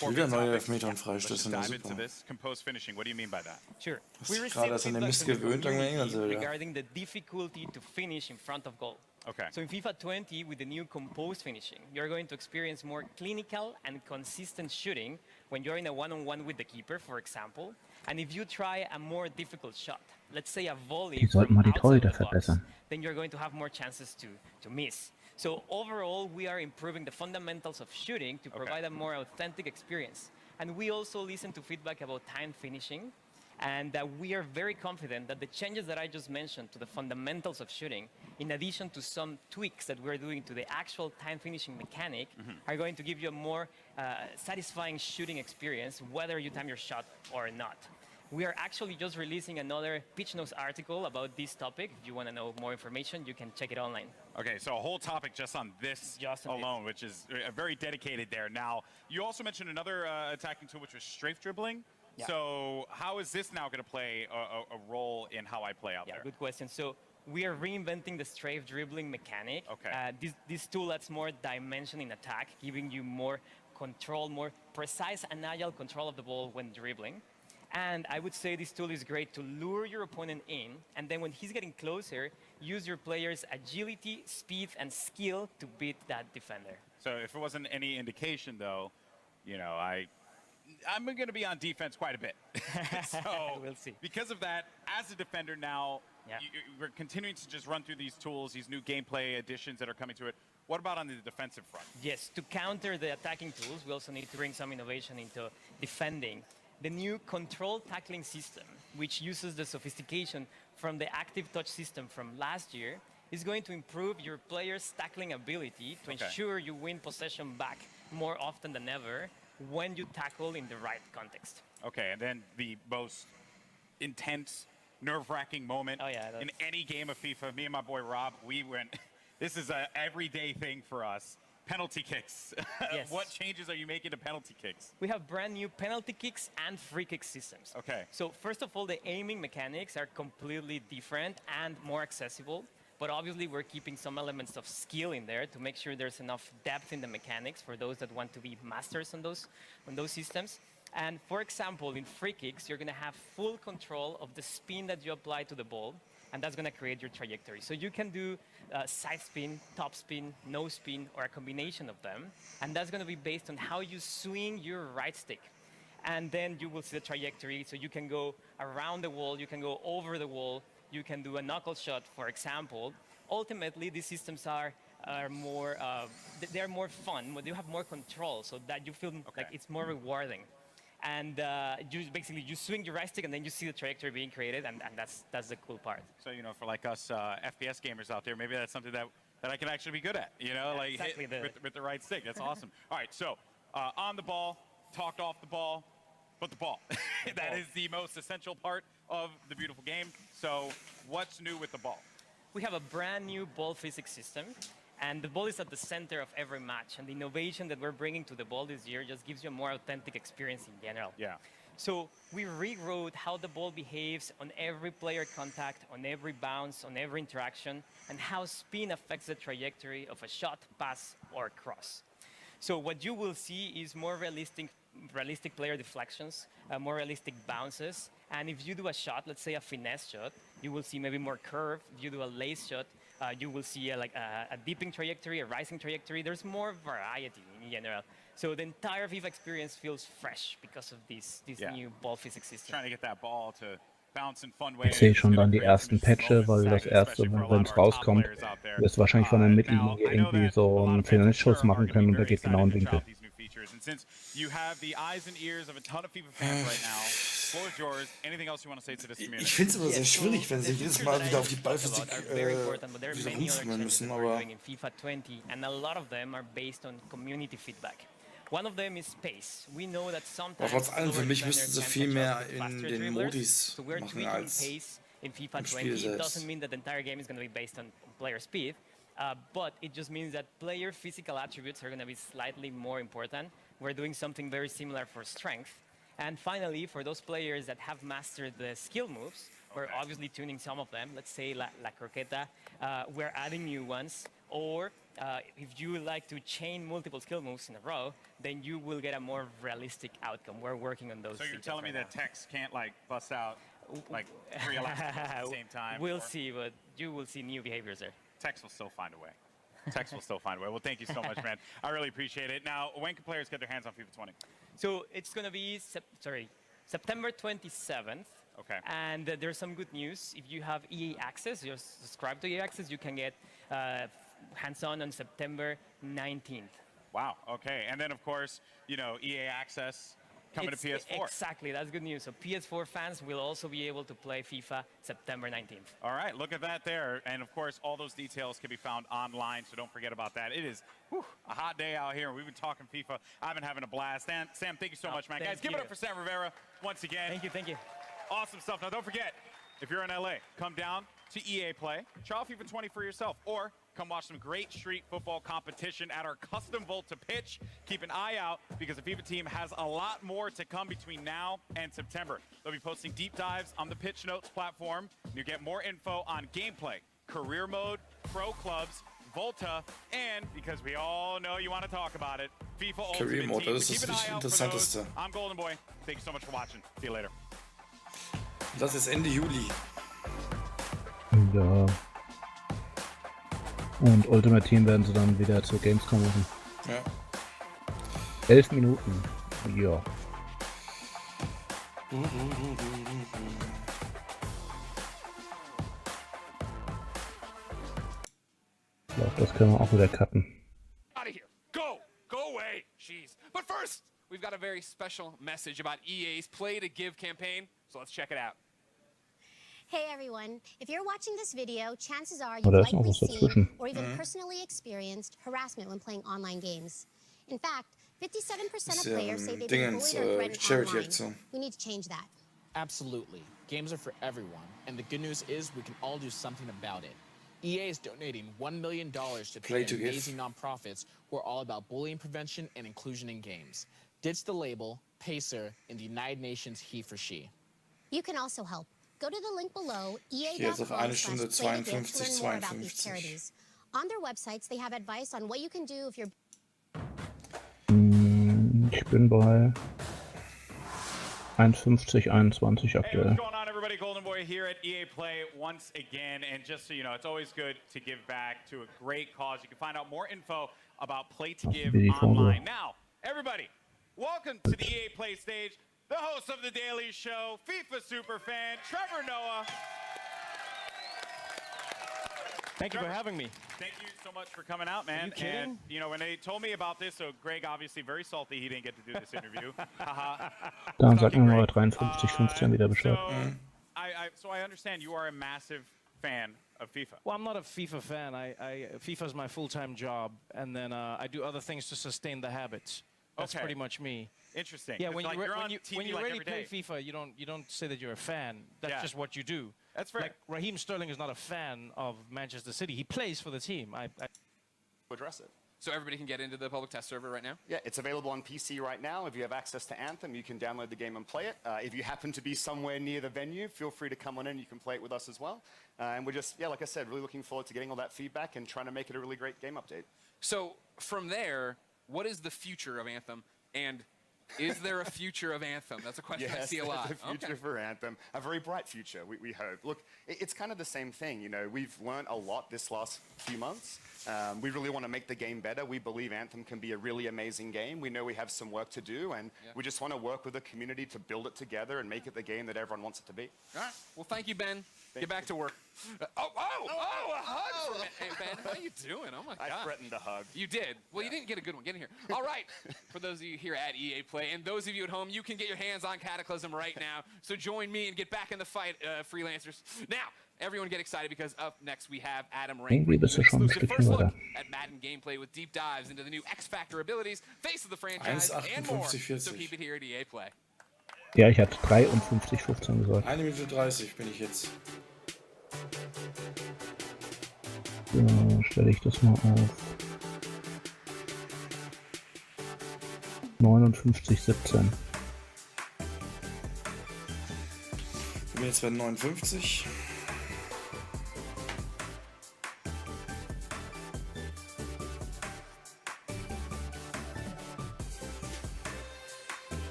Wieder neue Elfmeter und Freistöße, na dive into super. this composed finishing. What do you mean by that? Sure. Das We ist received gerade erst an den feedback Mist from the gewöhnt, irgendwie community also, ja. regarding the difficulty to finish in front of goal. Okay. So in FIFA 20, with the new composed finishing, you're going to experience more clinical and consistent shooting when you're in a one-on-one with the keeper, for example. And if you try a more difficult shot, let's say a volley Die sollten from mal die outside Torhüter the box, verbessern. then you're going to have more chances to miss. So overall, we are improving the fundamentals of shooting to provide a more authentic experience. And we also listen to feedback about time finishing. And we are very confident that the changes that I just mentioned to the fundamentals of shooting, in addition to some tweaks that we're doing to the actual time finishing mechanic, are going to give you a more satisfying shooting experience, whether you time your shot or not. We are actually just releasing another Pitch Notes article about this topic. If you want to know more information, you can check it online. Okay, so a whole topic just on this alone, which is very dedicated there. Now, you also mentioned another attacking tool, which was strafe dribbling. Yeah. So how is this now going to play a role in how I play out there? Good question. So we are reinventing the strafe dribbling mechanic. Okay. This tool adds more dimension in attack, giving you more control, more precise and agile control of the ball when dribbling. And I would say this tool is great to lure your opponent in, and then when he's getting closer, use your player's agility, speed, and skill to beat that defender. So if it wasn't any indication, though, you know, I'm going to be on defense quite a bit. So we'll see. Because of that, as a defender now, we're continuing to just run through these tools, these new gameplay additions that are coming to it. What about on the defensive front? Yes, to counter the attacking tools, we also need to bring some innovation into defending. The new control tackling system, which uses the sophistication from the active touch system from last year, is going to improve your player's tackling ability to ensure you win possession back more often than ever when you tackle in the right context. Okay, and then the most intense, nerve-wracking moment in any game of FIFA, me and my boy Rob, we went, this is an everyday thing for us. Penalty kicks. Yes. What changes are you making to penalty kicks? We have brand new penalty kicks and free kick systems. Okay. So first of all, the aiming mechanics are completely different and more accessible. But obviously, we're keeping some elements of skill in there to make sure there's enough depth in the mechanics for those that want to be masters on those systems. And for example, in free kicks, you're going to have full control of the spin that you apply to the ball, and that's going to create your trajectory. So you can do side spin, top spin, no spin, or a combination of them. And that's going to be based on how you swing your right stick. And then you will see the trajectory. So you can go around the wall, you can go over the wall, you can do a knuckle shot, for example. Ultimately, these systems are more, they're more fun, but you have more control so that you feel like it's more rewarding. And you swing your right stick, and then you see the trajectory being created, and that's the cool part. So, you know, for like us FPS gamers out there, maybe that's something that I can actually be good at, you know, like exactly hit with the right stick. That's awesome. All right, so on the ball, talked off the ball, but the ball. That is the most essential part of the beautiful game. So what's new with the ball? We have a brand new ball physics system, and the ball is at the center of every match. And the innovation that we're bringing to the ball this year just gives you a more authentic experience in general. Yeah. So we rewrote how the ball behaves on every player contact, on every bounce, on every interaction, and how spin affects the trajectory of a shot, pass, or cross. So what you will see is more realistic player deflections, more realistic bounces. And if you do a shot, let's say a finesse shot, you will see maybe more curve. If you do a lace shot, you will see a dipping trajectory, a rising trajectory. There's more variety in general. So the entire FIFA experience feels fresh because of this new ball physics system. Trying to get that ball to bounce in fun ways. Ich sehe schon dann die ersten Patches, weil das erste, wenn es rauskommt, wirst du wahrscheinlich von der Mittellinie irgendwie so einen Finesse-Schuss machen können und der geht genau in den Winkel. And since you have the eyes and ears of a ton of FIFA fans right now, floor is yours. Anything else you want to say to this community? Ich finde es immer sehr schwierig, wenn sie jedes Mal wieder auf die Ballphysik wieder rumführen müssen, aber in FIFA 20, and a lot of them are based on community feedback. One of them is pace. We know that sometimes trotz allem, für mich müssten sie viel mehr in den Modis machen als in FIFA im 20. Spiel It selbst. doesn't mean that the entire game is going to be based on player speed, but it just means that player physical attributes are going to be slightly more important. We're doing something very similar for strength. And finally, for those players that have mastered the skill moves, we're obviously tuning some of them. Let's say La Croqueta, we're adding new ones. Or if you like to chain multiple skill moves in a row, then you will get a more realistic outcome. We're working on those. So you're telling me that Tex can't like bust out like 3 elastic at the same time? We'll see, but you will see new behaviors there. Tex will still find a way. Tex will still find a way. Well, thank you so much, man. I really appreciate it. Now, when can players get their hands on FIFA 20? So it's going to be September 27th. Okay. And there's some good news. If you have EA Access, you're subscribed to EA Access, you can get hands-on September 19th. Wow. Okay. And then, of course, you know, EA Access coming to PS4. Exactly. That's good news. So PS4 fans will also be able to play FIFA September 19th. All right. Look at that there. And, of course, all those details can be found online, so don't forget about that. It is a hot day out here. We've been talking FIFA. I've been having a blast. And Sam, thank you so much, man. Guys, give it up for Sam Rivera once again. Thank you. Thank you. Awesome stuff. Now, don't forget, if you're in LA, come down to EA Play, try out FIFA 20 for yourself, or come watch some great street football competition at our custom Volta pitch. Keep an eye out because the FIFA team has a lot more to come between now and September. They'll be posting deep dives on the Pitch Notes platform. You get more info on gameplay, career mode, pro clubs, Volta, and because we all know you want to talk about it, FIFA Career Ultimate Mode, Team. das So ist keep an das eye out for Interessanteste. those. I'm Golden Boy. Thank you so much for watching. See you later. Das ist Ende Juli. Ja. Und Ultimate Team werden sie dann wieder zur Gamescom machen. Ja. 11 Minuten. Ja. Ich glaube, das können wir auch wieder cutten. Out of here. Go away. Jeez. But first, we've got a very special message about EA's Play to Give campaign, so let's check it out. Hey everyone, if you're watching this video, chances are Oh, you've da ist noch likely was seen dazwischen. or even personally experienced harassment when playing online games. In fact, 57% of players say they've been Dingens, bullied or threatened Charity online. Aktion. We need to change that. Absolutely. Games are for everyone, and the good news is we can all do something about it. EA is donating $1 million to Play to three Give. amazing nonprofits who are all about bullying prevention and inclusion in games. Ditch the label, Pacer, and the United Nations He for She. You can also help. Go to the link below, Hier ist auf 1 Stunde ea.com/play to give to 52, learn more about these 52. charities. On their websites, they have advice on what you can do if you're Ich bin bei 51,21 aktuell. What's going on, everybody? Golden Boy here at EA Play once again. And just so you know, it's always good to give back to a great cause. You can find out more info about Play to Give online. Now, everybody, welcome to the EA Play stage. The host of The Daily Show, FIFA superfan, Trevor Noah. Thank you for having me. Thank you so much for coming out, man. Are you kidding? And, you know, when they told me about this, so Greg obviously very salty he didn't get to do this interview. Haha. Dann sagt mir 53,15 wieder Bescheid. So I understand you are a massive fan of FIFA. Well, I'm not a FIFA fan. FIFA is my full-time job, and then I do other things to sustain the habits. That's Okay. pretty much me. Interesting. Yeah, 'Cause, when like, you you're on when you TV, when you like, really every play day. FIFA, you don't say that you're a fan. That's Yeah. just what you do. That's fair. Like Raheem Sterling is not a fan of Manchester City. He plays for the team. Address it. So everybody can get into the public test server right now? Yeah, it's available on PC right now. If you have access to Anthem, you can download the game and play it. If you happen to be somewhere near the venue, feel free to come on in. You can play it with us as well. And we're just, yeah, like I said, really looking forward to getting all that feedback and trying to make it a really great game update. So from there, what is the future of Anthem? And is there a future of Anthem? That's a question I see a lot. Yes, there's a future for Anthem. A very bright future, we hope. Look, it's kind of the same thing. You know, we've learned a lot this last few months. We really want to make the game better. We believe Anthem can be a really amazing game. We know we have some work to do, and we just want to work with the community to build it together and make it the game that everyone wants it to be. All right. Well, thank you, Ben. Get back to work. A hug from hey, Ben. How you doing? Oh, my God. I threatened a hug. You did. Well, you didn't get a good one. Get in here. All right. For those of you here at EA Play, and those of you at home, you can get your hands on Cataclysm right now. So join me and get back in the fight, freelancers. Now, everyone get excited because up next we have Adam Rank. Irgendwie bist du schon ein Exclusive Stückchen first look weiter. at Madden gameplay with deep dives into the new X Factor abilities, face of the franchise, and more. 1,58,40. So keep it here at EA Play. Ja, ich hatte 53,15 gesagt. 1 Minute 30 bin ich jetzt. So, stelle ich das mal auf 59,17. Ich bin jetzt bei 59.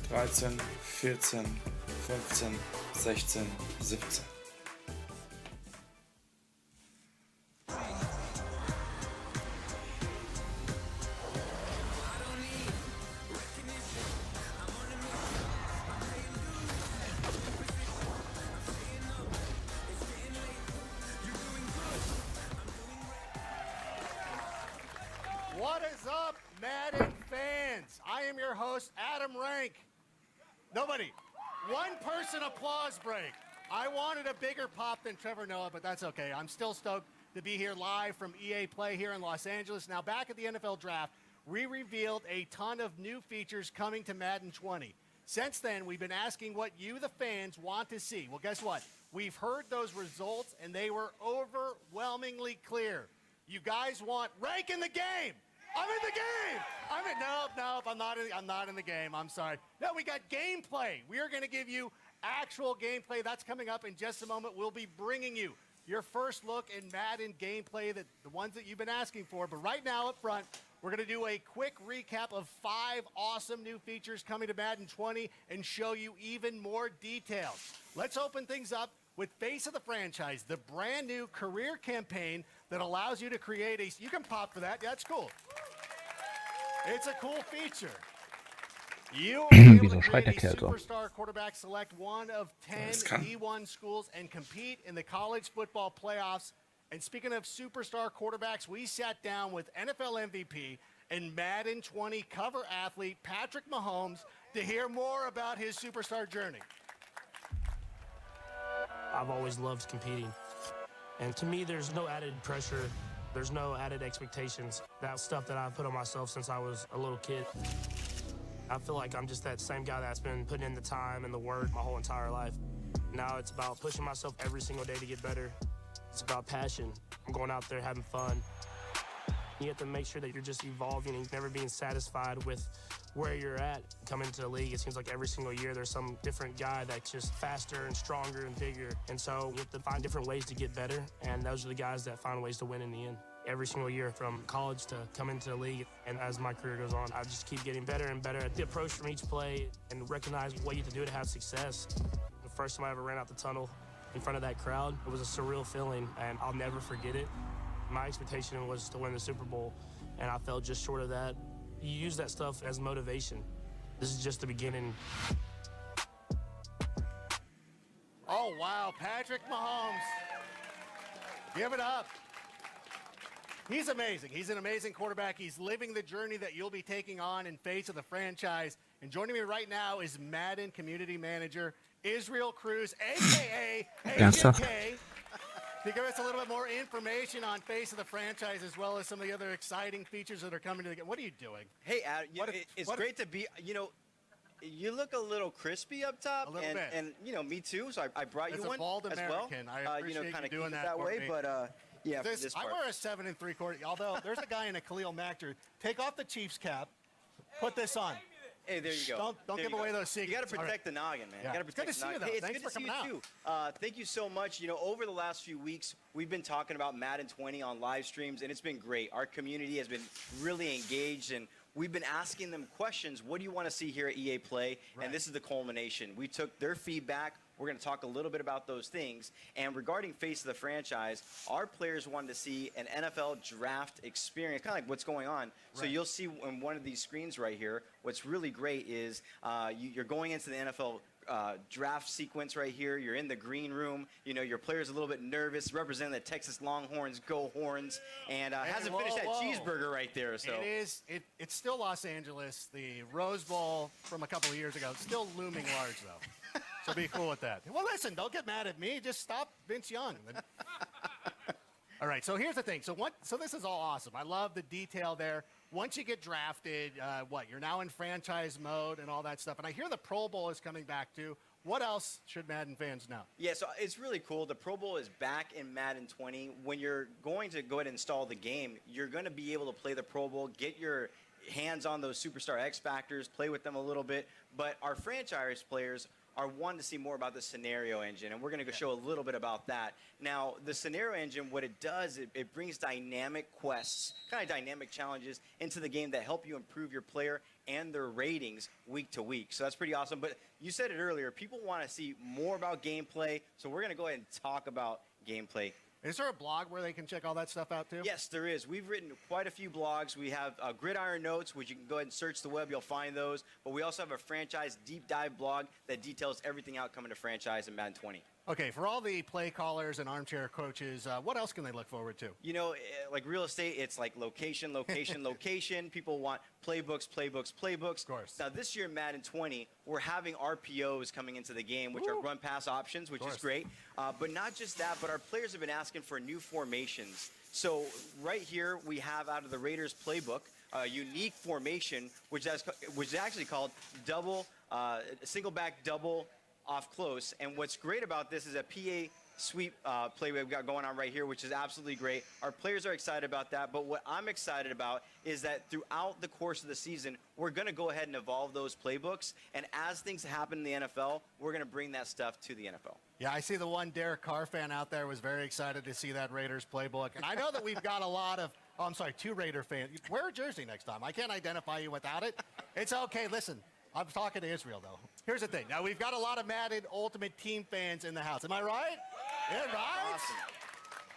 (13, 14, 15, 16, 17). What is up, Madden fans? I am your host, Adam Rank. Nobody. One person applause break. I wanted a bigger pop than Trevor Noah, but that's okay. I'm still stoked to be here live from EA Play here in Los Angeles. Now, back at the NFL Draft, we revealed a ton of new features coming to Madden 20. Since then, we've been asking what you, the fans, want to see. Well, guess what? We've heard those results, and they were overwhelmingly clear. You guys want rank in the game. I'm in the game. Nope. I'm not in the game. I'm sorry. No, we got gameplay. We are going to give you actual gameplay. That's coming up in just a moment. We'll be bringing you your first look in Madden gameplay, the ones that you've been asking for. But right now up front, we're going to do a quick recap of 5 awesome new features coming to Madden 20 and show you even more details. Let's open things up with Face of the Franchise, the brand new career campaign that allows you to create a... You can pop for that. Yeah, that's cool. It's a cool feature. You will be able to create a superstar quarterback, select one of 10 D1 schools, and compete in the college football playoffs. And speaking of superstar quarterbacks, we sat down with NFL MVP and Madden 20 cover athlete Patrick Mahomes to hear more about his superstar journey. I've always loved competing. And to me, there's no added pressure. There's no added expectations. That's stuff that I've put on myself since I was a little kid. I feel like I'm just that same guy that's been putting in the time and the work my whole entire life. Now it's about pushing myself every single day to get better. It's about passion. I'm going out there having fun. You have to make sure that you're just evolving and never being satisfied with where you're at. Coming into the league, it seems like every single year there's some different guy that's just faster and stronger and bigger. And so you have to find different ways to get better, and those are the guys that find ways to win in the end. Every single year from college to come into the league, and as my career goes on, I just keep getting better and better at the approach from each play and recognize what you have to do to have success. The first time I ever ran out the tunnel in front of that crowd, it was a surreal feeling, and I'll never forget it. My expectation was to win the Super Bowl, and I fell just short of that. You use that stuff as motivation. This is just the beginning. Oh, wow. Patrick Mahomes Give it up. He's amazing. He's an amazing quarterback. He's living the journey that you'll be taking on in face of the franchise. And joining me right now is Madden Community Manager Israel Cruz, a.k.a. AJK. To give us a little bit more information on face of the franchise as well as some of the other exciting features that are coming to the game. What are you doing? Hey, Adam, it's great to be, you look a little crispy up top. A little bit. And, me too, so I brought you As one a bald as American, well. I appreciate kind you of doing keep it that that way, me. but, yeah, for this I part. wear a 7 3/4, although there's a guy in a Khalil Mack jersey. Take off the Chiefs cap, put this on. Hey, there you go. Don't give away those secrets. You got to protect the noggin, man. Yeah. You got to protect It's the good to see you, noggin. though. Hey, it's Thanks good for to see coming you too. Thank you so much. Over the last few weeks, we've been talking about Madden 20 on live streams, and it's been great. Our community has been really engaged, and we've been asking them questions. What do you want to see here at EA Play? Right. And this is the culmination. We took their feedback. We're going to talk a little bit about those things. And regarding face of the franchise, our players wanted to see an NFL draft experience, kind of like what's going on. Right. So you'll see on one of these screens right here, what's really great is you're going into the NFL draft sequence right here. You're in the green room. Your player's a little bit nervous, representing the Texas Longhorns, go Horns, and hasn't finished that cheeseburger right there. So it's still Los Angeles. The Rose Bowl from a couple of years ago, it's still looming large though. So be cool with that. Well, listen, don't get mad at me. Just stop Vince Young. All right, so here's the thing. So this is all awesome. I love the detail there. Once you get drafted, you're now in franchise mode and all that stuff. And I hear the Pro Bowl is coming back too. What else should Madden fans know? Yeah, so it's really cool. The Pro Bowl is back in Madden 20. When you're going to go ahead and install the game, you're going to be able to play the Pro Bowl, get your hands on those Superstar X Factors, play with them a little bit. But our franchise players are wanting to see more about the scenario engine, and we're going to show a little bit about that. Now, the scenario engine, what it does, it brings dynamic quests, kind of dynamic challenges into the game that help you improve your player and their ratings week to week. So that's pretty awesome. But you said it earlier, people want to see more about gameplay, so we're going to go ahead and talk about gameplay. Is there a blog where they can check all that stuff out too? Yes, there is. We've written quite a few blogs. We have Gridiron Notes, which you can go ahead and search the web. You'll find those. But we also have a franchise deep dive blog that details everything out coming to franchise in Madden 20. Okay, for all the play callers and armchair coaches, what else can they look forward to? Like real estate, it's like location, location, location. People want playbooks, playbooks, playbooks. Of course. Now, this year in Madden 20, we're having RPOs coming into the game, which are run-pass options, which is great. But not just that, but our players have been asking for new formations. So right here, we have out of the Raiders playbook, a unique formation, which is actually called single back double off close. And what's great about this is a PA sweep play we've got going on right here, which is absolutely great. Our players are excited about that, but what I'm excited about is that throughout the course of the season, we're going to go ahead and evolve those playbooks, and as things happen in the NFL, we're going to bring that stuff to the NFL. Yeah, I see the one Derek Carr fan out there was very excited to see that Raiders playbook, and I know that we've got a lot of, two Raider fans. Wear a jersey next time. I can't identify you without it. It's okay. Listen, I'm talking to Israel, though. Here's the thing. Now, we've got a lot of Madden Ultimate Team fans in the house. Am I right? Yeah, right? Awesome.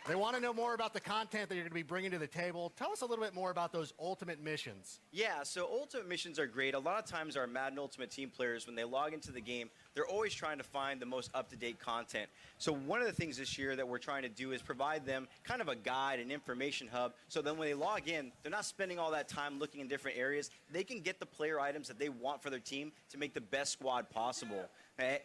They want to know more about the content that you're going to be bringing to the table. Tell us a little bit more about those Ultimate missions. Yeah, so Ultimate missions are great. A lot of times our Madden Ultimate Team players, when they log into the game, they're always trying to find the most up-to-date content. So one of the things this year that we're trying to do is provide them kind of a guide, an information hub, so then when they log in, they're not spending all that time looking in different areas. They can get the player items that they want for their team to make the best squad possible. Hey,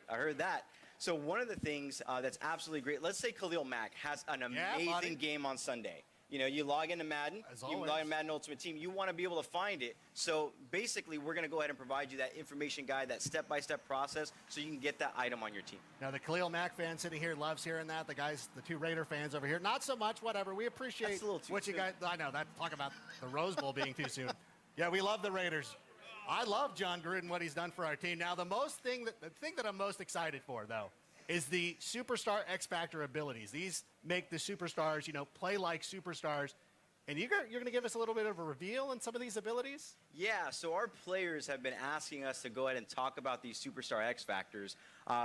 I heard that. So one of the things that's absolutely great, let's say Khalil Mack has an amazing game on Sunday. You log into Madden, you log into Madden Ultimate Team, you want to be able to find it. So basically, we're going to go ahead and provide you that information guide, that step-by-step process, so you can get that item on your team. Now, the Khalil Mack fan sitting here loves hearing that. The guys, the two Raider fans over here, not so much, whatever. We appreciate what you guys, I know, talk about the Rose Bowl being too soon. Yeah, we love the Raiders. I love John Gruden, what he's done for our team. Now, the thing that I'm most excited for, though, is the Superstar X Factor abilities. These make the superstars, play like superstars. And you're going to give us a little bit of a reveal on some of these abilities? Yeah, so our players have been asking us to go ahead and talk about these Superstar X Factors.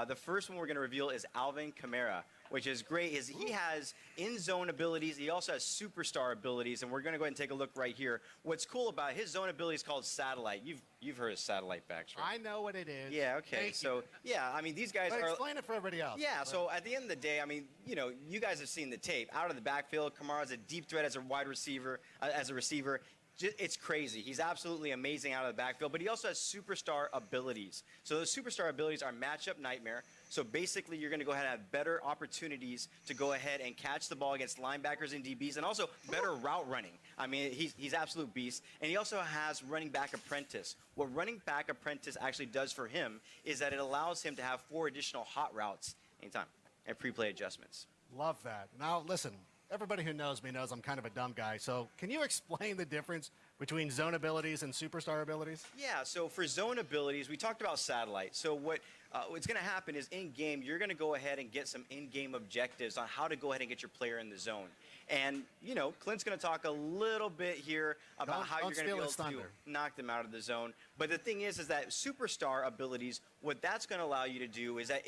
The first one we're going to reveal is Alvin Kamara. which is great, is he has in-zone abilities. He also has superstar abilities, and we're going to go ahead and take a look right here. What's cool about his zone ability is called satellite. You've heard of satellite backs, right? I know what it is. Yeah, okay. Yeah, I mean, these guys but are... explain it for everybody else. Yeah, so at the end of the day, I mean, you know, you guys have seen the tape. Out of the backfield, Kamara's a deep threat as a wide receiver, as a receiver. It's crazy. He's absolutely amazing out of the backfield, but he also has superstar abilities. So those superstar abilities are matchup nightmare. So basically, you're going to go ahead and have better opportunities to go ahead and catch the ball against linebackers and DBs, and also better route running. I mean, he's absolute beast. And he also has running back apprentice. What running back apprentice actually does for him is that it allows him to have 4 additional hot routes anytime and pre-play adjustments. Love that. Now, listen. Everybody who knows me knows I'm kind of a dumb guy. So can you explain the difference between zone abilities and superstar abilities? Yeah, so for zone abilities, we talked about satellite. So what's going to happen is in-game, you're going to go ahead and get some in-game objectives on how to go ahead and get your player in the zone. And, you know, Clint's going to talk a little bit here about how you're going to be able to knock them out of the zone. But the thing is that superstar abilities, what that's going to allow you to do is that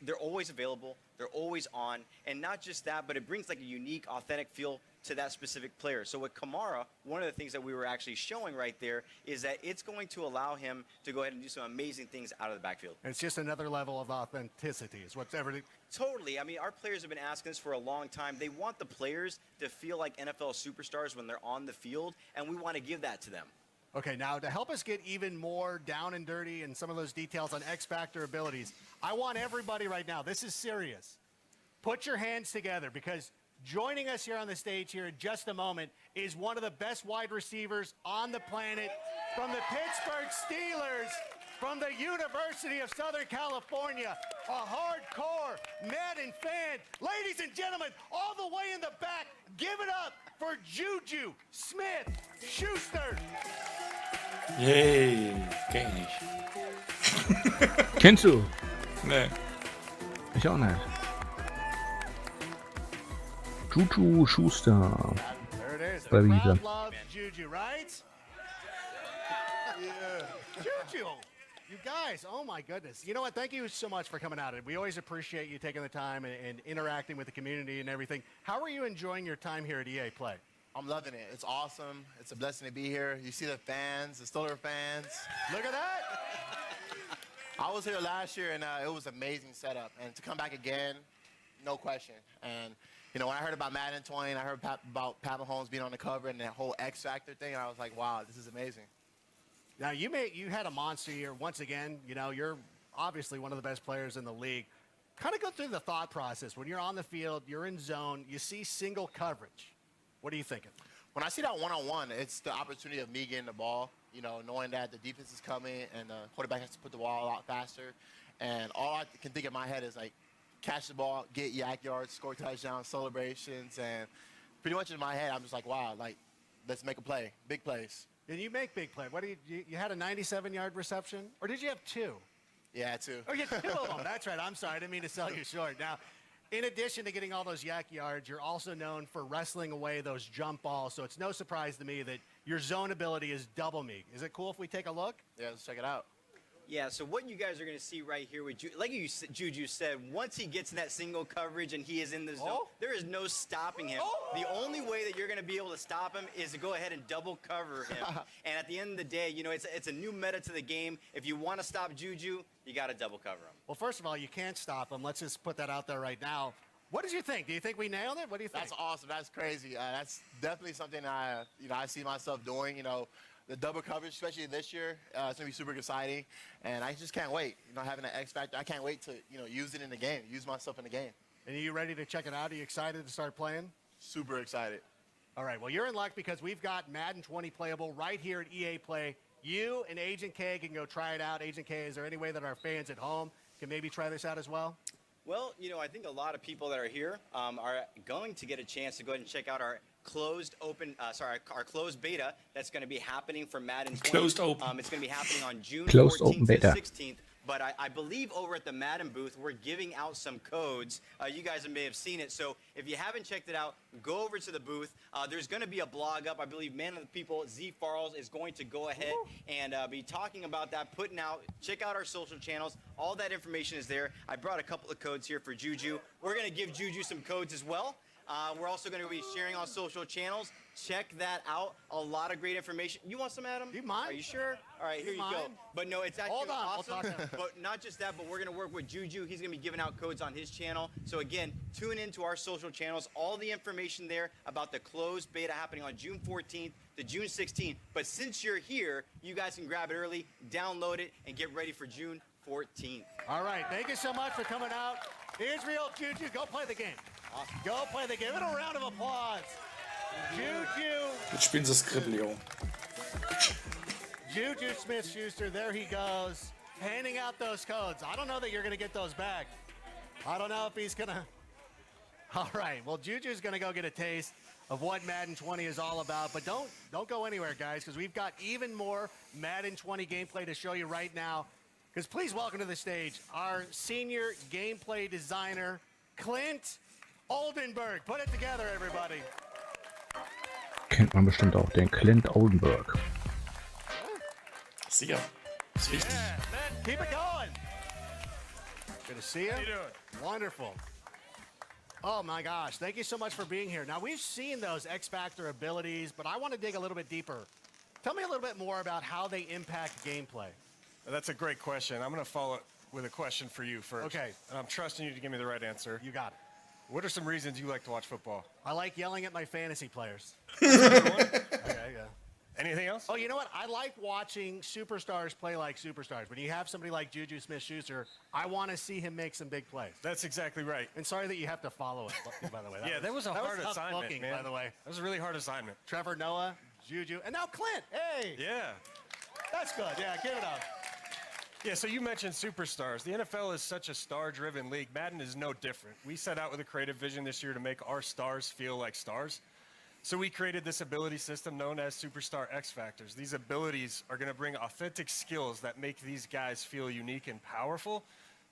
they're always available, they're always on, and not just that, but it brings like a unique, authentic feel to that specific player. So with Kamara, one of the things that we were actually showing right there is that it's going to allow him to go ahead and do some amazing things out of the backfield. And it's just another level of authenticity is what's everything. Totally. I mean, our players have been asking this for a long time. They want the players to feel like NFL superstars when they're on the field, and we want to give that to them. Okay, now to help us get even more down and dirty and some of those details on X-Factor abilities, I want everybody right now, this is serious, put your hands together because joining us here on the stage here in just a moment is one of the best wide receivers on the planet from the Pittsburgh Steelers, from the University of Southern California, a hardcore Madden fan. Ladies and gentlemen, all the way in the back, give it up for Juju Smith-Schuster. Yay, kenn ich nicht. Kennst du? Nee. Ich auch nicht. Juju Schuster. There it is. Bei The Visa. crowd loves Juju, right? Yeah. Juju. You guys, oh my goodness. You know what? Thank you so much for coming out. We always appreciate you taking the time and interacting with the community and everything. How are you enjoying your time here at EA Play? I'm loving it. It's awesome. It's a blessing to be here. You see the fans, the Steeler fans. Look at that. I was here last year, and it was an amazing setup. And to come back again, no question. And, you know, when I heard about Madden 20, and I heard about Pat Mahomes being on the cover and that whole X Factor thing, I was like, wow, this is amazing. Now, you had a monster year once again. You know, you're obviously one of the best players in the league. Kind of go through the thought process. When you're on the field, you're in zone, you see single coverage. What are you thinking? When I see that one-on-one, it's the opportunity of me getting the ball, you know, knowing that the defense is coming and the quarterback has to put the ball out faster. And all I can think in my head is, like, catch the ball, get yak yards, score touchdowns, celebrations. And pretty much in my head, I'm just like, wow, like, let's make a play, big plays. And you make big play. What do you had a 97-yard reception? Or did you have 2? Yeah, 2. Oh, you had 2 of them. That's right. I'm sorry. I didn't mean to sell you short. Now, in addition to getting all those yak yards, you're also known for wrestling away those jump balls. So it's no surprise to me that your zone ability is double me. Is it cool if we take a look? Yeah, let's check it out. Yeah, so what you guys are going to see right here with like Juju said, once he gets in that single coverage and he is in the zone, there is no stopping him. The only way that you're going to be able to stop him is to go ahead and double cover him. And at the end of the day, you know, it's a new meta to the game. If you want to stop Juju, you got to double cover him. Well, first of all, you can't stop him. Let's just put that out there right now. What did you think? Do you think we nailed it? What do you think? That's awesome. That's crazy. That's definitely something I see myself doing. You know, the double coverage, especially this year, it's gonna be super exciting, and I just can't wait. You know, having an X Factor, I can't wait to use it in the game, use myself in the game. And are you ready to check it out? Are you excited to start playing? Super excited. All right. Well, you're in luck because we've got Madden 20 playable right here at EA Play. You and Agent K can go try it out. Agent K, is there any way that our fans at home can maybe try this out as well? Well, you know, I think a lot of people that are here are going to get a chance to go ahead and check out our closed beta that's going to be happening for Madden 20. Closed open. It's going to be happening on June Closed 14th open beta. to 16th. but I believe over at the Madden booth, we're giving out some codes. You guys may have seen it. So if you haven't checked it out, go over to the booth. There's going to be a blog up. I believe Man of the People, Z Farles, is going to go ahead and be talking about that, putting out. Check out our social channels. All that information is there. I brought a couple of codes here for Juju. We're going to give Juju some codes as well. We're also going to be sharing on social channels. Check that out. A lot of great information. You want some, Adam? You mind? Are you sure? All right, here you go. But no, it's actually Hold on, awesome. we'll talk But not just that, but we're going to work with Juju. He's going to be giving out codes on his channel. So again, tune into our social channels. All the information there about the closed beta happening on June 14th to June 16th. But since you're here, you guys can grab it early, download it, and get ready for June 14th. All right, thank you so much for coming out. Israel, Juju, go play the game. Awesome. Go play the game. Give it a round of applause. Juju. Jetzt spielen sie Skribbel. Juju Smith-Schuster, there he goes, handing out those codes. I don't know that you're going to get those back. I don't know if he's going to. All right, well, Juju's going to go get a taste of what Madden 20 is all about. But don't go anywhere, guys, because we've got even more Madden 20 gameplay to show you right now. Because please welcome to the stage our senior gameplay designer, Clint Oldenburg. Put it together, everybody. Kennt man bestimmt auch, den Clint Oldenburg. Sicher. Ist wichtig. Yeah, man, keep it going. Good to see you. How you doing? Wonderful. Oh my gosh, thank you so much for being here. Now, we've seen those X Factor abilities, but I want to dig a little bit deeper. Tell me a little bit more about how they impact gameplay. That's a great question. I'm going to follow it with a question for you first. Okay. And I'm trusting you to give me the right answer. You got it. What are some reasons you like to watch football? I like yelling at my fantasy players. Okay, yeah. Anything else? Oh, you know what? I like watching superstars play like superstars. When you have somebody like Juju Smith-Schuster, I want to see him make some big plays. That's exactly right. And sorry that you have to follow it, by the way. That was a hard tough assignment, booking, man. by the way. That was a really hard assignment. Trevor Noah, Juju, and now Clint. Hey! Yeah. That's good. Yeah, give it up. Yeah, so you mentioned superstars. The NFL is such a star-driven league. Madden is no different. We set out with a creative vision this year to make our stars feel like stars. So we created this ability system known as Superstar X Factors. These abilities are going to bring authentic skills that make these guys feel unique and powerful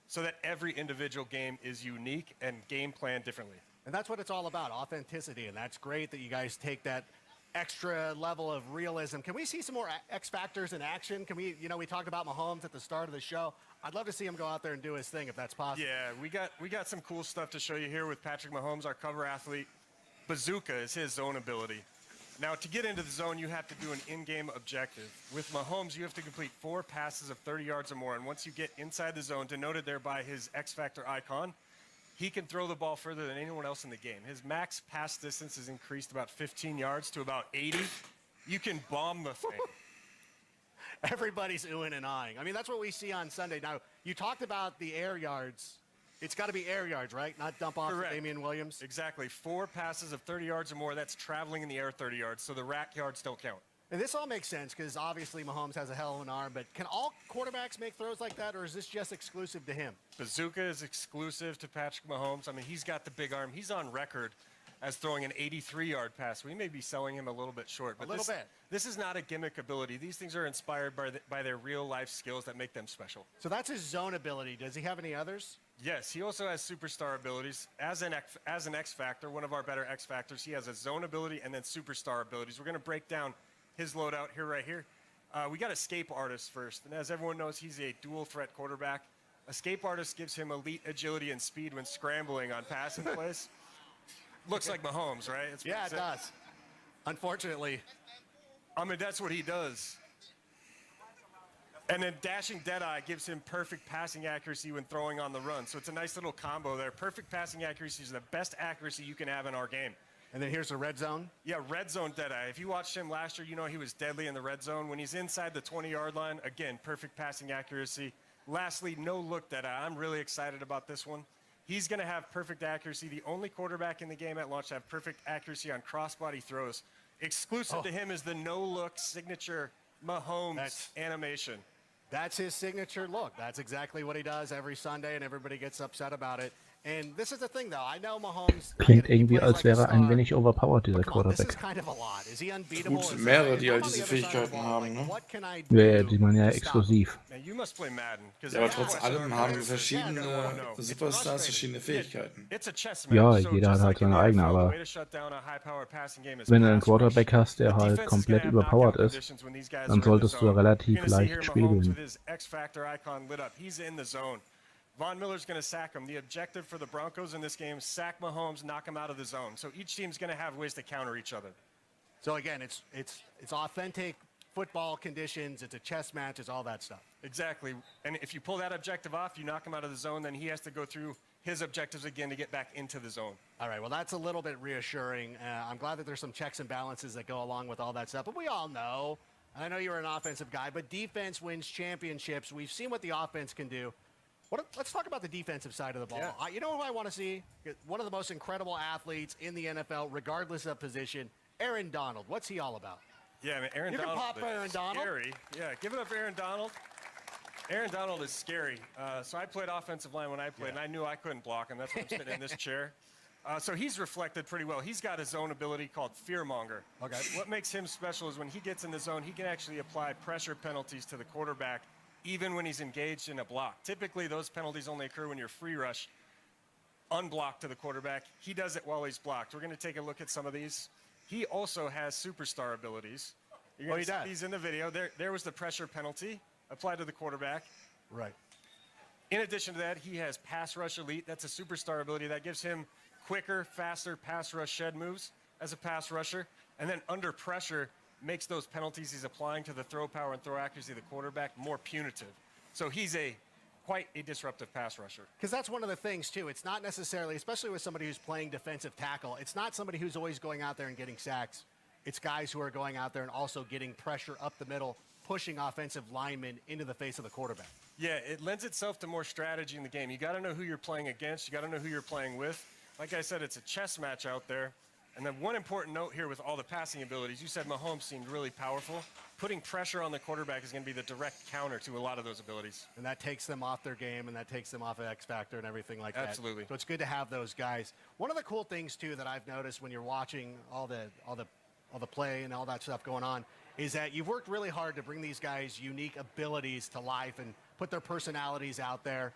so that every individual game is unique and game planned differently. And that's what it's all about, authenticity. And that's great that you guys take that extra level of realism. Can we see some more X Factors in action? Can we, we talked about Mahomes at the start of the show. I'd love to see him go out there and do his thing if that's possible. Yeah, we got some cool stuff to show you here with Patrick Mahomes, our cover athlete. Bazooka is his zone ability. Now, to get into the zone, you have to do an in-game objective. With Mahomes, you have to complete 4 passes of 30 yards or more, and once you get inside the zone, denoted there by his X Factor icon, he can throw the ball further than anyone else in the game. His max pass distance is increased about 15 yards to about 80. You can bomb the thing. Everybody's oohing and eyeing. I mean, that's what we see on Sunday. Now, you talked about the air yards. It's got to be air yards, right? Not dump off to Damian Williams? Exactly. 4 passes of 30 yards or more, that's traveling in the air 30 yards, so the rack yards don't count. And this all makes sense because obviously Mahomes has a hell of an arm, but can all quarterbacks make throws like that, or is this just exclusive to him? Bazooka is exclusive to Patrick Mahomes. I mean, he's got the big arm. He's on record as throwing an 83-yard pass. We may be selling him a little bit short. But this is not a gimmick ability. These things are inspired by their real-life skills that make them special. So that's his zone ability. Does he have any others? Yes, he also has superstar abilities. As an X Factor, one of our better X Factors, he has a zone ability and then superstar abilities. We're going to break down his loadout right here. We got Escape Artist first. And as everyone knows, he's a dual-threat quarterback. Escape Artist gives him elite agility and speed when scrambling on passing plays. Looks like Mahomes, right? It does. Unfortunately. I mean, that's what he does. And then Dashing Deadeye gives him perfect passing accuracy when throwing on the run. So it's a nice little combo there. Perfect passing accuracy is the best accuracy you can have in our game. And then here's the red zone? Yeah, red zone Deadeye. If you watched him last year, you know he was deadly in the red zone. When he's inside the 20-yard line, again, perfect passing accuracy. Lastly, no look Deadeye. I'm really excited about this one. He's going to have perfect accuracy. The only quarterback in the game at launch to have perfect accuracy on crossbody throws. Exclusive to him is the no-look signature Mahomes animation. That's his signature look. That's exactly what he does every Sunday, and everybody gets upset about it. And this is the thing, though. I know Mahomes. Klingt irgendwie, als wäre er ein wenig overpowered, dieser This is Quarterback. kind of a lot. Is he unbeatable? Gut, mehrere, die halt diese Fähigkeiten haben, ne? Ja, die man ja exklusiv. Now you must play Madden. Ja, aber trotz allem haben verschiedene Superstars verschiedene Fähigkeiten. It's a chess Ja, match. So jeder hat just halt like in seine the eigene, NFL, the aber way to shut down a high-powered passing game is wenn du einen pass rush. Quarterback hast, der The halt defense is komplett gonna have überpowered knockout ist, conditions when these guys dann are in the solltest du zone. relativ You're gonna see leicht here Spiel Mahomes gewinnen. with his X-Factor icon lit up. He's in the zone. Von Miller's going to sack him. The objective for the Broncos in this game, sack Mahomes, knock him out of the zone. So each team's going to have ways to counter each other. So again, it's authentic football conditions. It's a chess match. It's all that stuff. Exactly. And if you pull that objective off, you knock him out of the zone, then he has to go through his objectives again to get back into the zone. All right, well, that's a little bit reassuring. I'm glad that there's some checks and balances that go along with all that stuff. But we all know, and I know you're an offensive guy, but defense wins championships. We've seen what the offense can do. Let's talk about the defensive side of the ball. Yeah. You know who I want to see? One of the most incredible athletes in the NFL, regardless of position, Aaron Donald. What's he all about? Yeah, I mean, Aaron You can Donald. pop Aaron Donald. Scary. Yeah, give it up, Aaron Donald. Aaron Donald is scary. So I played offensive line when I played, and I knew I couldn't block him. That's why I'm sitting in this chair. So he's reflected pretty well. He's got his own ability called fearmonger. Okay. What makes him special is when he gets in the zone, he can actually apply pressure penalties to the quarterback even when he's engaged in a block. Typically, those penalties only occur when you're free rush, unblocked to the quarterback. He does it while he's blocked. We're going to take a look at some of these. He also has superstar abilities. You're going to see these in the video. There was the pressure penalty applied to the quarterback. Right. In addition to that, he has pass rush elite. That's a superstar ability that gives him quicker, faster pass rush shed moves as a pass rusher. And then under pressure, makes those penalties he's applying to the throw power and throw accuracy of the quarterback more punitive. So he's quite a disruptive pass rusher. Because that's one of the things, too. It's not necessarily, especially with somebody who's playing defensive tackle, it's not somebody who's always going out there and getting sacks. It's guys who are going out there and also getting pressure up the middle, pushing offensive linemen into the face of the quarterback. Yeah, it lends itself to more strategy in the game. You got to know who you're playing against. You got to know who you're playing with. Like I said, it's a chess match out there. And then one important note here with all the passing abilities, you said Mahomes seemed really powerful. Putting pressure on the quarterback is going to be the direct counter to a lot of those abilities. And that takes them off their game, and that takes them off of X Factor and everything like that. Absolutely. So it's good to have those guys. One of the cool things, too, that I've noticed when you're watching all the play and all that stuff going on is that you've worked really hard to bring these guys' unique abilities to life and put their personalities out there.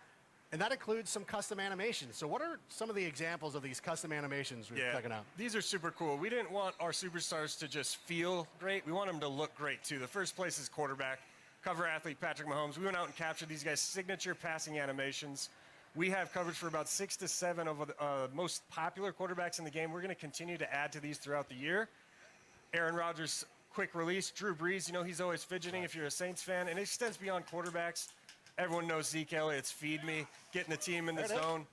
And that includes some custom animations. So what are some of the examples of these custom animations we're checking out? These are super cool. We didn't want our superstars to just feel great. We want them to look great, too. The first place is quarterback, cover athlete Patrick Mahomes. We went out and captured these guys' signature passing animations. We have coverage for about 6 to 7 of the most popular quarterbacks in the game. We're going to continue to add to these throughout the year. Aaron Rodgers, quick release. Drew Brees, you know, he's always fidgeting if you're a Saints fan. And it extends beyond quarterbacks. Everyone knows Zeke Elliott's feed me, getting the team in the zone.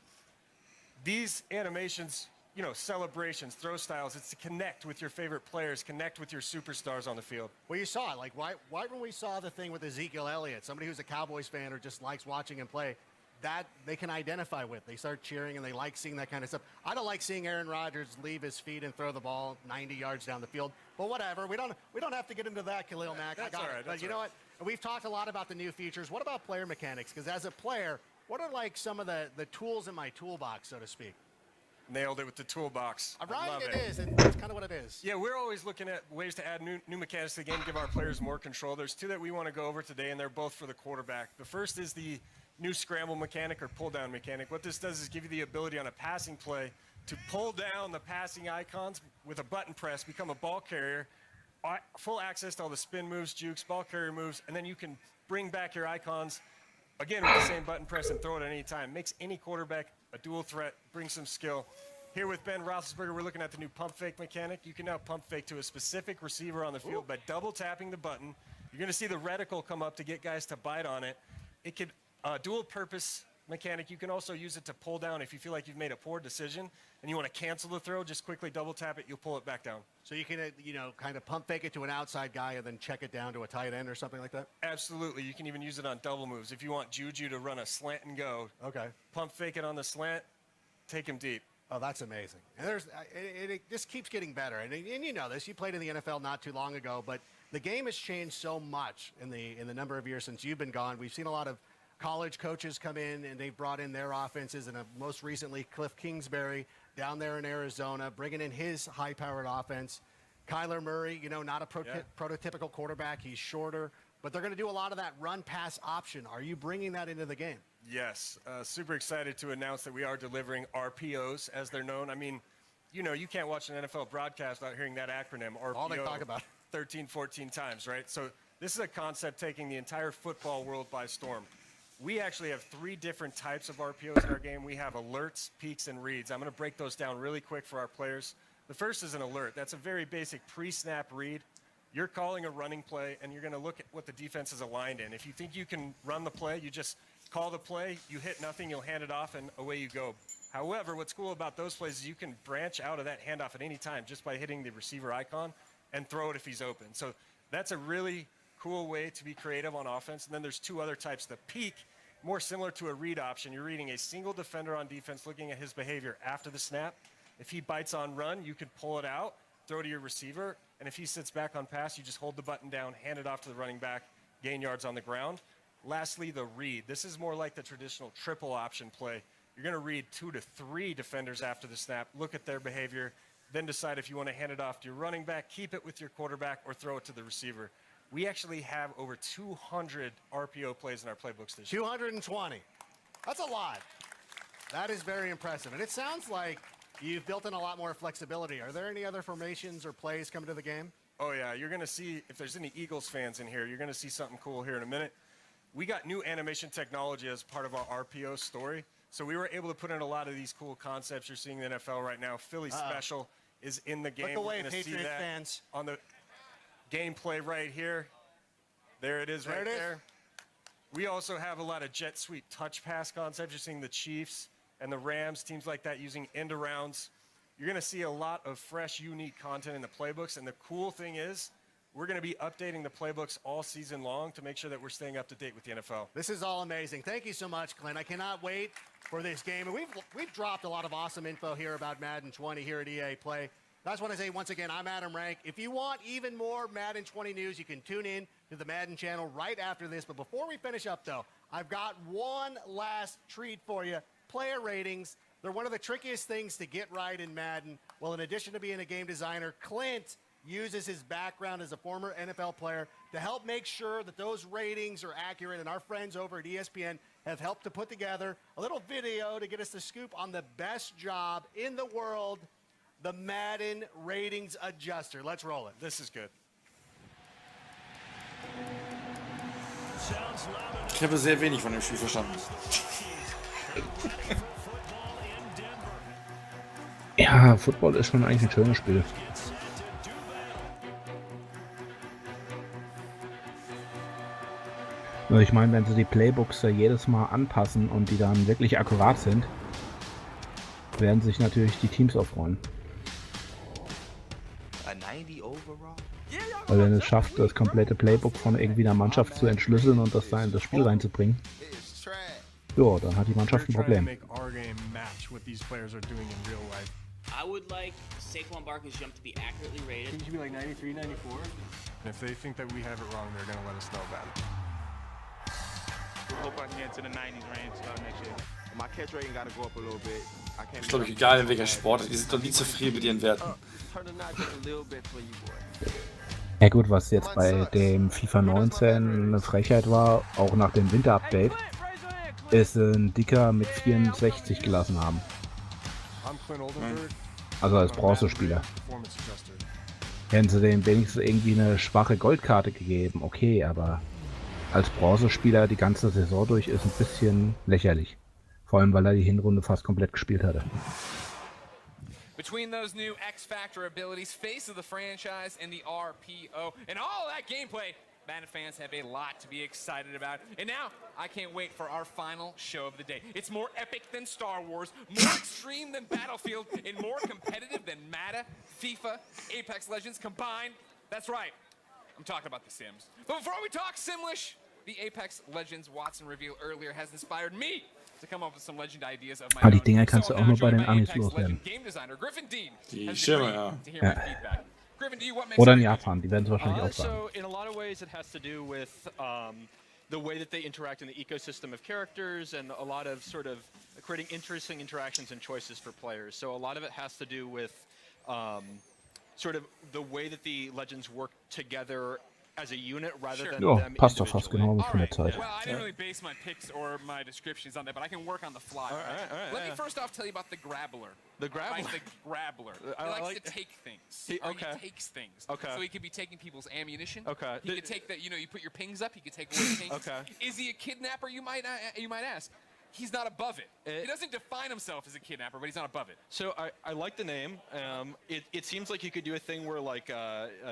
These animations, you know, celebrations, throw styles, it's to connect with your favorite players, connect with your superstars on the field. Well, you saw it. Like, why when we saw the thing with Ezekiel Elliott, somebody who's a Cowboys fan or just likes watching him play, that they can identify with. They start cheering and they like seeing that kind of stuff. I don't like seeing Aaron Rodgers leave his feet and throw the ball 90 yards down the field. But whatever. We don't have to get into that, Khalil Mack. That's I got all right. it. But you know what? We've talked a lot about the new features. What about player mechanics? Because as a player, what are like some of the tools in my toolbox, so to speak? Nailed it with the toolbox. Right, it is. It's kind of what it is. Yeah, we're always looking at ways to add new mechanics to the game, give our players more control. There's 2 that we want to go over today, and they're both for the quarterback. The first is the new scramble mechanic or pull down mechanic. What this does is give you the ability on a passing play to pull down the passing icons with a button press, become a ball carrier, full access to all the spin moves, jukes, ball carrier moves, and then you can bring back your icons again with the same button press and throw it at any time. Makes any quarterback a dual threat, brings some skill. Here with Ben Roethlisberger, we're looking at the new pump fake mechanic. You can now pump fake to a specific receiver on the field by double tapping the button. You're going to see the reticle come up to get guys to bite on it. It could dual purpose mechanic. You can also use it to pull down if you feel like you've made a poor decision and you want to cancel the throw. Just quickly double tap it, you'll pull it back down. So you can, kind of pump fake it to an outside guy and then check it down to a tight end or something like that? Absolutely. You can even use it on double moves. If you want Juju to run a slant and go, okay, pump fake it on the slant, take him deep. Oh, that's amazing. And it just keeps getting better. And you know this. You played in the NFL not too long ago, but the game has changed so much in the number of years since you've been gone. We've seen a lot of college coaches come in and they've brought in their offenses, and most recently Cliff Kingsbury down there in Arizona, bringing in his high-powered offense. Kyler Murray, not a prototypical quarterback. He's shorter, but they're going to do a lot of that run-pass option. Are you bringing that into the game? Yes. Super excited to announce that we are delivering RPOs, as they're known. I mean, you can't watch an NFL broadcast without hearing that acronym, RPO. All they talk about. 13, 14 times, right? So this is a concept taking the entire football world by storm. We actually have 3 different types of RPOs in our game. We have alerts, peaks, and reads. I'm going to break those down really quick for our players. The first is an alert. That's a very basic pre-snap read. You're calling a running play, and you're going to look at what the defense is aligned in. If you think you can run the play, you just call the play, you hit nothing, you'll hand it off, and away you go. However, what's cool about those plays is you can branch out of that handoff at any time just by hitting the receiver icon and throw it if he's open. So that's a really cool way to be creative on offense. And then there's 2 other types. The peak, more similar to a read option. You're reading a single defender on defense, looking at his behavior after the snap. If he bites on run, you could pull it out, throw to your receiver, and if he sits back on pass, you just hold the button down, hand it off to the running back, gain yards on the ground. Lastly, the read. This is more like the traditional triple option play. You're going to read 2 to 3 defenders after the snap, look at their behavior, then decide if you want to hand it off to your running back, keep it with your quarterback, or throw it to the receiver. We actually have over 200 RPO plays in our playbooks this year. 220. That's a lot. That is very impressive. And it sounds like you've built in a lot more flexibility. Are there any other formations or plays coming to the game? Oh, yeah. You're going to see, if there's any Eagles fans in here, you're going to see something cool here in a minute. We got new animation technology as part of our RPO story. So we were able to put in a lot of these cool concepts you're seeing in the NFL right now. Philly Special is in the game. Look away, we're going to see that fans. on the gameplay right here. There it is right there. We also have a lot of jet sweep touch pass concepts. You're seeing the Chiefs and the Rams, teams like that using end arounds. You're going to see a lot of fresh, unique content in the playbooks. And the cool thing is, we're going to be updating the playbooks all season long to make sure that we're staying up to date with the NFL. This is all amazing. Thank you so much, Clint. I cannot wait for this game. And we've dropped a lot of awesome info here about Madden 20 here at EA Play. I just want to say once again, I'm Adam Rank. If you want even more Madden 20 news, you can tune in to the Madden channel right after this. But before we finish up, though, I've got one last treat for you. Player ratings. They're one of the trickiest things to get right in Madden. Well, in addition to being a game designer, Clint uses his background as a former NFL player to help make sure that those ratings are accurate. And our friends over at ESPN have helped to put together a little video to get us the scoop on the best job in the world, the Madden Ratings Adjuster. Let's roll it. This is good. Ich habe sehr wenig von dem Spiel verstanden. Ja, Football ist schon eigentlich ein schönes Spiel. Nur ich meine, wenn sie die Playbooks jedes Mal anpassen und die dann wirklich akkurat sind, werden sich natürlich die Teams auch freuen. Weil wenn es schafft, das komplette Playbook von irgendwie einer Mannschaft zu entschlüsseln und das da in das Spiel reinzubringen, ja, dann hat die Mannschaft ein Problem. I would like Saquon Barkley's jump to be accurately rated. It should be like 93, 94. And if they think that we have it wrong, they're going to let us know about it. I hope I can get to the 90s range next year. My catch rating got to go up a little bit. Ist glaube ich egal in welcher Sport, die sind doch nie zufrieden mit ihren Werten. Ja gut, was jetzt bei dem FIFA 19 eine Frechheit war, auch nach dem Winter-Update, ist ein Dicker mit 64 gelassen haben. Also als Bronzespieler. Hätten sie dem wenigstens irgendwie eine schwache Goldkarte gegeben, okay, aber als Bronzespieler die ganze Saison durch ist ein bisschen lächerlich. Vor allem, weil er die Hinrunde fast komplett gespielt hatte. Between those new X-Factor abilities, face of the franchise, and the RPO, and all that gameplay, Madden fans have a lot to be excited about. And now, I can't wait for our final show of the day. It's more epic than Star Wars, more extreme than Battlefield, and more competitive than Madden, FIFA, Apex Legends combined. That's right, I'm talking about The Sims. But before we talk Simlish, the Apex Legends Watson reveal earlier has inspired me to come up with some legend ideas of my own. Die Dinger kannst du auch nur bei den Amis loswerden. Die Schirme, ja. Oder in Japan, die werden es wahrscheinlich auch sagen. So in a lot of ways it has to do with the way that they interact in the ecosystem of characters, and a lot of sort of creating interesting interactions and choices for players. So a lot of it has to do with sort of the way that the Legends work together as a unit rather than Ja, them passt doch fast genau von der Zeit. Well, I didn't really base my picks or my descriptions on that, but I can work on the fly. All right, Let me first off tell you about the Grabbler. The Grabbler? Right, the Grabbler. I He likes like- to take things. He- Or okay. He takes things. Okay. So he could be taking people's ammunition. Okay. He could take that. You know, you put your pings up. He could take away pings. Okay. Is he a kidnapper? You might ask. He's not above it. He doesn't define himself as a kidnapper, but he's not above it. So I like the name. It seems like you could do a thing where like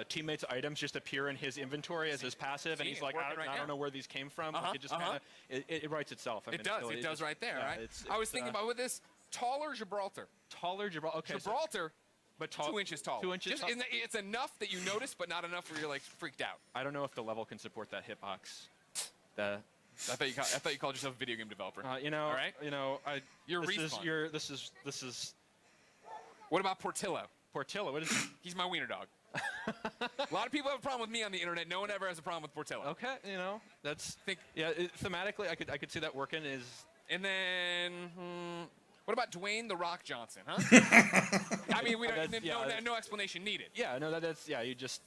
teammates' items just appear in his inventory as his passive, and he's like, I don't know where these came from. Like, it just kinda, it writes itself. I mean, It does. really, It does right there, yeah, right? I was thinking about with this taller Gibraltar. Taller Gibraltar. Okay. Gibraltar, but 2 inches tall. 2 inches Just, tall. It's enough that you notice, but not enough where you're like freaked out. I don't know if the level can support that hitbox. I thought you called yourself a video game developer. You know, all right. You know, You're Respawn. This is. What about Portillo? Portillo, what is? He's my wiener dog. A lot of people have a problem with me on the internet. No one ever has a problem with Portillo. Okay, you know, thematically, I could see that working. And then, what about Dwayne the Rock Johnson? Huh? I mean, we don't. No explanation needed. Yeah, no, that's you just.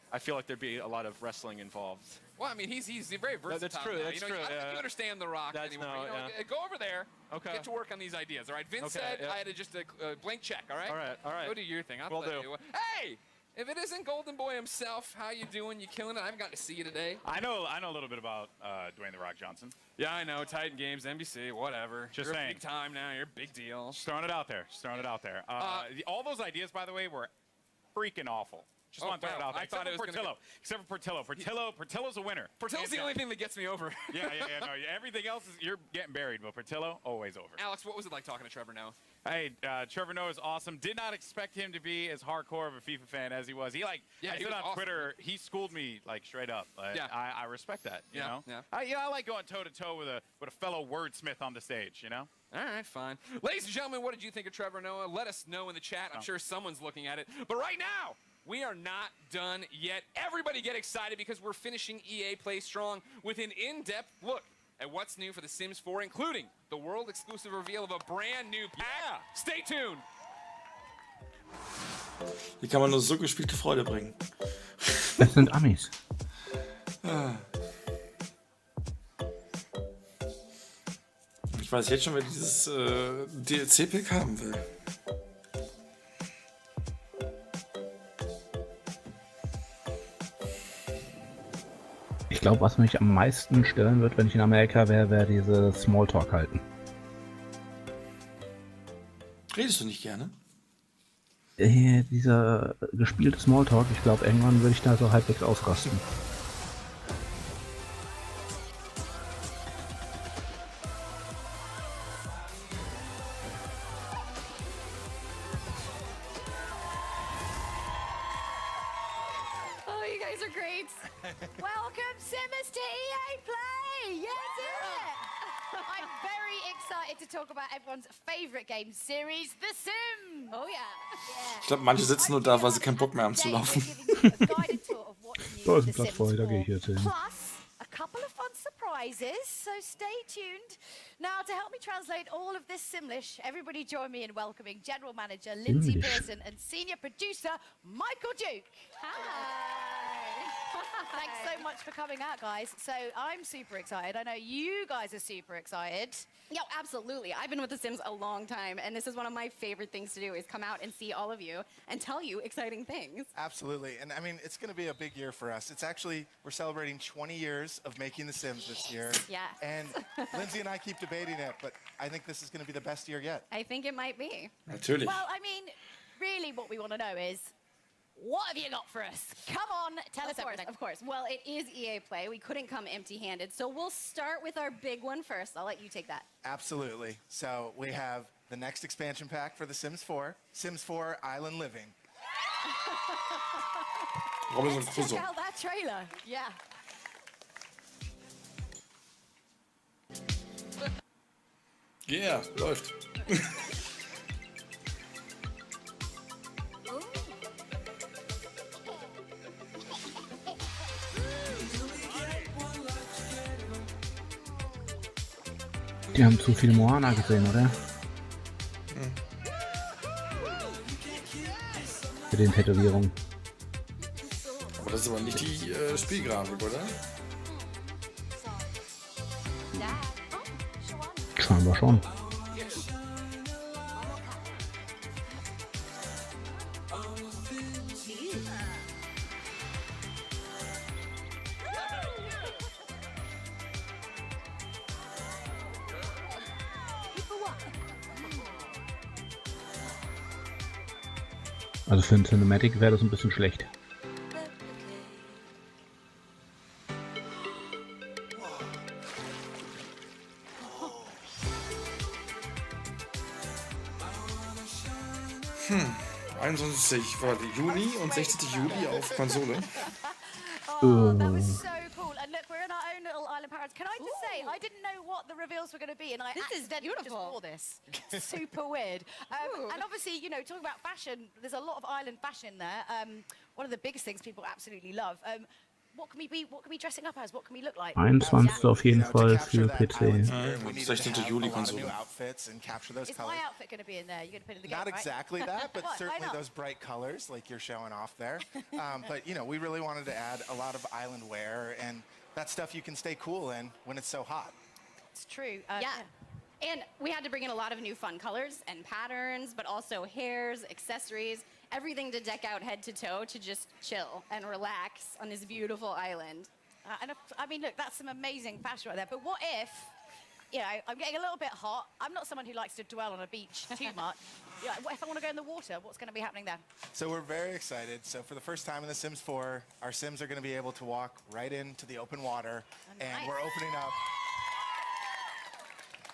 I feel like there'd be a lot of wrestling involved. Well, I mean, he's very versatile. That's true. Now. That's I don't true. think you understand the Rock anymore. Go over there. Okay. Get to work on these ideas. All right. Vince said I had just a blank check. All right. All right. Go do your thing. Will do. Hey, if it isn't Golden Boy himself, how you doing? You killing it? I haven't gotten to see you today. I know a little bit about Dwayne The Rock Johnson. Yeah, I know. Titan Games, NBC, whatever. Just You're saying. big time now. You're a big deal. Just throwing it out there. All those ideas, by the way, were freaking awful. Just want to throw it out there. Except for Portillo. Portillo's a winner. Portillo's the only thing that gets me over. Yeah. No, everything else is you're getting buried, but Portillo always over. Alex, what was it like talking to Trevor Noah? Hey, Trevor Noah is awesome. Did not expect him to be as hardcore of a FIFA fan as he was. I said on Twitter, he schooled me like straight up. I respect that. You know. Yeah. I like going toe to toe with a fellow wordsmith on the stage. You know. All right, fine. Ladies and gentlemen, what did you think of Trevor Noah? Let us know in the chat. I'm sure someone's looking at it. But right now, we are not done yet. Everybody get excited because we're finishing EA Play Strong with an in-depth look at what's new for The Sims 4, including the world-exclusive reveal of a brand new pack. Yeah. Stay tuned. Hier kann man nur so gespielte Freude bringen. Das sind Amis. Ich weiß jetzt schon, wer dieses DLC-Pack haben will. Ich glaube, was mich am meisten stören wird, wenn ich in Amerika wäre, wäre diese Smalltalk halten. Redest du nicht gerne? Dieser gespielte Smalltalk, ich glaube, irgendwann würde ich da so halbwegs ausrasten. Oh, you guys are great. Welcome, Simmers, to EA Play. Yes, I'm very excited to talk about everyone's favorite game series, The Sims. Oh yeah. Ich glaube, manche sitzen nur da, weil sie keinen Bock mehr haben zu laufen. Da ist ein Platz frei, da gehe ich jetzt hin. Plus a couple of fun surprises, so stay tuned. Now, to help me translate all of this Simlish, everybody join me in welcoming General Manager Lindsay Pearson and Senior Producer Michael Duke. Thanks so much for coming out, guys. So I'm super excited. I know you guys are super excited. Yeah, absolutely. I've been with The Sims a long time, and this is one of my favorite things to do is come out and see all of you and tell you exciting things. Absolutely. And I mean, it's going to be a big year for us. It's actually, we're celebrating 20 years of making The Sims this year. Yeah. And Lindsay and I keep debating it, but I think this is going to be the best year yet. I think it might be. Natürlich. Well, I mean, really what we want to know is, what have you got for us? Come on, tell us everything. Of course. Well, it is EA Play. We couldn't come empty-handed, so we'll start with our big one first. I'll let you take that. Absolutely. So we have the next expansion pack for The Sims 4, Sims 4 Island Living. Robinson Crusoe. Check out that trailer. Yeah. Yeah, läuft. Die haben zu viel Moana gesehen, oder? Mit den Tätowierungen. Aber das ist aber nicht die Spielgrafik, oder? Scheinbar schon. Also für ein Cinematic wäre das ein bisschen schlecht. Hm. 21. war die Juni und 60. Juli auf Konsole. Oh, that was so cool. And look, we're in our own little island paradise. Can I just say, I didn't know what the reveals were going to be, and I accidentally just wore this. Super weird. And obviously, you know, talking about fashion, there's a lot of island fashion there. One of the biggest things people absolutely love. What can we be? What can we dressing up as? What can we look like? 21. auf jeden Fall für PC. 16. Juli Konsole. Is my outfit going to be in there? You're going to put it in the game, Not right? exactly that, but Why certainly not? those bright colors like you're showing off there. But, you know, we really wanted to add a lot of island wear and that stuff you can stay cool in when it's so hot. It's true. Yeah. And we had to bring in a lot of new fun colors and patterns, but also hairs, accessories, everything to deck out head to toe to just chill and relax on this beautiful island. I mean, look, that's some amazing fashion right there. But what if, you know, I'm getting a little bit hot. I'm not someone who likes to dwell on a beach too much. Yeah, what if I want to go in the water? What's going to be happening there? So we're very excited. So for the first time in The Sims 4, our Sims are going to be able to walk right into the open water. And we're opening up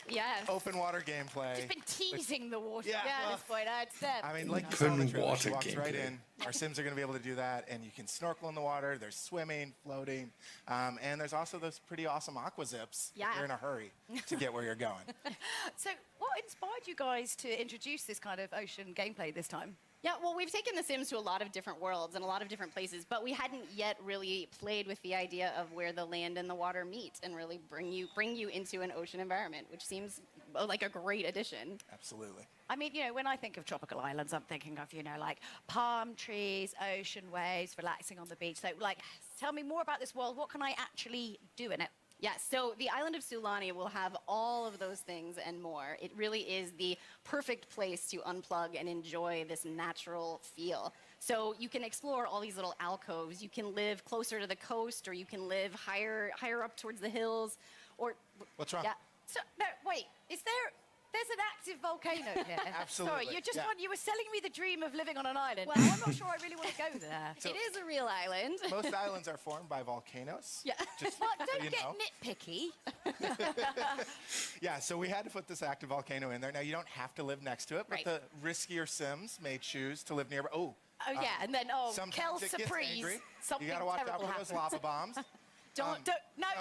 Yes. open water gameplay. Just been teasing the water. Yeah, At this point, I'd say. I mean, like you saw in the trailer, she water walks right gameplay. in. Our Sims are going to be able to do that, and you can snorkel in the water. There's swimming, floating, and there's also those pretty awesome aqua zips. Yeah. If you're in a hurry to get where you're going. So, what inspired you guys to introduce this kind of ocean gameplay this time? Yeah, well, we've taken The Sims to a lot of different worlds and a lot of different places, but we hadn't yet really played with the idea of where the land and the water meet and really bring you into an ocean environment, which seems like a great addition. Absolutely. I mean, you know, when I think of tropical islands, I'm thinking of, you know, like palm trees, ocean waves, relaxing on the beach. So, like, tell me more about this world. What can I actually do in it? Yes, so the island of Sulani will have all of those things and more. It really is the perfect place to unplug and enjoy this natural feel. So you can explore all these little alcoves. You can live closer to the coast, or you can live higher up towards the hills, or What's wrong? yeah. So, no, wait, there's an active volcano here. Absolutely. Sorry, Yeah. you were selling me the dream of living on an island. Well, I'm not sure I really want to go there. So- It is a real island. Most islands are formed by volcanoes. Yeah. Just Well, so don't you get know. nitpicky. Yeah, so we had to put this active volcano in there. Now, you don't have to live next to it, but Right. the riskier Sims may choose to live nearby. Oh, yeah, and then, sometimes Kel it gets surprise. angry. Something You got to watch out terrible for those happens. lava bombs. Don't, do what?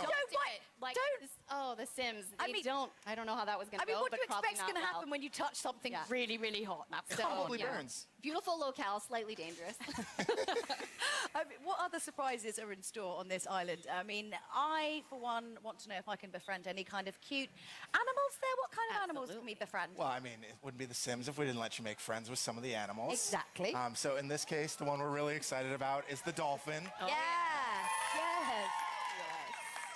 it. Like, Don't. oh, The Sims. I They mean- don't. I don't know how that was going I to mean, go, what do but you probably expect's not going to well. happen when you touch something Yeah. really, really hot? So, Probably yeah. burns. Beautiful locale, slightly dangerous. I mean, what other surprises are in store on this island? I mean, I, for one, want to know if I can befriend any kind of cute animals there. What kind of animals can we befriend? Well, I mean, it wouldn't be The Sims if we didn't let you make friends with some of the animals. Exactly. So in this case, the one we're really excited about is the dolphin. Yes, yes.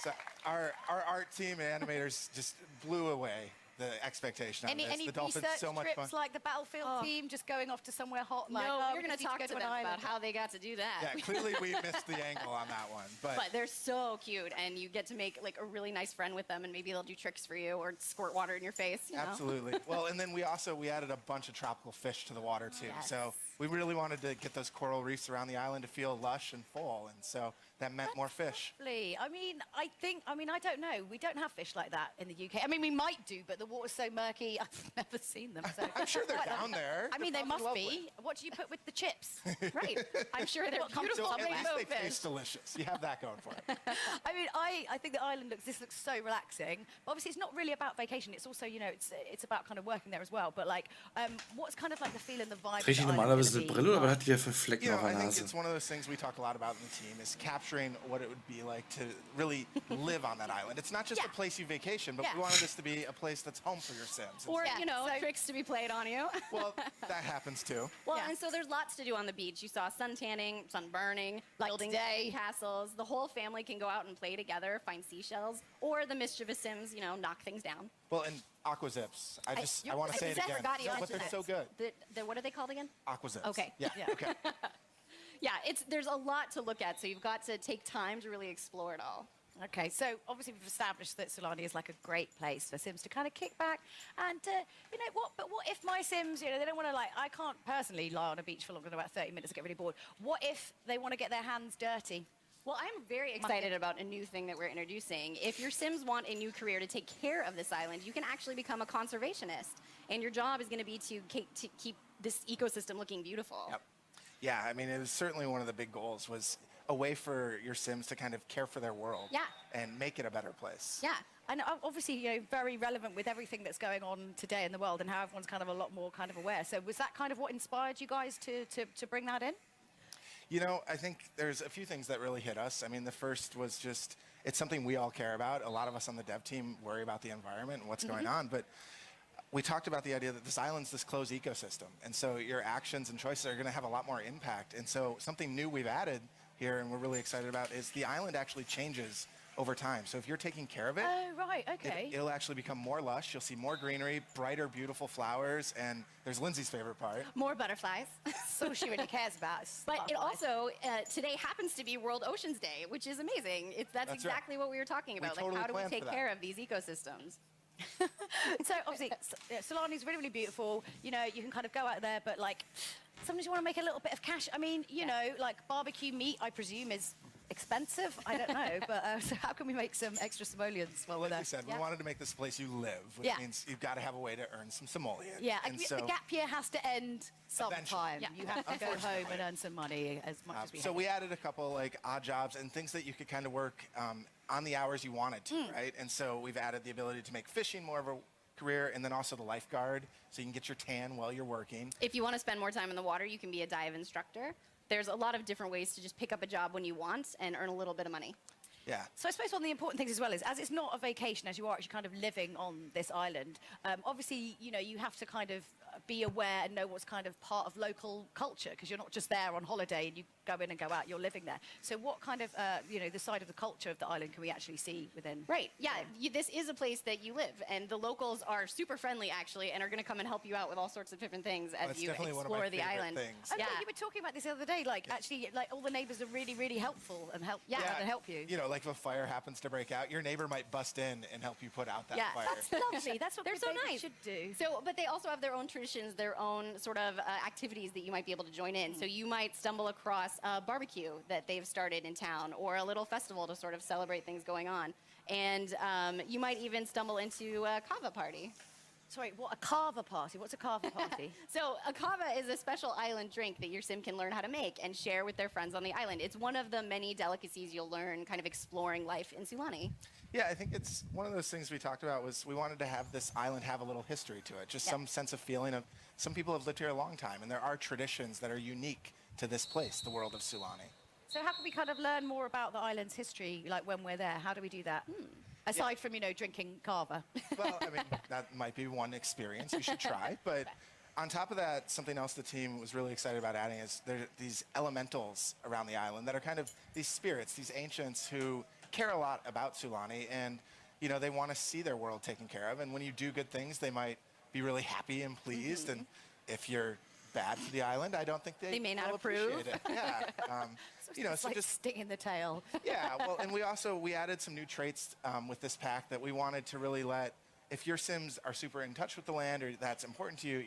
So our art team and animators just blew away the expectation on this. Any The dolphin's research so much fun. trips like the Battlefield team, just going off to somewhere hot? Like, No, oh, we're we going to just talk need to go them an about island. how they got to do that. Yeah, clearly we missed the angle on that one. But They're so cute, and you get to make like a really nice friend with them, and maybe they'll do tricks for you or squirt water in your face. You know? absolutely. Well, and then we added a bunch of tropical fish to the water too. Yes. So we really wanted to get those coral reefs around the island to feel lush and full, and so that meant more fish. Lovely. I mean, I don't know. We don't have fish like that in the UK. I mean, we might do, but the water's so murky. I've never seen them. So. I'm sure they're down there. I mean, They're they must probably be. lovely. What do you put with the chips? Right. I'm sure they're beautiful. So at least rainbow they fish. taste delicious. You have that going for it. I mean, I think the island looks so relaxing. But obviously, it's not really about vacation. It's also, you know, it's about kind of working there as well. But like, what's kind of like the feeling, the vibe? Trägt die normalerweise eine Brille oder hat die ja für Flecken You know, auf I der think Nase? it's one of those things we talk a lot about in the team is capturing capturing what it would be like to really live on that island. It's not just a place you vacation, but we wanted this to be a place that's home for your Sims. Or, you know, tricks to be played on you. Well, that happens too. Well, and so there's lots to do on the beach. You saw sun tanning, sun burning, building castles. The whole family can go out and play together, find seashells, or the mischievous Sims, you know, knock things down. Well, and aqua zips. I want to say it again. But they're so good. What are they called again? Aqua zips. Okay. Yeah. Okay. Yeah, there's a lot to look at, so you've got to take time to really explore it all. Okay, so obviously we've established that Sulani is like a great place for Sims to kind of kick back and, you know, what if my Sims, you know, they don't want to I can't personally lie on a beach for longer than about 30 minutes and get really bored. What if they want to get their hands dirty? Well, I'm very excited about a new thing that we're introducing. If your Sims want a new career to take care of this island, you can actually become a conservationist. And your job is going to be to keep this ecosystem looking beautiful. Yep. Yeah, I mean, it was certainly one of the big goals was a way for your Sims to kind of care for their world and make it a better place. Yeah, and obviously, you know, very relevant with everything that's going on today in the world and how everyone's kind of a lot more kind of aware. So was that kind of what inspired you guys to bring that in? You know, I think there's a few things that really hit us. I mean, the first was just, it's something we all care about. A lot of us on the dev team worry about the environment and what's going on, but we talked about the idea that this island's this closed ecosystem, and so your actions and choices are going to have a lot more impact. And so something new we've added here, and we're really excited about, is the island actually changes over time. So if you're taking care of it, it'll actually become more lush. You'll see more greenery, brighter, beautiful flowers, and there's Lindsay's favorite part. More butterflies. That's all she really cares about. But it also, today happens to be World Oceans Day, which is amazing. That's exactly what we were talking about. Totally how do we take care of these ecosystems? So obviously, Sulani's really, really beautiful. You know, you can kind of go out there, but sometimes you want to make a little bit of cash. I mean, you know, barbecue meat, I presume, is expensive. I don't know, but so how can we make some extra simoleons while we're there? Like we said, we wanted to make this place you live, which means you've got to have a way to earn some simoleons. Yeah, and so the gap year has to end sometime. You have to go home and earn some money as much as we So we added a couple odd jobs and things that you could kind of work on the hours you wanted to, right? And so we've added the ability to make fishing more of a career, and then also the lifeguard, so you can get your tan while you're working. If you want to spend more time in the water, you can be a dive instructor. There's a lot of different ways to just pick up a job when you want and earn a little bit of money. Yeah. So I suppose one of the important things as well is, as it's not a vacation, as you are actually kind of living on this island, obviously, you know, you have to kind of be aware and know what's kind of part of local culture, because you're not just there on holiday and you go in and go out, you're living there. So what kind of, you know, the side of the culture of the island can we actually see within? Right, yeah, this is a place that you live, and the locals are super friendly, actually, and are going to come and help you out with all sorts of different things as you explore the island. Yeah. You were talking about this the other day, actually, all the neighbors are really, really helpful and help you. You know, if a fire happens to break out, your neighbor might bust in and help you put out that fire. That's lovely. That's what they're so nice. Should do. So, but they also have their own traditions, their own sort of activities that you might be able to join in. So you might stumble across a barbecue that they've started in town, or a little festival to sort of celebrate things going on. And you might even stumble into a kava party. Sorry, what, a kava party? What's a kava party? So a kava is a special island drink that your sim can learn how to make and share with their friends on the island. It's one of the many delicacies you'll learn kind of exploring life in Sulani. Yeah, I think it's one of those things we talked about was we wanted to have this island have a little history to it, just some sense of feeling of some people have lived here a long time, and there are traditions that are unique to this place, the world of Sulani. So how can we kind of learn more about the island's history, when we're there? How do we do that? Aside from, drinking kava. Well, I mean, that might be one experience you should try. But on top of that, something else the team was really excited about adding is there are these elementals around the island that are kind of these spirits, these ancients who care a lot about Sulani, and, they want to see their world taken care of. And when you do good things, they might be really happy and pleased. And if you're bad to the island, I don't think they may not approve. It. Yeah. So just stinging the tail. Yeah, well, and we added some new traits with this pack that we wanted to really if your Sims are super in touch with the land or that's important to you,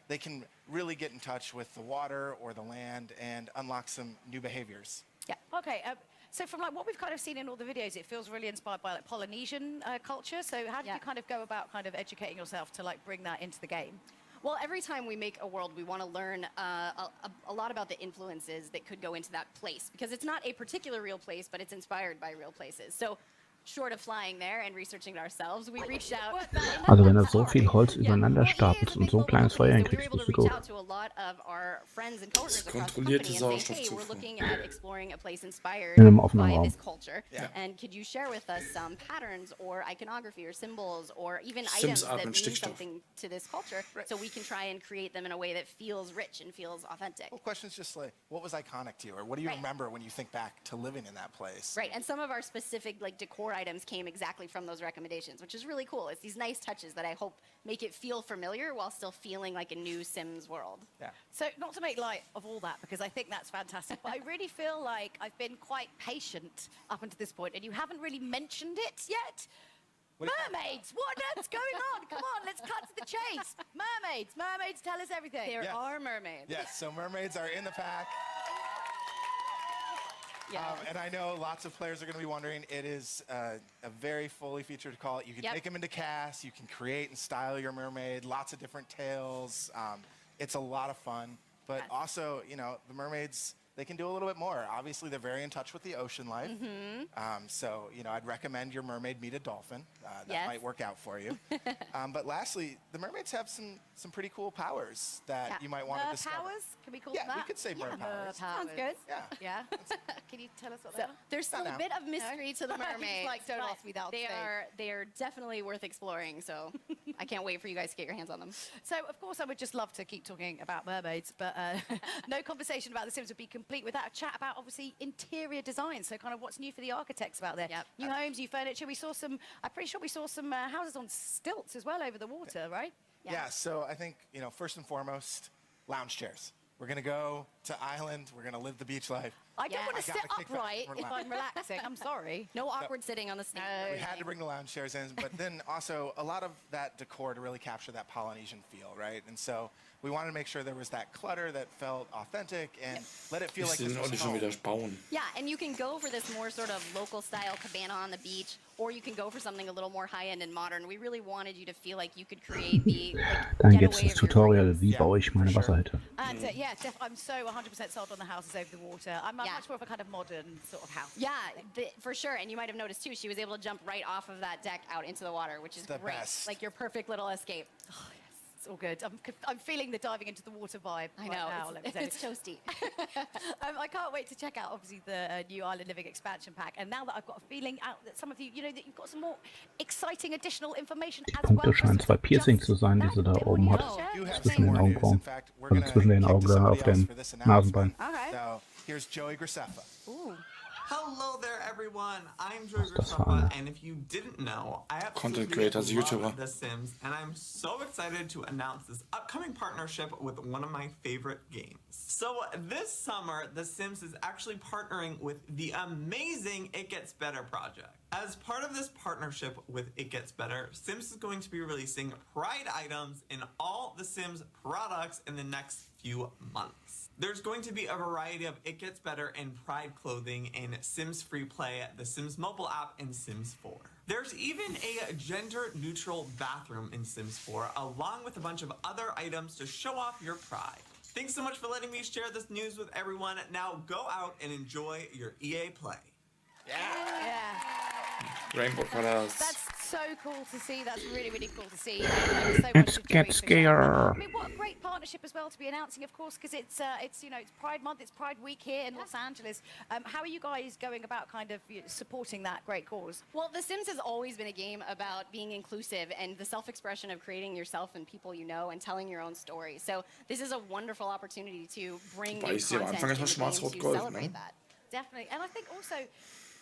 they can really get in touch with the water or the land and unlock some new behaviors. Yeah. Okay. So from what we've kind of seen in all the videos, it feels really inspired by Polynesian culture. So how did you kind of go about kind of educating yourself to bring that into the game? Well, every time we make a world, we want to learn a lot about the influences that could go into that place, because it's not a particular real place, but it's inspired by real places. So short of flying there and reaching it ourselves, we reached out. Also wenn du so viel Holz übereinander stapelst und so ein kleines Feuer hinkriegst, bist du reach tot. out to a lot of our friends and coworkers across the Kontrollierte company and say, hey, we're Sauerstoffzufuhr. looking at exploring a place inspired In einem offenen by Raum. this culture. And could you share with us some patterns or iconography or symbols or even items that atmen mean Stickstoff. something to this culture so we can try and create them in a way that feels rich and feels authentic. Well, questions just like, what was iconic to you? Or what do you remember when you think back to living in that place? Right, and some of our specific like decor items came exactly from those recommendations, which is really cool. It's these nice touches that I hope make it feel familiar while still feeling like a new Sims world. Yeah. So not to make light of all that, because I think that's fantastic, but I really feel like I've been quite patient up until this point, and you haven't really mentioned it yet. Mermaids! What on earth's going on? Come on, let's cut to the chase. Mermaids! Mermaids, tell us everything. There are mermaids. Yes, so mermaids are in the pack. Yeah. And I know lots of players are going to be wondering, it is a very fully featured call. You can take them into cast, you can create and style your mermaid, lots of different tails. It's a lot of fun, but also, you know, the mermaids, they can do a little bit more. Obviously, they're very in touch with the ocean life. So, you know, I'd recommend your mermaid meet a dolphin. That might work out for you. But lastly, the mermaids have some pretty cool powers that you might want to discover. Powers? Can we call Yeah, them that? we could say mer powers. Sounds good. Yeah. Can you tell us what So they are? there's still a bit of mystery to the mermaids. Like, don't ask me that on They stage. are definitely worth exploring. So I can't wait for you guys to get your hands on them. So, of course, I would just love to keep talking about mermaids, but no conversation about The Sims would be complete without a chat about, obviously, interior design. So kind of what's new for the architects out there. New homes, new furniture. We saw some, I'm pretty sure we saw some houses on stilts as well over the water, right? Yeah, so I think, you know, first and foremost, lounge chairs. We're going to go to island. We're going to live the beach life. I don't want to sit gotta kick back. upright if I'm relaxing. I'm sorry. No awkward sitting on the snake. We had to bring the lounge chairs in, but then also a lot of that decor to really capture that Polynesian feel, right? And so we wanted to make sure there was that clutter that felt authentic and let it feel Ich like sehe this den was Olli schon home. wieder bauen. Yeah, and you can go for this more sort of local style cabana on the beach, or you can go for something a little more high end and modern. We really wanted you to feel like you could create the Dann getaway jetzt das of your Tutorial, wie baue ich meine Wasserhütte. And yeah, I'm so 100% sold on the houses over the water. I'm much more of a kind of modern sort of house. Yeah, for sure. And you might have noticed too, she was able to jump right off of that deck out into the water, which is The great. best. Like your perfect little escape. It's all good. I'm feeling the diving into the water vibe. I right know, now, let me tell you. it's toasty. I can't wait to check out, obviously, the new Island Living expansion pack. And now that I've got a feeling out that some of you, you know, that you've got some more exciting additional information Die as well. Punkte scheinen zwei Piercings zu sein, die sie da oben hat. Zwischen den Augenbrauen. Also zwischen den Augen da auf den Nasenbein. So here's Joey Graceffa. Hello there, everyone. I'm Joey Graceffa, and if you didn't know, I Content absolutely creator, love YouTuber. The Sims, and I'm so excited to announce this upcoming partnership with one of my favorite games. So this summer, The Sims is actually partnering with the amazing It Gets Better project. As part of this partnership with It Gets Better, Sims is going to be releasing Pride items in all The Sims products in the next few months. There's going to be a variety of It Gets Better and Pride clothing in Sims Free Play, the Sims mobile app, and Sims 4. There's even a gender-neutral bathroom in Sims 4, along with a bunch of other items to show off your pride. Thanks so much for letting me share this news with everyone. Now go out and enjoy your EA Play. Rainbow colors. That's so cool to see. That's really, really cool to see. It's get scary. I mean, what a great partnership as well to be announcing, of course, because it's you know, it's Pride Month, it's Pride Week here in Los Angeles. How are you guys going about kind of supporting that great cause? Well, The Sims has always been a game about being inclusive and the self-expression of creating yourself and people you know and telling your own story. So this is a wonderful opportunity to bring new Weiß ich, am content Anfang into erstmal the game to schwarz-rot-gold, celebrate ne? that. Definitely. And I think also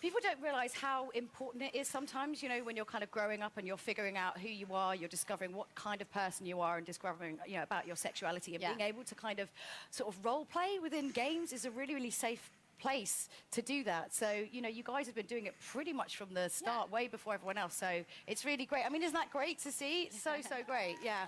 people don't realize how important it is sometimes, you know, when you're kind of growing up and you're figuring out who you are, you're discovering what kind of person you are and discovering, you know, about your sexuality and being able to kind of sort of role play within games is a really, really safe place to do that. So, you know, you guys have been doing it pretty much from the start, way before everyone else. So it's really great. I mean, isn't that great to see? It's so, so great. Yeah.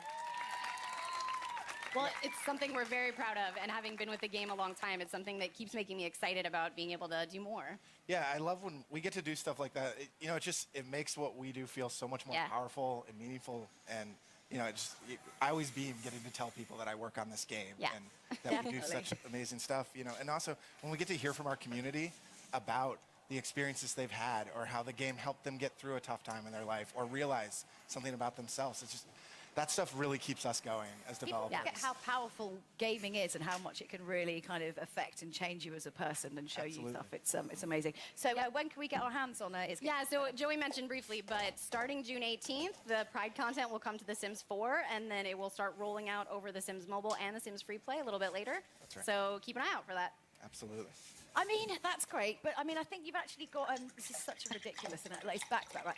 Well, it's something we're very proud of, and having been with the game a long time, it's something that keeps making me excited about being able to do more. Yeah, I love when we get to do stuff like that. You know, it makes what we do feel so much more powerful and meaningful. And, you know, I always beam getting to tell people that I work on this game and that we do such amazing stuff. You know, and also when we get to hear from our community about the experiences they've had or how the game helped them get through a tough time in their life or realize something about themselves. It's just, that stuff really keeps us going as developers. People forget how powerful gaming is and how much it can really kind of affect and change you as a person and show you stuff. It's amazing. So when can we get our hands on it? So Joey mentioned briefly, but starting June 18th, the Pride content will come to The Sims 4, and then it will start rolling out over The Sims Mobile and The Sims Free Play a little bit later. That's right. So keep an eye out for that. Absolutely. I mean, that's great, but I mean, I think you've actually got, this is such a ridiculous, and it's back to that, right?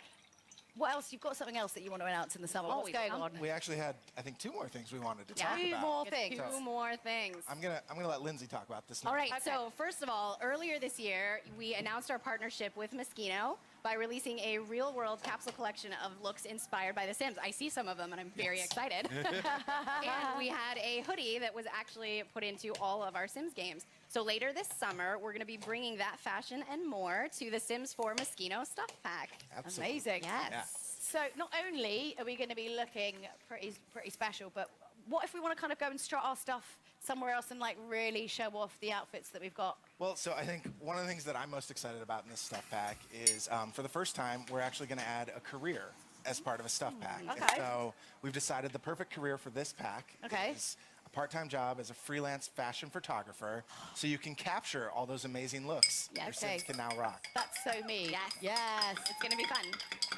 What else? You've got something else that you want to announce in the summer. What's going on? We actually had, I think, 2 more things we wanted to talk about. Two more things. I'm gonna let Lindsay talk about this now. All right, so first of all, earlier this year, we announced our partnership with Moschino by releasing a real-world capsule collection of looks inspired by The Sims. I see some of them, and I'm very excited. And we had a hoodie that was actually put into all of our Sims games. So later this summer, we're going to be bringing that fashion and more to the Sims 4 Moschino Stuff Pack. Absolutely. Amazing. Yes. Yeah. So not only are we going to be looking pretty special, but what if we want to kind of go and strut our stuff somewhere else and like really show off the outfits that we've got? Well, so I think one of the things that I'm most excited about in this stuff pack is for the first time, we're actually going to add a career as part of a stuff pack. Okay. And so we've decided the perfect career for this pack is a part-time job as a freelance fashion photographer, so you can capture all those amazing looks your Sims can now rock. That's so me. Yes. Yes. It's going to be fun.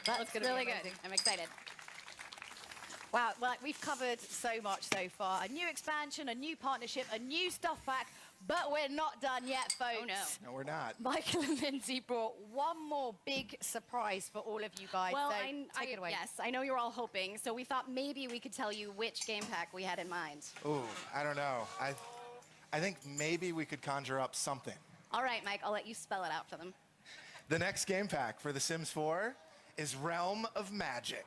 That's Looks really good. I'm excited. Wow, well, we've covered so much so far. A new expansion, a new partnership, a new stuff pack, but we're not done yet, folks. Oh, no. No, we're not. Michael and Lindsay brought one more big surprise for all of you guys. Well, so take it away. Yes, I know you're all hoping, so we thought maybe we could tell you which game pack we had in mind. Ooh, I don't know. I think maybe we could conjure up something. All right, Mike, I'll let you spell it out for them. The next game pack for The Sims 4 is Realm of Magic.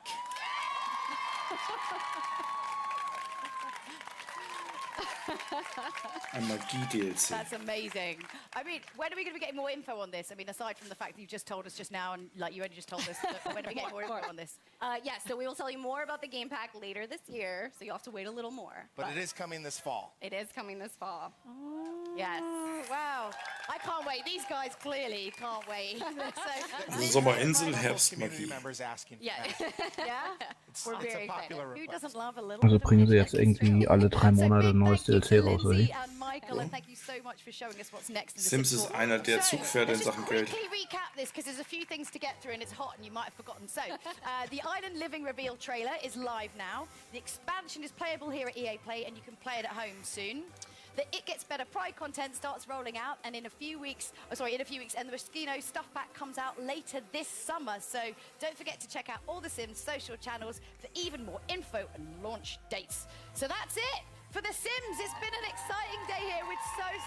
A Magie-DLC. That's amazing. I mean, when are we going to be getting more info on this? I mean, aside from the fact that you just told us just now, and like you only just told us, when are we getting more info on this? Yes, so we will tell you more about the game pack later this year, so you'll have to wait a little more. But it is coming this fall. It is coming this fall. Yes. Wow. I can't wait. These guys clearly can't wait. Sommerinsel, Herbstmagie. Members asking for Yeah. that. Yeah? We're It's very a popular excited. Who request. doesn't love a little Also bit of bringen sie magic? jetzt irgendwie alle 3 Monate ein neues DLC raus, oder? Lindsay and Michael, and thank you so much for showing us what's next in the Sims ist einer der Zugpferde in let's Sachen just Geld. quickly recap this because there's a few things to get through and it's hot and you might have forgotten. So, the Island Living reveal trailer is live now. The expansion is playable here at EA Play and you can play it at home soon. The It Gets Better Pride content starts rolling out, and in a few weeks, and the Moschino Stuff Pack comes out later this summer. So don't forget to check out all the Sims social channels for even more info and launch dates. So that's it for The Sims. It's been an exciting day here with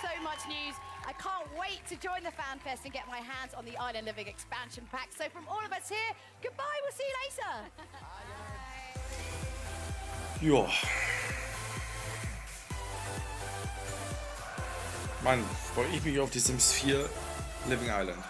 so much news. I can't wait to join the fan fest and get my hands on the Island Living expansion pack. So from all of us here, goodbye. We'll see you later. Ja. Mann, freue ich mich auf die Sims 4 Living Island.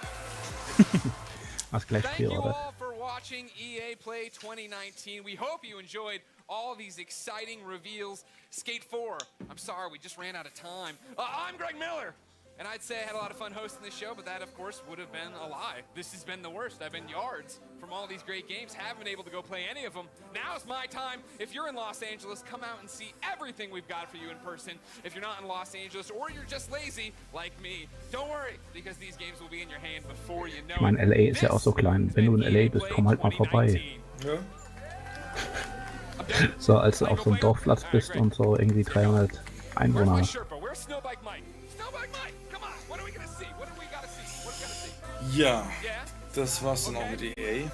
Was gleich Thank 4, you oder? all for watching EA Play 2019. We hope you enjoyed all these exciting reveals. Skate 4. I'm sorry, we just ran out of time. I'm Greg Miller. And I'd say I had a lot of fun hosting this show, but that, of course, would have been a lie. This has been the worst. I've been yards from all these great games. Haven't been able to go play any of them. Now's my time. If you're in Los Angeles, come out and see everything we've got for you in person. If you're not in Los Angeles or you're just lazy, like me, don't worry, because these games will be in your hand before you know Ich meine, LA ist ja auch so klein. Wenn du in LA bist, komm halt mal vorbei. Ja. So, als du auf so einem Dorfplatz bist und so irgendwie 300 Einwohner hast. Ja, das war's dann auch mit EA.